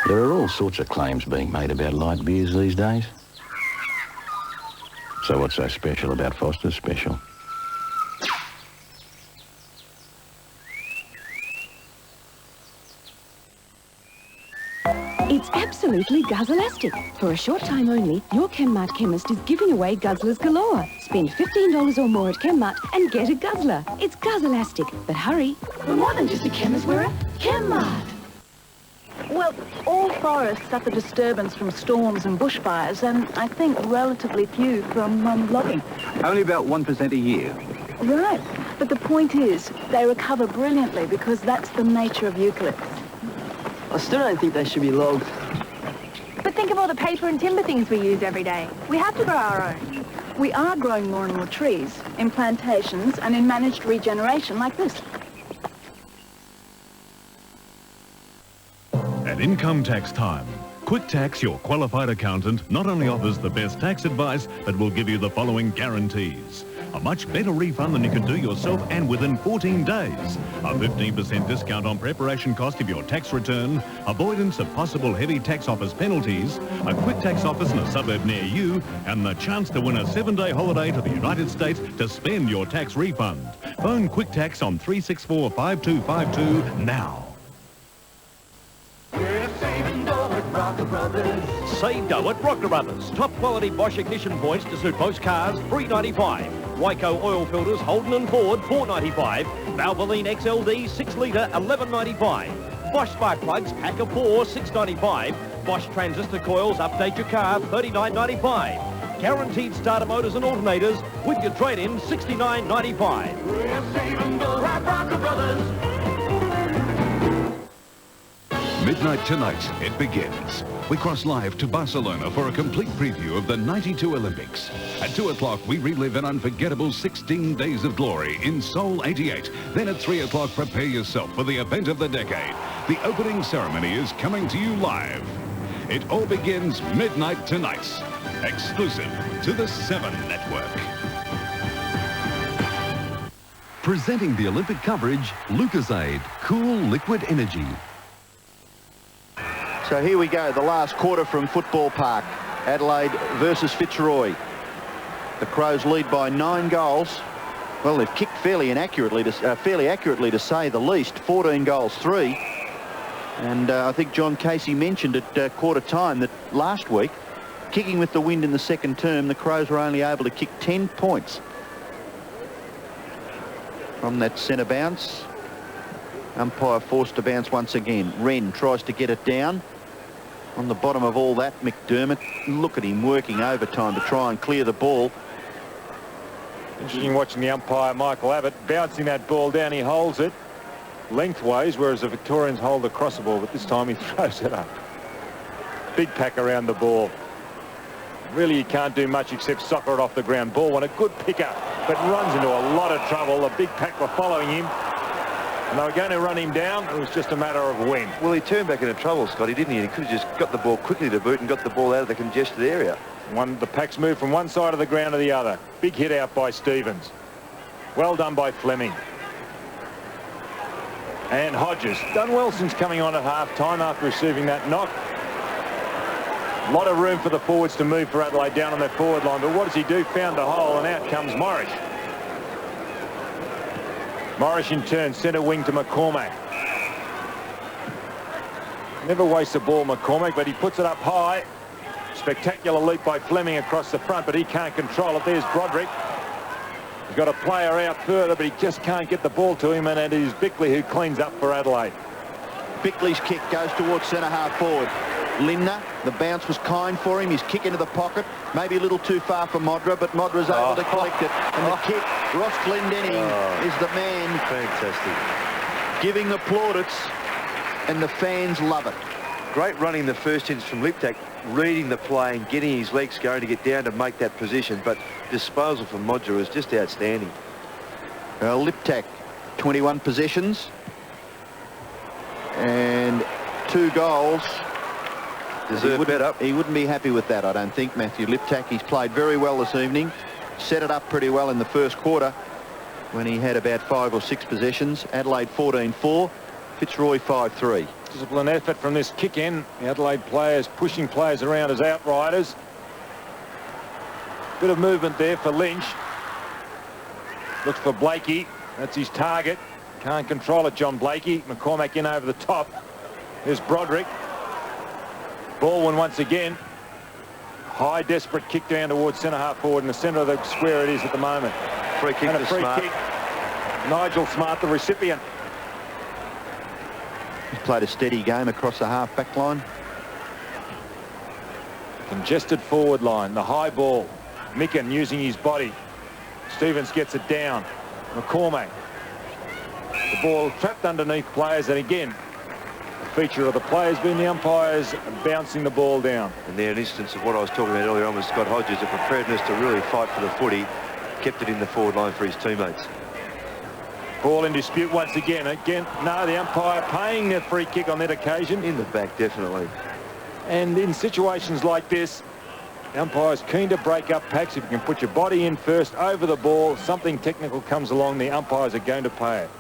[SPEAKER 2] There are all sorts of claims being made about light beers these days. So what's so special about Foster's Special?
[SPEAKER 1] It's absolutely Guzzelastic. For a short time only, your Chemmart chemist is giving away Guzzlers galore. Spend $15 or more at Chemmart and get a Guzzler. It's Guzzelastic, but hurry. We're more than just a chemist, we're a Chemmart.
[SPEAKER 12] Well, all forests suffer disturbance from storms and bushfires, and I think relatively few from logging.
[SPEAKER 2] Only about 1% a year.
[SPEAKER 12] Right, but the point is, they recover brilliantly because that's the nature of eucalypts.
[SPEAKER 21] I still don't think they should be logged.
[SPEAKER 12] But think of all the paper and timber things we use every day. We have to grow our own. We are growing more and more trees, in plantations and in managed regeneration like this.
[SPEAKER 6] At income tax time, Quick Tax, your qualified accountant, not only offers the best tax advice, but will give you the following guarantees. A much better refund than you can do yourself and within 14 days. A 15% discount on preparation cost of your tax return, avoidance of possible heavy tax office penalties, a Quick Tax office in a suburb near you, and the chance to win a 7-day holiday to the United States to spend your tax refund. Phone Quick Tax on 364-5252 now.
[SPEAKER 13] Save dough at Rocker Brothers. Top quality Bosch ignition points to suit most cars, $3.95. Wyco oil filters, Holden and Ford, $4.95. Valvoline XLD 6 litre, $11.95. Bosch spark plugs, pack of 4, $6.95. Bosch transistor coils, update your car, $39.95. Guaranteed starter motors and alternators with your trade-in, $69.95.
[SPEAKER 17] We're saving dough at Rocker Brothers.
[SPEAKER 6] Midnight tonight, it begins. We cross live to Barcelona for a complete preview of the '92 Olympics. At 2 o'clock, we relive an unforgettable 16 days of glory in Seoul 88. Then at 3 o'clock, prepare yourself for the event of the decade. The opening ceremony is coming to you live. It all begins midnight tonight, exclusive to the 7 Network.
[SPEAKER 23] Presenting the Olympic coverage, Lucozade, cool liquid energy.
[SPEAKER 3] So here we go, the last quarter from Football Park. Adelaide versus Fitzroy. The Crows lead by 9 goals. Well, they've kicked fairly accurately to say the least. 14 goals, 3. And I think John Casey mentioned at quarter time that last week, kicking with the wind in the second term, the Crows were only able to kick 10 points. From that centre bounce, umpire forced to bounce once again. Wren tries to get it down. On the bottom of all that, McDermott, look at him working overtime to try and clear the ball.
[SPEAKER 5] Interesting watching the umpire, Michael Abbott, bouncing that ball down. He holds it lengthways, whereas the Victorians hold the cross ball, but this time he throws it up. Big pack around the ball. Really, you can't do much except soccer it off the ground. Ball won a good picker, but runs into a lot of trouble. The big pack were following him. And they were going to run him down. It was just a matter of when.
[SPEAKER 4] Well, he turned back into trouble, Scotty, didn't he? He could have just got the ball quickly to boot and got the ball out of the congested area.
[SPEAKER 5] The pack's moved from one side of the ground to the other. Big hit out by Stevens. Well done by Fleming. And Hodges. Done well since coming on at half-time after receiving that knock. A lot of room for the forwards to move for Adelaide down on their forward line. But what does he do? Found a hole, and out comes Morris. Morris in turn, centre wing to McCormack. Never wastes a ball, McCormack, but he puts it up high. Spectacular leap by Fleming across the front, but he can't control it. There's Broderick. He's got a player out further, but he just can't get the ball to him, and it is Bickley who cleans up for Adelaide.
[SPEAKER 3] Bickley's kick goes towards centre half forward. Lindner, the bounce was kind for him. His kick into the pocket, maybe a little too far for Modra, but Modra's able to collect it. And the kick, Ross Glendenning is the man.
[SPEAKER 4] Fantastic.
[SPEAKER 3] Giving the plaudits, and the fans love it.
[SPEAKER 4] Great running the first inch from Liptak, reading the play and getting his legs going to get down to make that position, but disposal from Modra was just outstanding.
[SPEAKER 3] Liptak, 21 possessions and 2 goals. He wouldn't be happy with that, I don't think, Matthew Liptak. He's played very well this evening, set it up pretty well in the first quarter when he had about 5 or 6 possessions. Adelaide 14-4, Fitzroy 5-3.
[SPEAKER 5] Disciplined effort from this kick in. The Adelaide players pushing players around as outriders. Bit of movement there for Lynch. Looks for Blakey. That's his target. Can't control it, John Blakey. McCormack in over the top. There's Broderick. Baldwin once again. High, desperate kick down towards centre half forward. In the centre of the square it is at the moment.
[SPEAKER 4] Free kick
[SPEAKER 5] and a
[SPEAKER 4] to
[SPEAKER 5] free
[SPEAKER 4] Smart.
[SPEAKER 5] kick. Nigel Smart, the recipient.
[SPEAKER 3] He's played a steady game across the half-back line.
[SPEAKER 5] Congested forward line. The high ball. Micken using his body. Stevens gets it down. McCormack. The ball trapped underneath players, and again, the feature of the players being the umpires bouncing the ball down.
[SPEAKER 4] And there an instance of what I was talking about earlier on with Scott Hodges, a preparedness to really fight for the footy, kept it in the forward line for his teammates.
[SPEAKER 5] Ball in dispute once again. No, the umpire paying a free kick on that occasion.
[SPEAKER 4] In the back, definitely.
[SPEAKER 5] And in situations like this, the umpire's keen to break up packs. If you can put your body in first over the ball, something technical comes along, the umpires are going to pay it.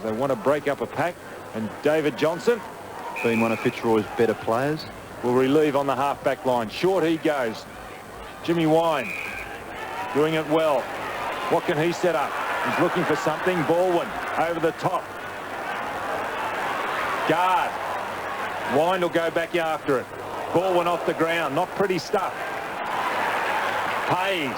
[SPEAKER 5] They want to break up a pack, and David Johnson,
[SPEAKER 3] been one of Fitzroy's better players,
[SPEAKER 5] will relieve on the half-back line. Short he goes. Jimmy Wine doing it well. What can he set up? He's looking for something. Baldwin over the top. Guard. Wine will go back after it. Baldwin off the ground. Not pretty stuff. Pays.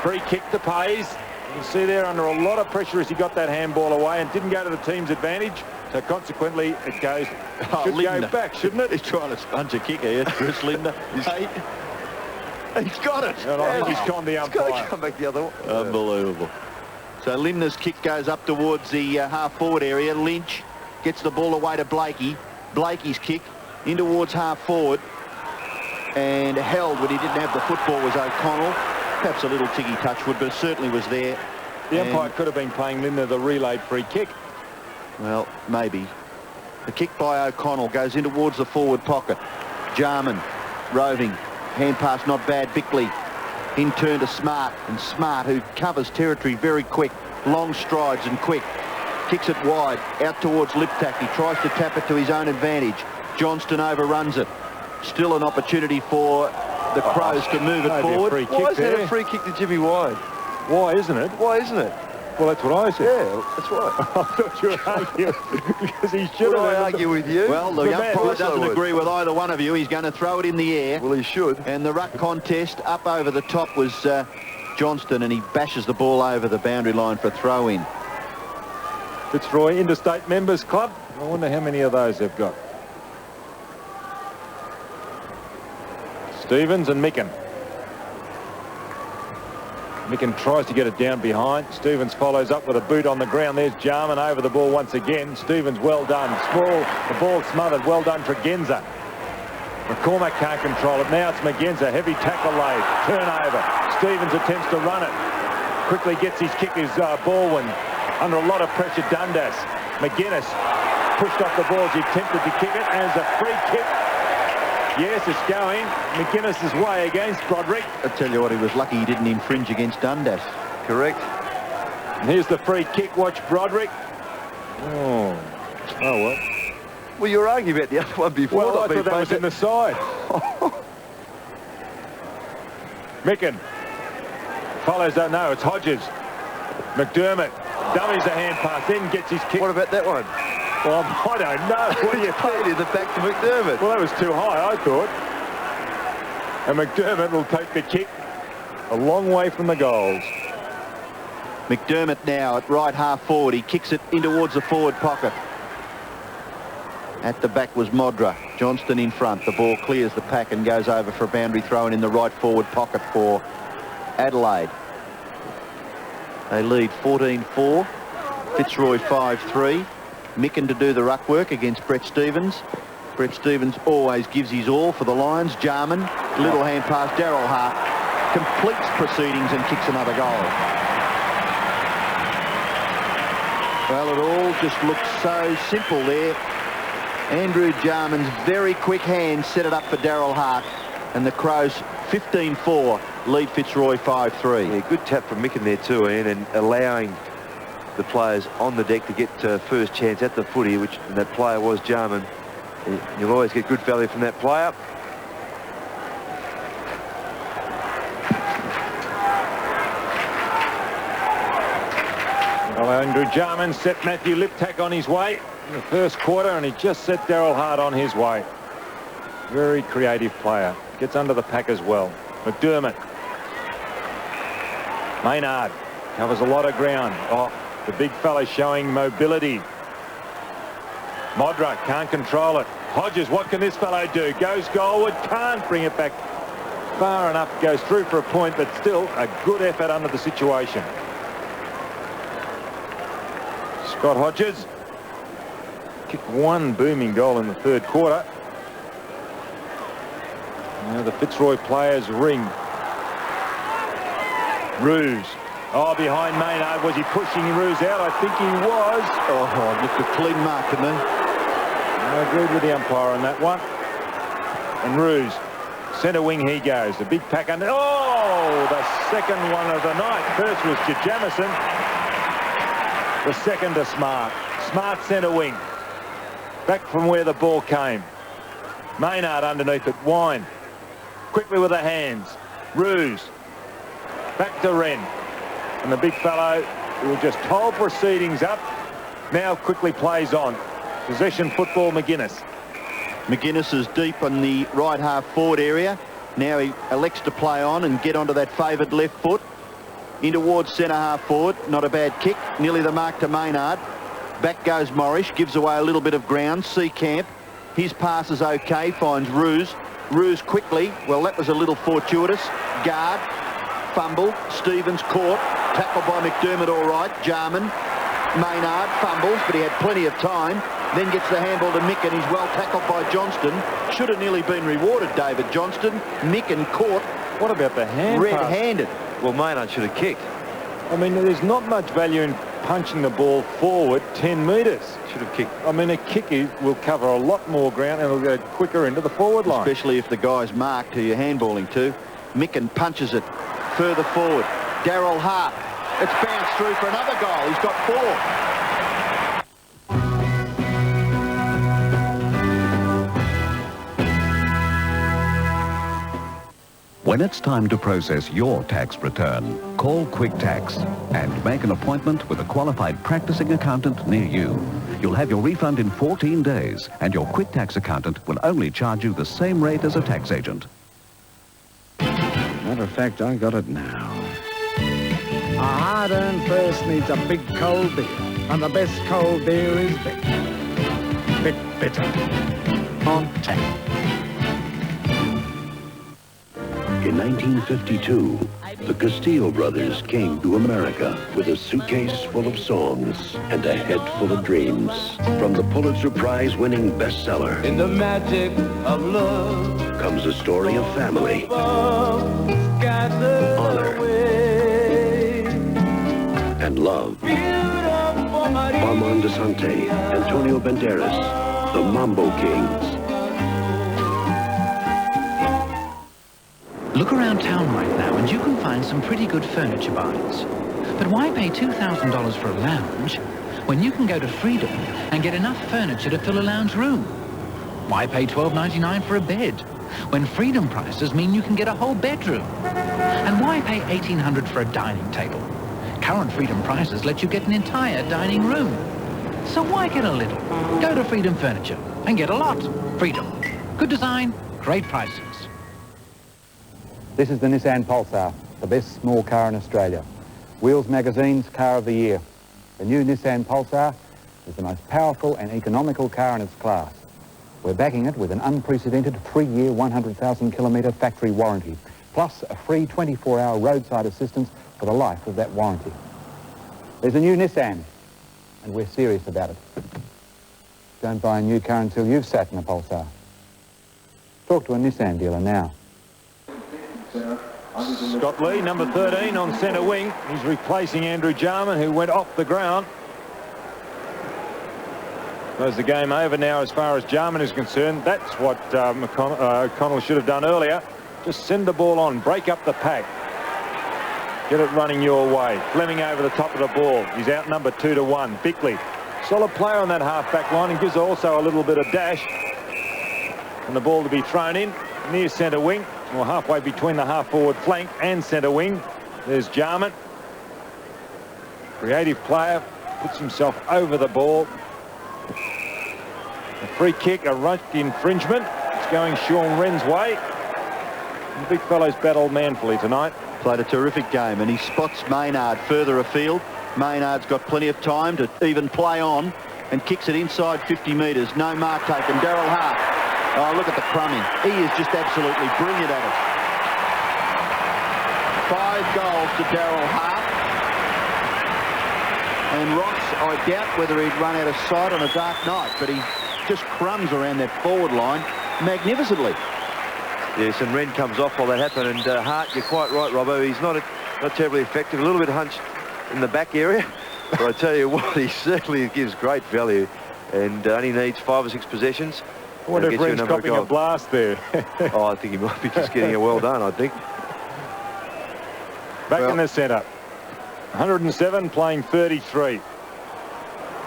[SPEAKER 5] Free kick to Pays. You can see there under a lot of pressure as he got that handball away and didn't go to the team's advantage. So consequently, it goes. Should go back, shouldn't it?
[SPEAKER 3] He's trying to sponge a kick here, Chris Lindner. He's got it.
[SPEAKER 5] And I think he's conned the umpire.
[SPEAKER 3] He's got to come back the other way. Unbelievable. So Lindner's kick goes up towards the half-forward area. Lynch gets the ball away to Blakey. Blakey's kick in towards half-forward. And held when he didn't have the football was O'Connell. Perhaps a little tiggy touch would, but it certainly was there.
[SPEAKER 5] The umpire could have been playing Lindner the relayed free kick.
[SPEAKER 3] Well, maybe. The kick by O'Connell goes in towards the forward pocket. Jarman roving. Hand pass not bad. Bickley in turn to Smart. And Smart, who covers territory very quick. Long strides and quick. Kicks it wide. Out towards Liptak. He tries to tap it to his own advantage. Johnston overruns it. Still an opportunity for the Crows to move it forward.
[SPEAKER 4] Why is that a free kick to Jimmy Wide?
[SPEAKER 5] Why isn't it?
[SPEAKER 4] Why isn't it?
[SPEAKER 5] Well, that's what I said.
[SPEAKER 4] Yeah, that's right.
[SPEAKER 5] I thought you were arguing because he should have.
[SPEAKER 4] Would I argue with you?
[SPEAKER 3] Well, the umpire doesn't agree with either one of you. He's going to throw it in the air.
[SPEAKER 4] Well, he should.
[SPEAKER 3] And the ruck contest up over the top was Johnston, and he bashes the ball over the boundary line for a throw-in.
[SPEAKER 5] Fitzroy Interstate Members Club. I wonder how many of those they've got. Stevens and Micken. Micken tries to get it down behind. Stevens follows up with a boot on the ground. There's Jarman over the ball once again. Stevens, well done. Small, the ball smothered. Well done, Tregenza. McCormack can't control it. Now it's Magenza. Heavy tackle laid. Turnover. Stevens attempts to run it. Quickly gets his kick. Is Baldwin under a lot of pressure, Dundas. McGuinness pushed off the ball as he attempted to kick it, and it's a free kick. Yes, it's going McGuinness's way against Broderick.
[SPEAKER 3] I tell you what, he was lucky he didn't infringe against Dundas.
[SPEAKER 4] Correct.
[SPEAKER 5] And here's the free kick. Watch Broderick. Oh well.
[SPEAKER 4] Well, you were arguing about the other one before.
[SPEAKER 5] Well, I thought that was in the side. Micken follows that. No, it's Hodges. McDermott dummies a hand pass, then gets his kick.
[SPEAKER 4] What about that one?
[SPEAKER 5] Well, I don't know. What do you
[SPEAKER 4] think? In the back to McDermott.
[SPEAKER 5] Well, that was too high, I thought. And McDermott will take the kick a long way from the goals.
[SPEAKER 3] McDermott now at right half forward. He kicks it in towards the forward pocket. At the back was Modra. Johnston in front. The ball clears the pack and goes over for a boundary throw in the right forward pocket for Adelaide. They lead 14-4. Fitzroy 5-3. Micken to do the ruck work against Brett Stevens. Brett Stevens always gives his all for the Lions. Jarman, little hand pass. Darryl Hart completes proceedings and kicks another goal. Well, it all just looks so simple there. Andrew Jarman's very quick hand set it up for Darryl Hart, and the Crows 15-4 lead Fitzroy 5-3.
[SPEAKER 4] Yeah, good tap from Micken there too, Ian, and allowing the players on the deck to get first chance at the footy, which that player was Jarman. You'll always get good value from that player.
[SPEAKER 5] Well, Andrew Jarman set Matthew Liptak on his way in the first quarter, and he just set Darryl Hart on his way. Very creative player. Gets under the pack as well. McDermott. Maynard covers a lot of ground. Oh, the big fella showing mobility. Modra can't control it. Hodges, what can this fellow do? Goes goalward, can't bring it back far enough. Goes through for a point, but still a good effort under the situation. Scott Hodges kicked one booming goal in the third quarter. Now the Fitzroy players ring. Ruse. Oh, behind Maynard. Was he pushing Ruse out? I think he was.
[SPEAKER 3] Oh, looked a clean mark to me.
[SPEAKER 5] I agreed with the umpire on that one. And Ruse. Centre wing he goes. The big pack under. Oh, the second one of the night. First was to Jamison. The second to Smart. Smart centre wing. Back from where the ball came. Maynard underneath it. Wine. Quickly with the hands. Ruse. Back to Wren. And the big fellow who will just hold proceedings up now quickly plays on. Possession football, McGuinness.
[SPEAKER 3] McGuinness is deep on the right half forward area. Now he elects to play on and get onto that favoured left foot. In towards centre half forward. Not a bad kick. Nearly the mark to Maynard. Back goes Morrish. Gives away a little bit of ground. Seacamp. His pass is okay. Finds Ruse. Ruse quickly. Well, that was a little fortuitous. Guard. Fumble. Stevens caught. Tackled by McDermott all right. Jarman. Maynard fumbles, but he had plenty of time. Then gets the handball to Micken. He's well tackled by Johnston. Should have nearly been rewarded, David Johnston. Micken caught.
[SPEAKER 5] What about the hand
[SPEAKER 3] red-handed.
[SPEAKER 4] Well, Maynard should have kicked.
[SPEAKER 5] I mean, there's not much value in punching the ball forward 10 metres.
[SPEAKER 4] Should have kicked.
[SPEAKER 5] I mean, a kick will cover a lot more ground and it'll go quicker into the forward line.
[SPEAKER 3] Especially if the guy's marked who you're handballing to. Micken punches it further forward. Darryl Hart. It's bounced through for another goal. He's got 4.
[SPEAKER 23] When it's time to process your tax return, call Quick Tax and make an appointment with a qualified practicing accountant near you. You'll have your refund in 14 days and your Quick Tax accountant will only charge you the same rate as a tax agent.
[SPEAKER 7] Matter of fact, I got it now. A hard-earned first needs a big cold beer, and the best cold beer is Vic. Vic Bitter. On tap.
[SPEAKER 2] In 1952, the Castile brothers came to America with a suitcase full of songs and a head full of dreams. From the Pulitzer Prize-winning bestseller,
[SPEAKER 11] In the magic of love,
[SPEAKER 2] comes a story of family, honor, and love.
[SPEAKER 8] Armand Desante, Antonio Banderas, the Mambo Kings.
[SPEAKER 14] Look around town right now and you can find some pretty good furniture buys. But why pay $2,000 for a lounge when you can go to Freedom and get enough furniture to fill a lounge room? Why pay $12.99 for a bed when Freedom prices mean you can get a whole bedroom? And why pay $1,800 for a dining table? Current Freedom prices let you get an entire dining room. So why get a little? Go to Freedom Furniture and get a lot. Freedom. Good design, great prices.
[SPEAKER 16] This is the Nissan Pulsar, the best small car in Australia. Wheels Magazine's Car of the Year. The new Nissan Pulsar is the most powerful and economical car in its class. We're backing it with an unprecedented 3-year, 100,000-kilometre factory warranty, plus a free 24-hour roadside assistance for the life of that warranty. There's a new Nissan, and we're serious about it. Don't buy a new car until you've sat in a Pulsar. Talk to a Nissan dealer now.
[SPEAKER 5] Scott Lee, number 13 on centre wing. He's replacing Andrew Jarman, who went off the ground. There's the game over now as far as Jarman is concerned. That's what O'Connell should have done earlier. Just send the ball on, break up the pack. Get it running your way. Fleming over the top of the ball. He's outnumbered 2-1. Bickley, solid player on that half-back line and gives also a little bit of dash. And the ball to be thrown in near centre wing, or halfway between the half-forward flank and centre wing. There's Jarman. Creative player, puts himself over the ball. A free kick, a ruck infringement. It's going Sean Wren's way. The big fellow's battled manfully tonight.
[SPEAKER 3] Played a terrific game, and he spots Maynard further afield. Maynard's got plenty of time to even play on and kicks it inside 50 metres. No mark taken. Darryl Hart. Oh, look at the crumbing. He is just absolutely brilliant at it. 5 goals to Darryl Hart. And Ross, I doubt whether he'd run out of sight on a dark night, but he just crumbs around that forward line magnificently.
[SPEAKER 4] Yes, and Wren comes off while that happened, and Hart, you're quite right, Robbo. He's not terribly effective. A little bit hunched in the back area, but I tell you what, he certainly gives great value, and only needs 5 or 6 possessions.
[SPEAKER 5] I wonder if Wren's copying a blast there.
[SPEAKER 4] Oh, I think he might be just getting a well done, I think.
[SPEAKER 5] Back in the centre. 107 playing 33.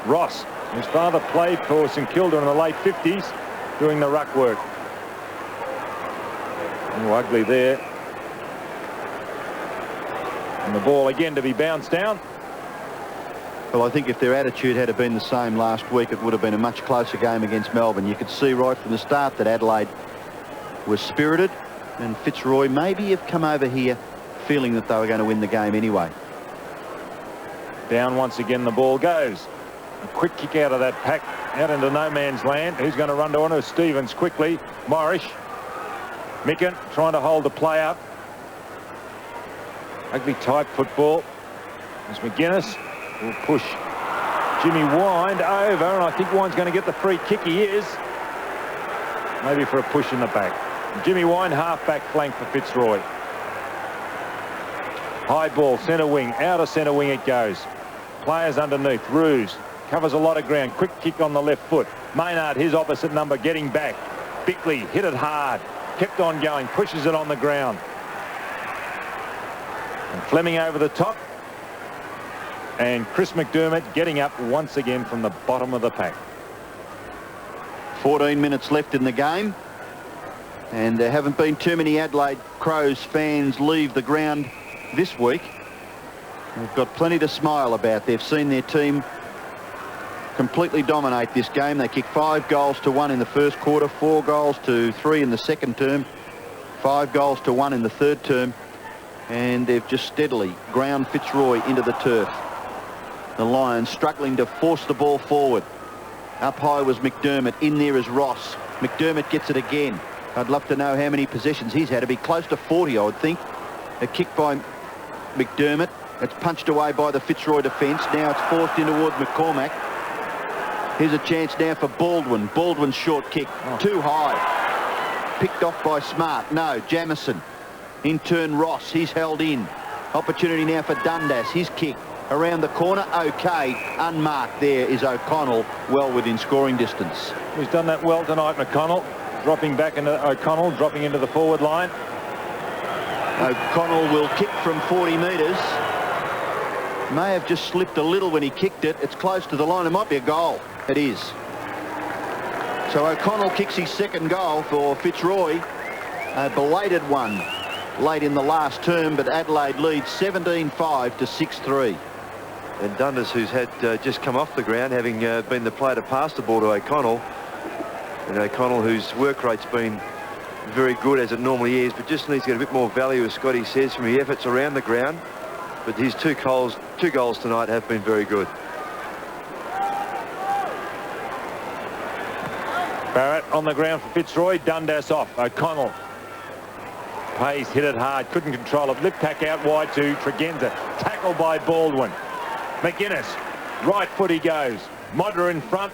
[SPEAKER 5] Ross, his father played for St Kilda in the late 50s, doing the ruck work. Oh, ugly there. And the ball again to be bounced down.
[SPEAKER 3] Well, I think if their attitude had been the same last week, it would have been a much closer game against Melbourne. You could see right from the start that Adelaide was spirited, and Fitzroy maybe have come over here feeling that they were going to win the game anyway.
[SPEAKER 5] Down once again the ball goes. A quick kick out of that pack, out into no man's land. Who's going to run to one? Stevens quickly. Morrish. Micken trying to hold the play up. Ugly tight football. As McGuinness will push Jimmy Wind over, and I think Wind's going to get the free kick. He is. Maybe for a push in the back. Jimmy Wind, half-back flank for Fitzroy. High ball, centre wing, out of centre wing it goes. Players underneath. Ruse covers a lot of ground. Quick kick on the left foot. Maynard, his opposite number, getting back. Bickley hit it hard. Kept on going, pushes it on the ground. And Fleming over the top. And Chris McDermott getting up once again from the bottom of the pack.
[SPEAKER 3] 14 minutes left in the game. And there haven't been too many Adelaide Crows fans leave the ground this week. They've got plenty to smile about. They've seen their team completely dominate this game. They kicked 5 goals to 1 in the first quarter, 4 goals to 3 in the second term, 5 goals to 1 in the third term, and they've just steadily ground Fitzroy into the turf. The Lions struggling to force the ball forward. Up high was McDermott. In there is Ross. McDermott gets it again. I'd love to know how many possessions he's had. It'd be close to 40, I would think. A kick by McDermott. It's punched away by the Fitzroy defence. Now it's forced in towards McCormack. Here's a chance now for Baldwin. Baldwin's short kick. Too high. Picked off by Smart. No, Jamison. In turn, Ross. He's held in. Opportunity now for Dundas. His kick. around the corner. Okay, unmarked there is O'Connell, well within scoring distance.
[SPEAKER 5] He's done that well tonight, McConnell. Dropping back into O'Connell, dropping into the forward line.
[SPEAKER 3] O'Connell will kick from 40 metres. May have just slipped a little when he kicked it. It's close to the line. It might be a goal. It is. So O'Connell kicks his second goal for Fitzroy. A belated one late in the last term, but Adelaide leads 17-5 to 6-3.
[SPEAKER 4] And Dundas, who's had just come off the ground, having been the player to pass the ball to O'Connell. And O'Connell, whose work rate's been very good as it normally is, but just needs to get a bit more value, as Scotty says, from the efforts around the ground. But his two goals tonight have been very good.
[SPEAKER 5] Barrett on the ground for Fitzroy. Dundas off. O'Connell. Pace hit it hard. Couldn't control it. Lip tack out wide to Tregenza. Tackled by Baldwin. McGuinness. Right foot he goes. Modra in front.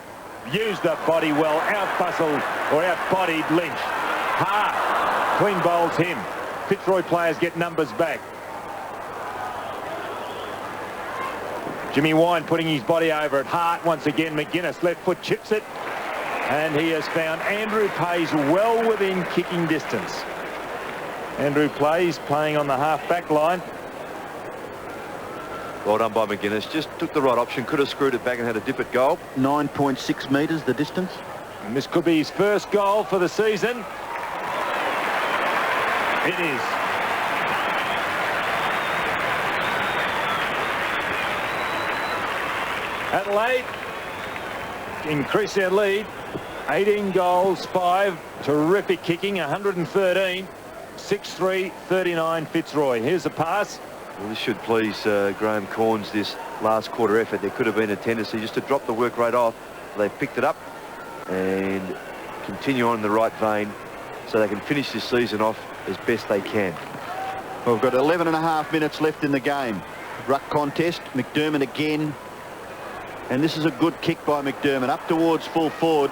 [SPEAKER 5] Used the body well. Out-bustled or out-bodied Lynch. Hard. Clean bowls him. Fitzroy players get numbers back. Jimmy Wine putting his body over it. Hart once again. McGuinness left foot chips it. And he has found Andrew Pays well within kicking distance. Andrew Pays playing on the half-back line.
[SPEAKER 4] Well done by McGuinness. Just took the right option. Could have screwed it back and had a dip at goal.
[SPEAKER 3] 9.6 metres the distance.
[SPEAKER 5] And this could be his first goal for the season. It is. Adelaide increase their lead. 18 goals, 5. Terrific kicking, 113. 6-3, 39 Fitzroy. Here's the pass.
[SPEAKER 4] Well, this should please Graham Corns, this last quarter effort. There could have been a tendency just to drop the work rate off. They've picked it up and continue on in the right vein so they can finish this season off as best they can.
[SPEAKER 3] Well, we've got 11 and a half minutes left in the game. Ruck contest. McDermott again. And this is a good kick by McDermott. Up towards full forward,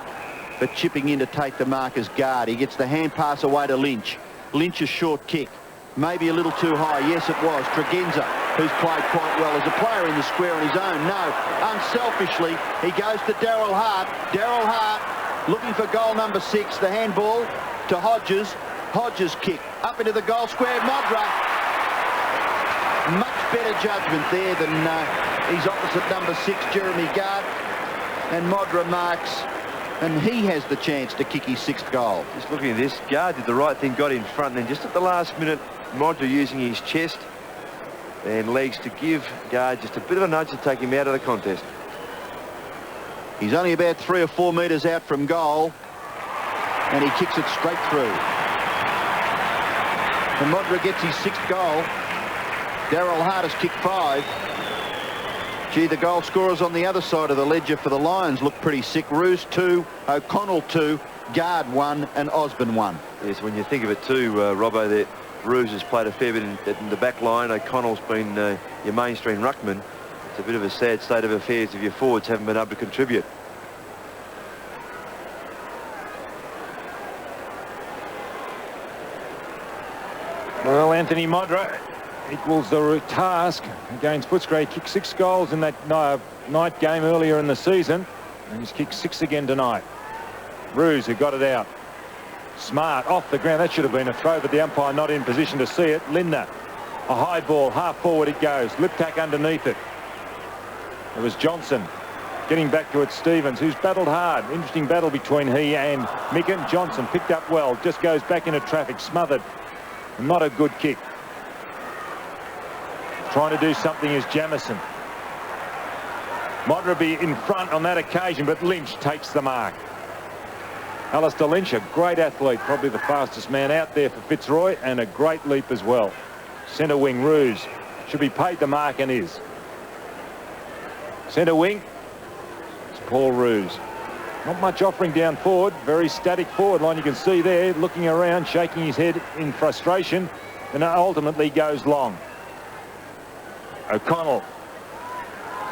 [SPEAKER 3] but chipping in to take the marker's guard. He gets the hand pass away to Lynch. Lynch's short kick. Maybe a little too high. Yes, it was. Tregenza, who's played quite well as a player in the square on his own. No, unselfishly, he goes to Daryl Hart. Daryl Hart looking for goal number 6. The handball to Hodges. Hodges kick up into the goal square. Modra. Much better judgment there than his opposite number 6, Jeremy Gard. And Modra marks, and he has the chance to kick his 6th goal.
[SPEAKER 4] Just looking at this, Gard did the right thing, got in front, and then just at the last minute, Modra using his chest and legs to give Gard just a bit of a nudge to take him out of the contest.
[SPEAKER 3] He's only about 3 or 4 metres out from goal, and he kicks it straight through. And Modra gets his 6th goal. Daryl Hart has kicked 5. Gee, the goal scorers on the other side of the ledger for the Lions look pretty sick. Roos 2, O'Connell 2, Gard 1, and Osborne 1.
[SPEAKER 4] Yes, when you think of it too, Robbo, that Roos has played a fair bit in the back line. O'Connell's been your mainstream ruckman. It's a bit of a sad state of affairs if your forwards haven't been able to contribute.
[SPEAKER 5] Well, Anthony Modra equals the task against Footscray. He kicked 6 goals in that night game earlier in the season, and he's kicked 6 again tonight. Roos, who got it out. Smart off the ground. That should have been a throw, but the umpire not in position to see it. Lindner, a high ball, half forward it goes. Lip tack underneath it. It was Johnson getting back to it. Stevens, who's battled hard. Interesting battle between he and Micken. Johnson picked up well, just goes back into traffic, smothered. Not a good kick. Trying to do something is Jamison. Modra be in front on that occasion, but Lynch takes the mark. Alistair Lynch, a great athlete, probably the fastest man out there for Fitzroy, and a great leap as well. Centre wing, Roos. Should be paid the mark and is. Centre wing, it's Paul Roos. Not much offering down forward, very static forward line. You can see there, looking around, shaking his head in frustration, and ultimately goes long. O'Connell,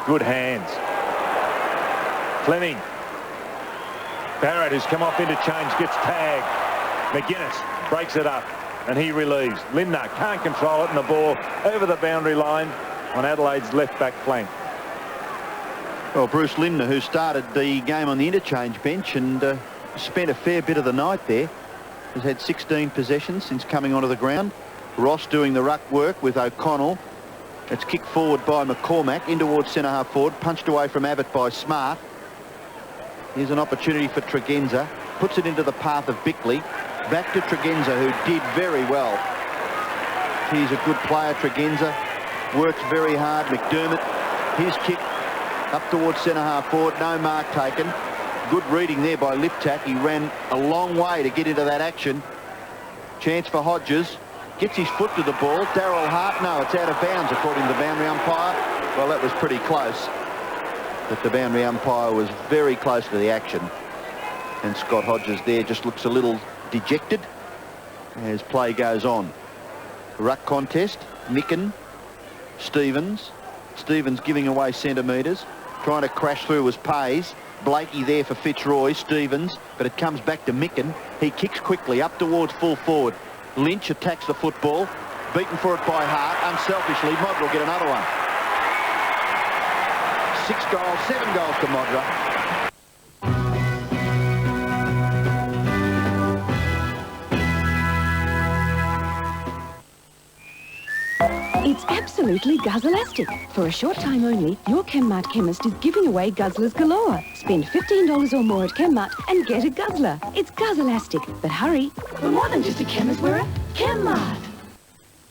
[SPEAKER 5] good hands. Fleming. Barrett, who's come off interchange, gets tagged. McGuinness breaks it up, and he relieves. Lindner can't control it, and the ball over the boundary line on Adelaide's left back flank.
[SPEAKER 3] Well, Bruce Lindner, who started the game on the interchange bench and spent a fair bit of the night there, has had 16 possessions since coming onto the ground. Ross doing the ruck work with O'Connell. It's kicked forward by McCormack in towards centre-half forward, punched away from Abbott by Smart. Here's an opportunity for Tregenza. Puts it into the path of Bickley. Back to Tregenza, who did very well. He's a good player, Tregenza. Works very hard. McDermott, his kick up towards centre-half forward. No mark taken. Good reading there by Liptak. He ran a long way to get into that action. Chance for Hodges. Gets his foot to the ball. Darryl Hart, no, it's out of bounds according to the boundary umpire. Well, that was pretty close. But the boundary umpire was very close to the action. And Scott Hodges there just looks a little dejected as play goes on. Ruck contest. Micken, Stevens. Stevens giving away centimetres. Trying to crash through was Pays. Blakey there for Fitzroy. Stevens, but it comes back to Micken. He kicks quickly up towards full forward. Lynch attacks the football. Beaten for it by Hart. Unselfishly, Modra will get another one. 6 goals, 7 goals to Modra.
[SPEAKER 1] It's absolutely Guzz-elastic. For a short time only, your Chemmart chemist is giving away Guzzlers galore. Spend $15 or more at Chemmart and get a Guzzler. It's Guzz-elastic, but hurry. We're more than just a chemist, we're a Chemmart.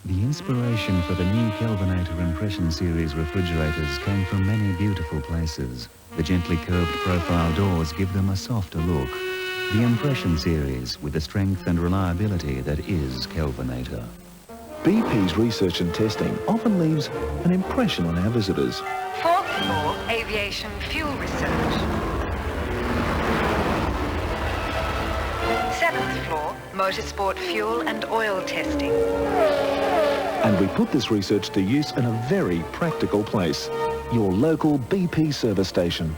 [SPEAKER 9] The inspiration for the new Kelvinator Impression Series refrigerators came from many beautiful places. The gently curved profile doors give them a softer look. The Impression Series, with the strength and reliability that is Kelvinator.
[SPEAKER 28] BP's research and testing often leaves an impression on our visitors.
[SPEAKER 10] 4th floor, aviation fuel research. 7th floor, motorsport fuel and oil testing.
[SPEAKER 28] And we put this research to use in a very practical place. Your local BP service station.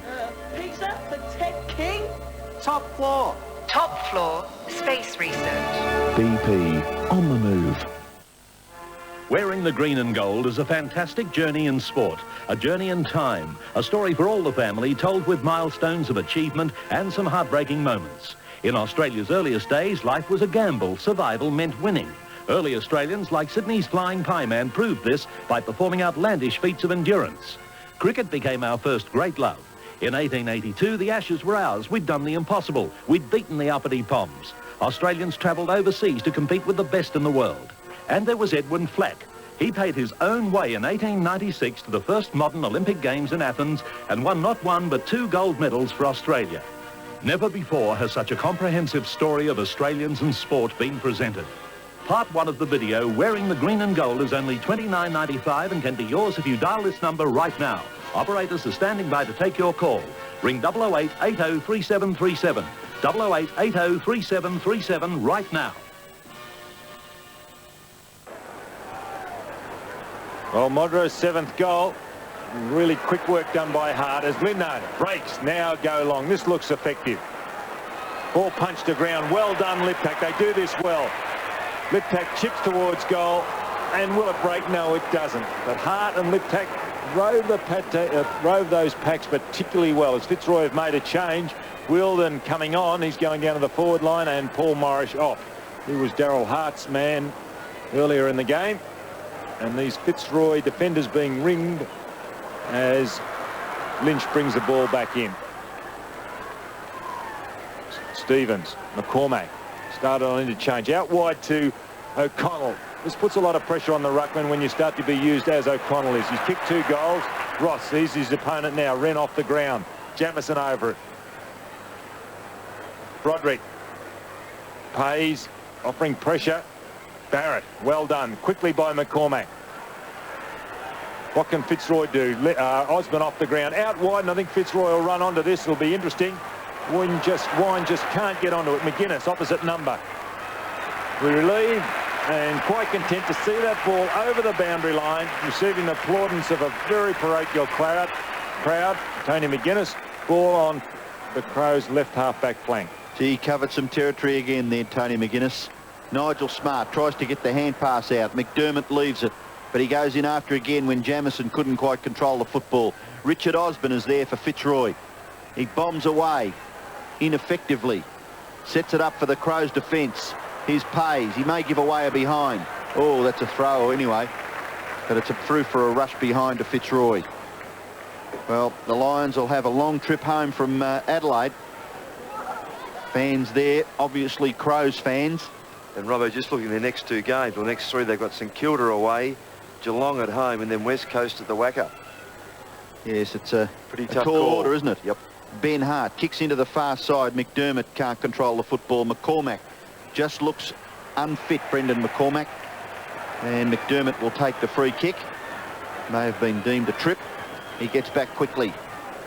[SPEAKER 21] Pizza for Ted King? Top floor.
[SPEAKER 10] Top floor, space research.
[SPEAKER 28] BP, on the move.
[SPEAKER 13] Wearing the green and gold is a fantastic journey in sport, a journey in time, a story for all the family told with milestones of achievement and some heartbreaking moments. In Australia's earliest days, life was a gamble. Survival meant winning. Early Australians like Sydney's Flying Pieman proved this by performing outlandish feats of endurance. Cricket became our first great love. In 1882, the Ashes were ours. We'd done the impossible. We'd beaten the uppity Poms. Australians travelled overseas to compete with the best in the world. And there was Edwin Flack. He paid his own way in 1896 to the first modern Olympic Games in Athens and won not 1 but 2 gold medals for Australia. Never before has such a comprehensive story of Australians and sport been presented. Part 1 of the video, Wearing the Green and Gold, is only $29.95 and can be yours if you dial this number right now. Operators are standing by to take your call. Ring 008 80 3737. 008 80 3737 right now.
[SPEAKER 5] Well, Modra's 7th goal. Really quick work done by Hart as Lindner breaks. Now go long. This looks effective. Ball punched to ground. Well done, Liptak. They do this well. Liptak chips towards goal. And will it break? No, it doesn't. But Hart and Liptak drove those packs particularly well as Fitzroy have made a change. Wilden coming on. He's going down to the forward line and Paul Morris off. He was Darryl Hart's man earlier in the game. And these Fitzroy defenders being ringed as Lynch brings the ball back in. Stevens, McCormack started on interchange. Out wide to O'Connell. This puts a lot of pressure on the ruckman when you start to be used as O'Connell is. He's kicked 2 goals. Ross sees his opponent now. Wren off the ground. Jamison over it. Broderick. Pays, offering pressure. Barrett, well done. Quickly by McCormack. What can Fitzroy do? Osborne off the ground. Out wide, and I think Fitzroy will run onto this. It'll be interesting. Wine just can't get onto it. McGuinness, opposite number. We relieve and quite content to see that ball over the boundary line, receiving the plaudits of a very parochial crowd. Tony McGuinness, ball on the Crows' left half-back flank.
[SPEAKER 3] He covered some territory again there, Tony McGuinness. Nigel Smart tries to get the hand pass out. McDermott leaves it. but he goes in after again when Jamison couldn't quite control the football. Richard Osborne is there for Fitzroy. He bombs away ineffectively. Sets it up for the Crows' defence. Here's Pays. He may give away a behind. Oh, that's a throw anyway. But it's through for a rush behind to Fitzroy. Well, the Lions will have a long trip home from Adelaide. Fans there, obviously Crows fans.
[SPEAKER 4] And Robbo, just looking at the next two games, or next three, they've got St Kilda away, Geelong at home, and then West Coast at the Wacker.
[SPEAKER 3] Yes, it's a
[SPEAKER 4] pretty tough
[SPEAKER 3] tall
[SPEAKER 4] call.
[SPEAKER 3] order, isn't it?
[SPEAKER 4] Yep.
[SPEAKER 3] Ben Hart kicks into the far side. McDermott can't control the football. McCormack just looks unfit, Brendan McCormack. And McDermott will take the free kick. May have been deemed a trip. He gets back quickly.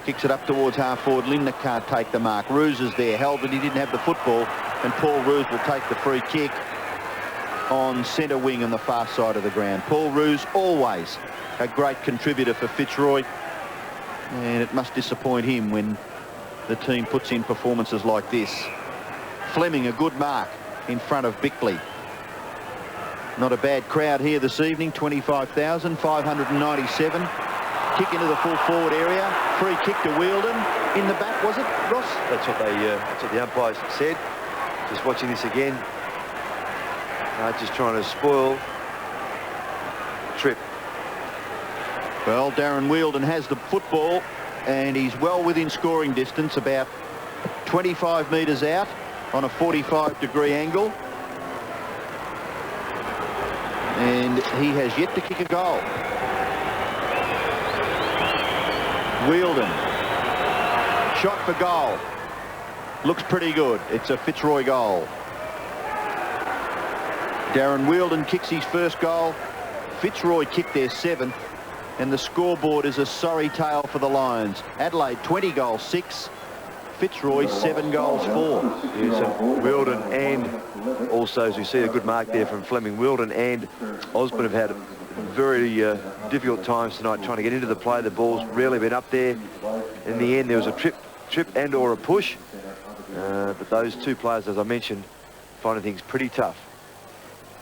[SPEAKER 3] Kicks it up towards half-forward. Lindner can't take the mark. Roos is there. Held, but he didn't have the football. And Paul Roos will take the free kick on centre wing on the far side of the ground. Paul Roos, always a great contributor for Fitzroy. And it must disappoint him when the team puts in performances like this. Fleming, a good mark in front of Bickley. Not a bad crowd here this evening, 25,597. Kick into the full forward area. Free kick to Wielden. In the back, was it, Ross?
[SPEAKER 4] That's what the umpires said. Just watching this again. Just trying to spoil the trip.
[SPEAKER 3] Well, Darren Wielden has the football and he's well within scoring distance, about 25 metres out on a 45-degree angle. And he has yet to kick a goal. Wielden. Shot for goal. Looks pretty good. It's a Fitzroy goal. Darren Wielden kicks his first goal. Fitzroy kicked their 7th. And the scoreboard is a sorry tale for the Lions. Adelaide 20 goals 6. Fitzroy 7 goals 4.
[SPEAKER 4] Yes, and Wielden, and also, as we see, a good mark there from Fleming. Wielden and Osborne have had very difficult times tonight trying to get into the play. The ball's rarely been up there. In the end, there was a trip and or a push. But those two players, as I mentioned, finding things pretty tough.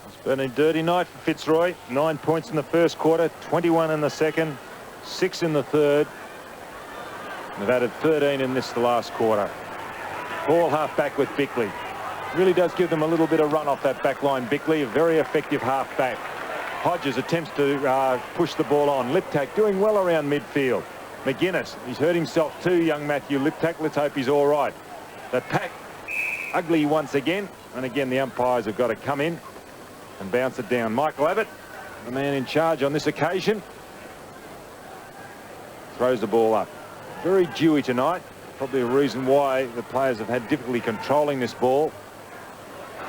[SPEAKER 5] It's been a dirty night for Fitzroy. 9 points in the first quarter, 21 in the second, 6 in the third. They've added 13 in the last quarter. Ball half back with Bickley. Really does give them a little bit of run off that back line. Bickley, a very effective half back. Hodges attempts to push the ball on. Liptak doing well around midfield. McGuinness, he's hurt himself too, young Matthew Liptak. Let's hope he's all right. The pack, ugly once again. And again, the umpires have got to come in and bounce it down. Michael Abbott, the man in charge on this occasion, throws the ball up. Very dewy tonight. Probably a reason why the players have had difficulty controlling this ball.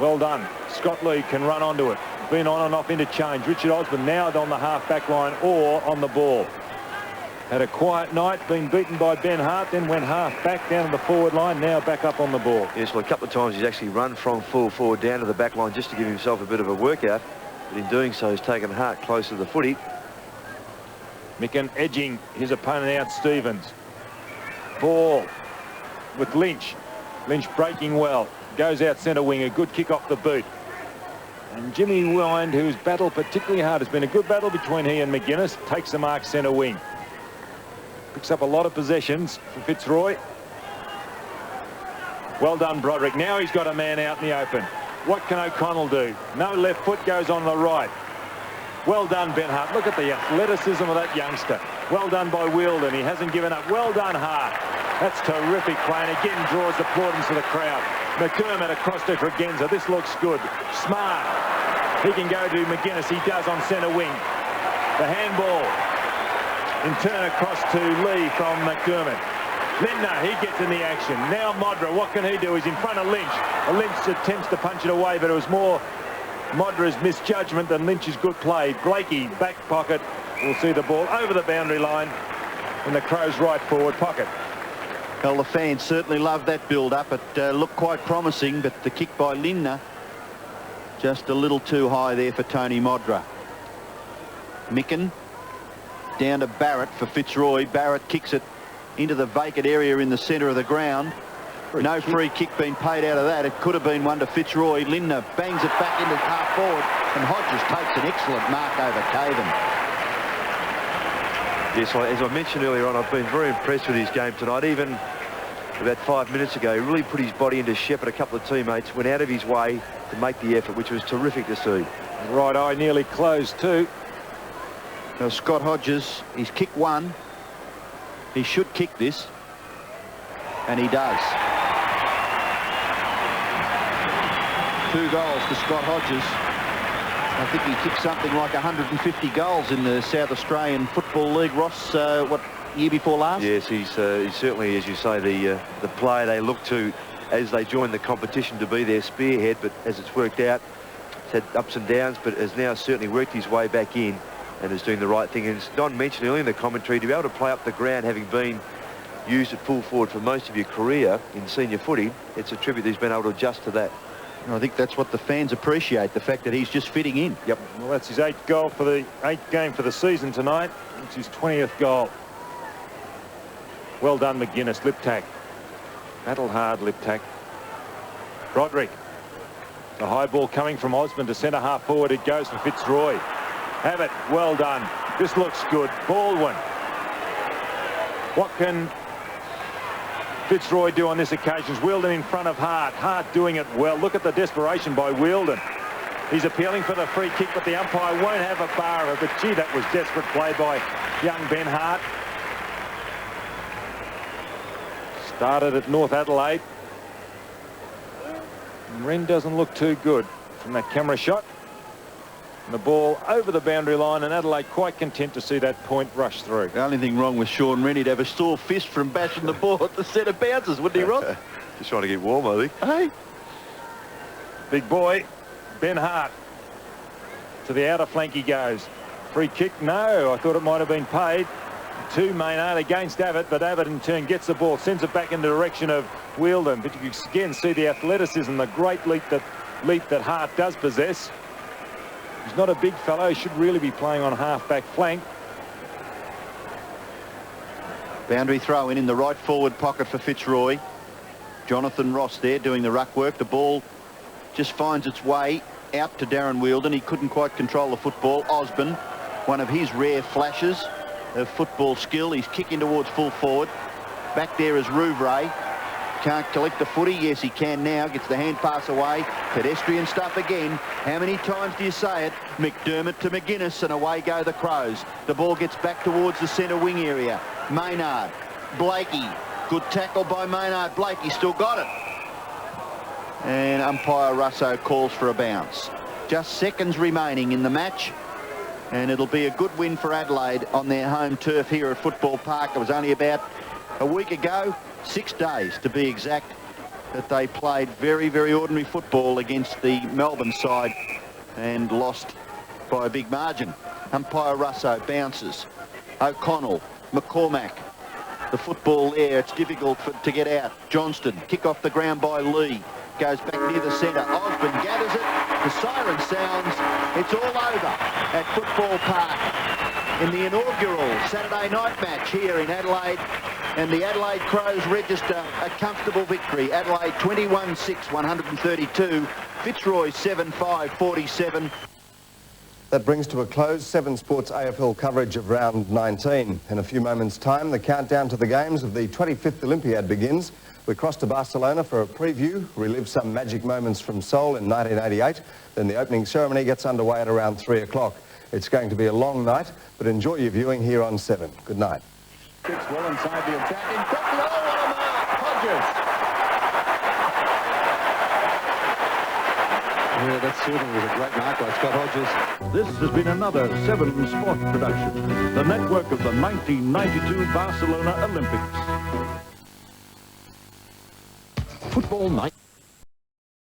[SPEAKER 5] Well done. Scott Lee can run onto it. Been on and off interchange. Richard Osborne now on the half-back line or on the ball. Had a quiet night, been beaten by Ben Hart, then went half-back down to the forward line, now back up on the ball.
[SPEAKER 4] Yes, well, a couple of times he's actually run from full forward down to the back line just to give himself a bit of a workout. But in doing so, he's taken Hart close to the footy.
[SPEAKER 5] Micken edging his opponent out, Stevens. Ball with Lynch. Lynch breaking well. Goes out centre wing. A good kick off the boot. And Jimmy Wind, who's battled particularly hard, has been a good battle between he and McGuinness, takes the mark centre wing. Picks up a lot of possessions for Fitzroy. Well done, Broderick. Now he's got a man out in the open. What can O'Connell do? No left foot, goes on the right. Well done, Ben Hart. Look at the athleticism of that youngster. Well done by Wielden. He hasn't given up. Well done, Hart. That's terrific play, and again draws the plaudits of the crowd. McDermott across to Fregenza. This looks good. Smart. He can go to McGuinness. He does on centre wing. The handball. In turn across to Lee from McDermott. Lindner, he gets in the action. Now Modra, what can he do? He's in front of Lynch. Lynch attempts to punch it away, but it was more Modra's misjudgment than Lynch's good play. Blakey, back pocket. We'll see the ball over the boundary line in the Crows' right forward pocket.
[SPEAKER 3] Well, the fans certainly love that build-up. It looked quite promising, but the kick by Lindner just a little too high there for Tony Modra. Micken down to Barrett for Fitzroy. Barrett kicks it into the vacant area in the centre of the ground. No free kick being paid out of that. It could have been one to Fitzroy. Lindner bangs it back into half forward, and Hodges takes an excellent mark over Caven.
[SPEAKER 4] Yes, as I mentioned earlier on, I've been very impressed with his game tonight. Even about 5 minutes ago, he really put his body into shepherd a couple of teammates, went out of his way to make the effort, which was terrific to see.
[SPEAKER 5] Right eye nearly closed too.
[SPEAKER 3] Now Scott Hodges, he's kicked one. He should kick this, and he does. 2 goals to Scott Hodges. I think he kicked something like 150 goals in the South Australian Football League. Ross, what, year before last?
[SPEAKER 4] Yes, he's certainly, as you say, the player they look to as they join the competition to be their spearhead. But as it's worked out, it's had ups and downs, but has now certainly worked his way back in and is doing the right thing. And as Don mentioned earlier in the commentary, to be able to play up the ground, having been used at full forward for most of your career in senior footy, it's a tribute that he's been able to adjust to that.
[SPEAKER 3] I think that's what the fans appreciate, the fact that he's just fitting in.
[SPEAKER 5] Yep. Well, that's his 8th game for the season tonight. It's his 20th goal. Well done, McGuinness. Lip tack. Battle hard, lip tack. Roderick. The high ball coming from Osborne to centre half forward. It goes for Fitzroy. Have it. Well done. This looks good. Baldwin. What can Fitzroy do on this occasion? Wheeldon in front of Hart. Hart doing it well. Look at the desperation by Wheeldon. He's appealing for the free kick, but the umpire won't have a bar of it. Gee, that was desperate play by young Ben Hart. Started at North Adelaide. And Wren doesn't look too good from that camera shot. And the ball over the boundary line, and Adelaide quite content to see that point rush through.
[SPEAKER 3] The only thing wrong with Sean Wren, he'd have a sore fist from bashing the ball at the set of bounces, wouldn't he, Rob?
[SPEAKER 4] Just trying to get warm, I think.
[SPEAKER 3] Hey?
[SPEAKER 5] Big boy, Ben Hart. To the outer flank he goes. Free kick, no, I thought it might have been paid. To Maynard against Abbott, but Abbott in turn gets the ball, sends it back in the direction of Wheeldon. But you can again see the athleticism, the great leap that Hart does possess. He's not a big fellow. He should really be playing on half-back flank.
[SPEAKER 3] Boundary throw in the right forward pocket for Fitzroy. Jonathan Ross there doing the ruck work. The ball just finds its way out to Darren Wheeldon. He couldn't quite control the football. Osborne, one of his rare flashes of football skill. He's kicking towards full forward. Back there is Rouvray. Can't collect the footy. Yes, he can now. Gets the hand pass away. Pedestrian stuff again. How many times do you say it? McDermott to McGuinness, and away go the Crows. The ball gets back towards the centre wing area. Maynard. Blakey. Good tackle by Maynard. Blakey still got it. And umpire Russo calls for a bounce. Just seconds remaining in the match. And it'll be a good win for Adelaide on their home turf here at Football Park. It was only about a week ago, 6 days to be exact, that they played very, very ordinary football against the Melbourne side and lost by a big margin. Umpire Russo bounces. O'Connell, McCormack. The football there, it's difficult to get out. Johnston, kick off the ground by Lee. Goes back near the centre. Osborne gathers it. The siren sounds. It's all over at Football Park in the inaugural Saturday night match here in Adelaide. And the Adelaide Crows register a comfortable victory. Adelaide 21-6, 132. Fitzroy 7-5, 47.
[SPEAKER 18] That brings to a close 7 Sports AFL coverage of round 19. In a few moments' time, the countdown to the games of the 25th Olympiad begins. We cross to Barcelona for a preview, relive some magic moments from Seoul in 1988. Then the opening ceremony gets underway at around 3 o'clock. It's going to be a long night, but enjoy your viewing here on 7. Good night.
[SPEAKER 3] Kicks well inside the attack. In quickly, oh, what a mark! Hodges.
[SPEAKER 19] Yeah, that certainly was a great mark by Scott Hodges.
[SPEAKER 13] This has been another 7 Sport production, the network of the 1992 Barcelona Olympics.
[SPEAKER 20] Football night.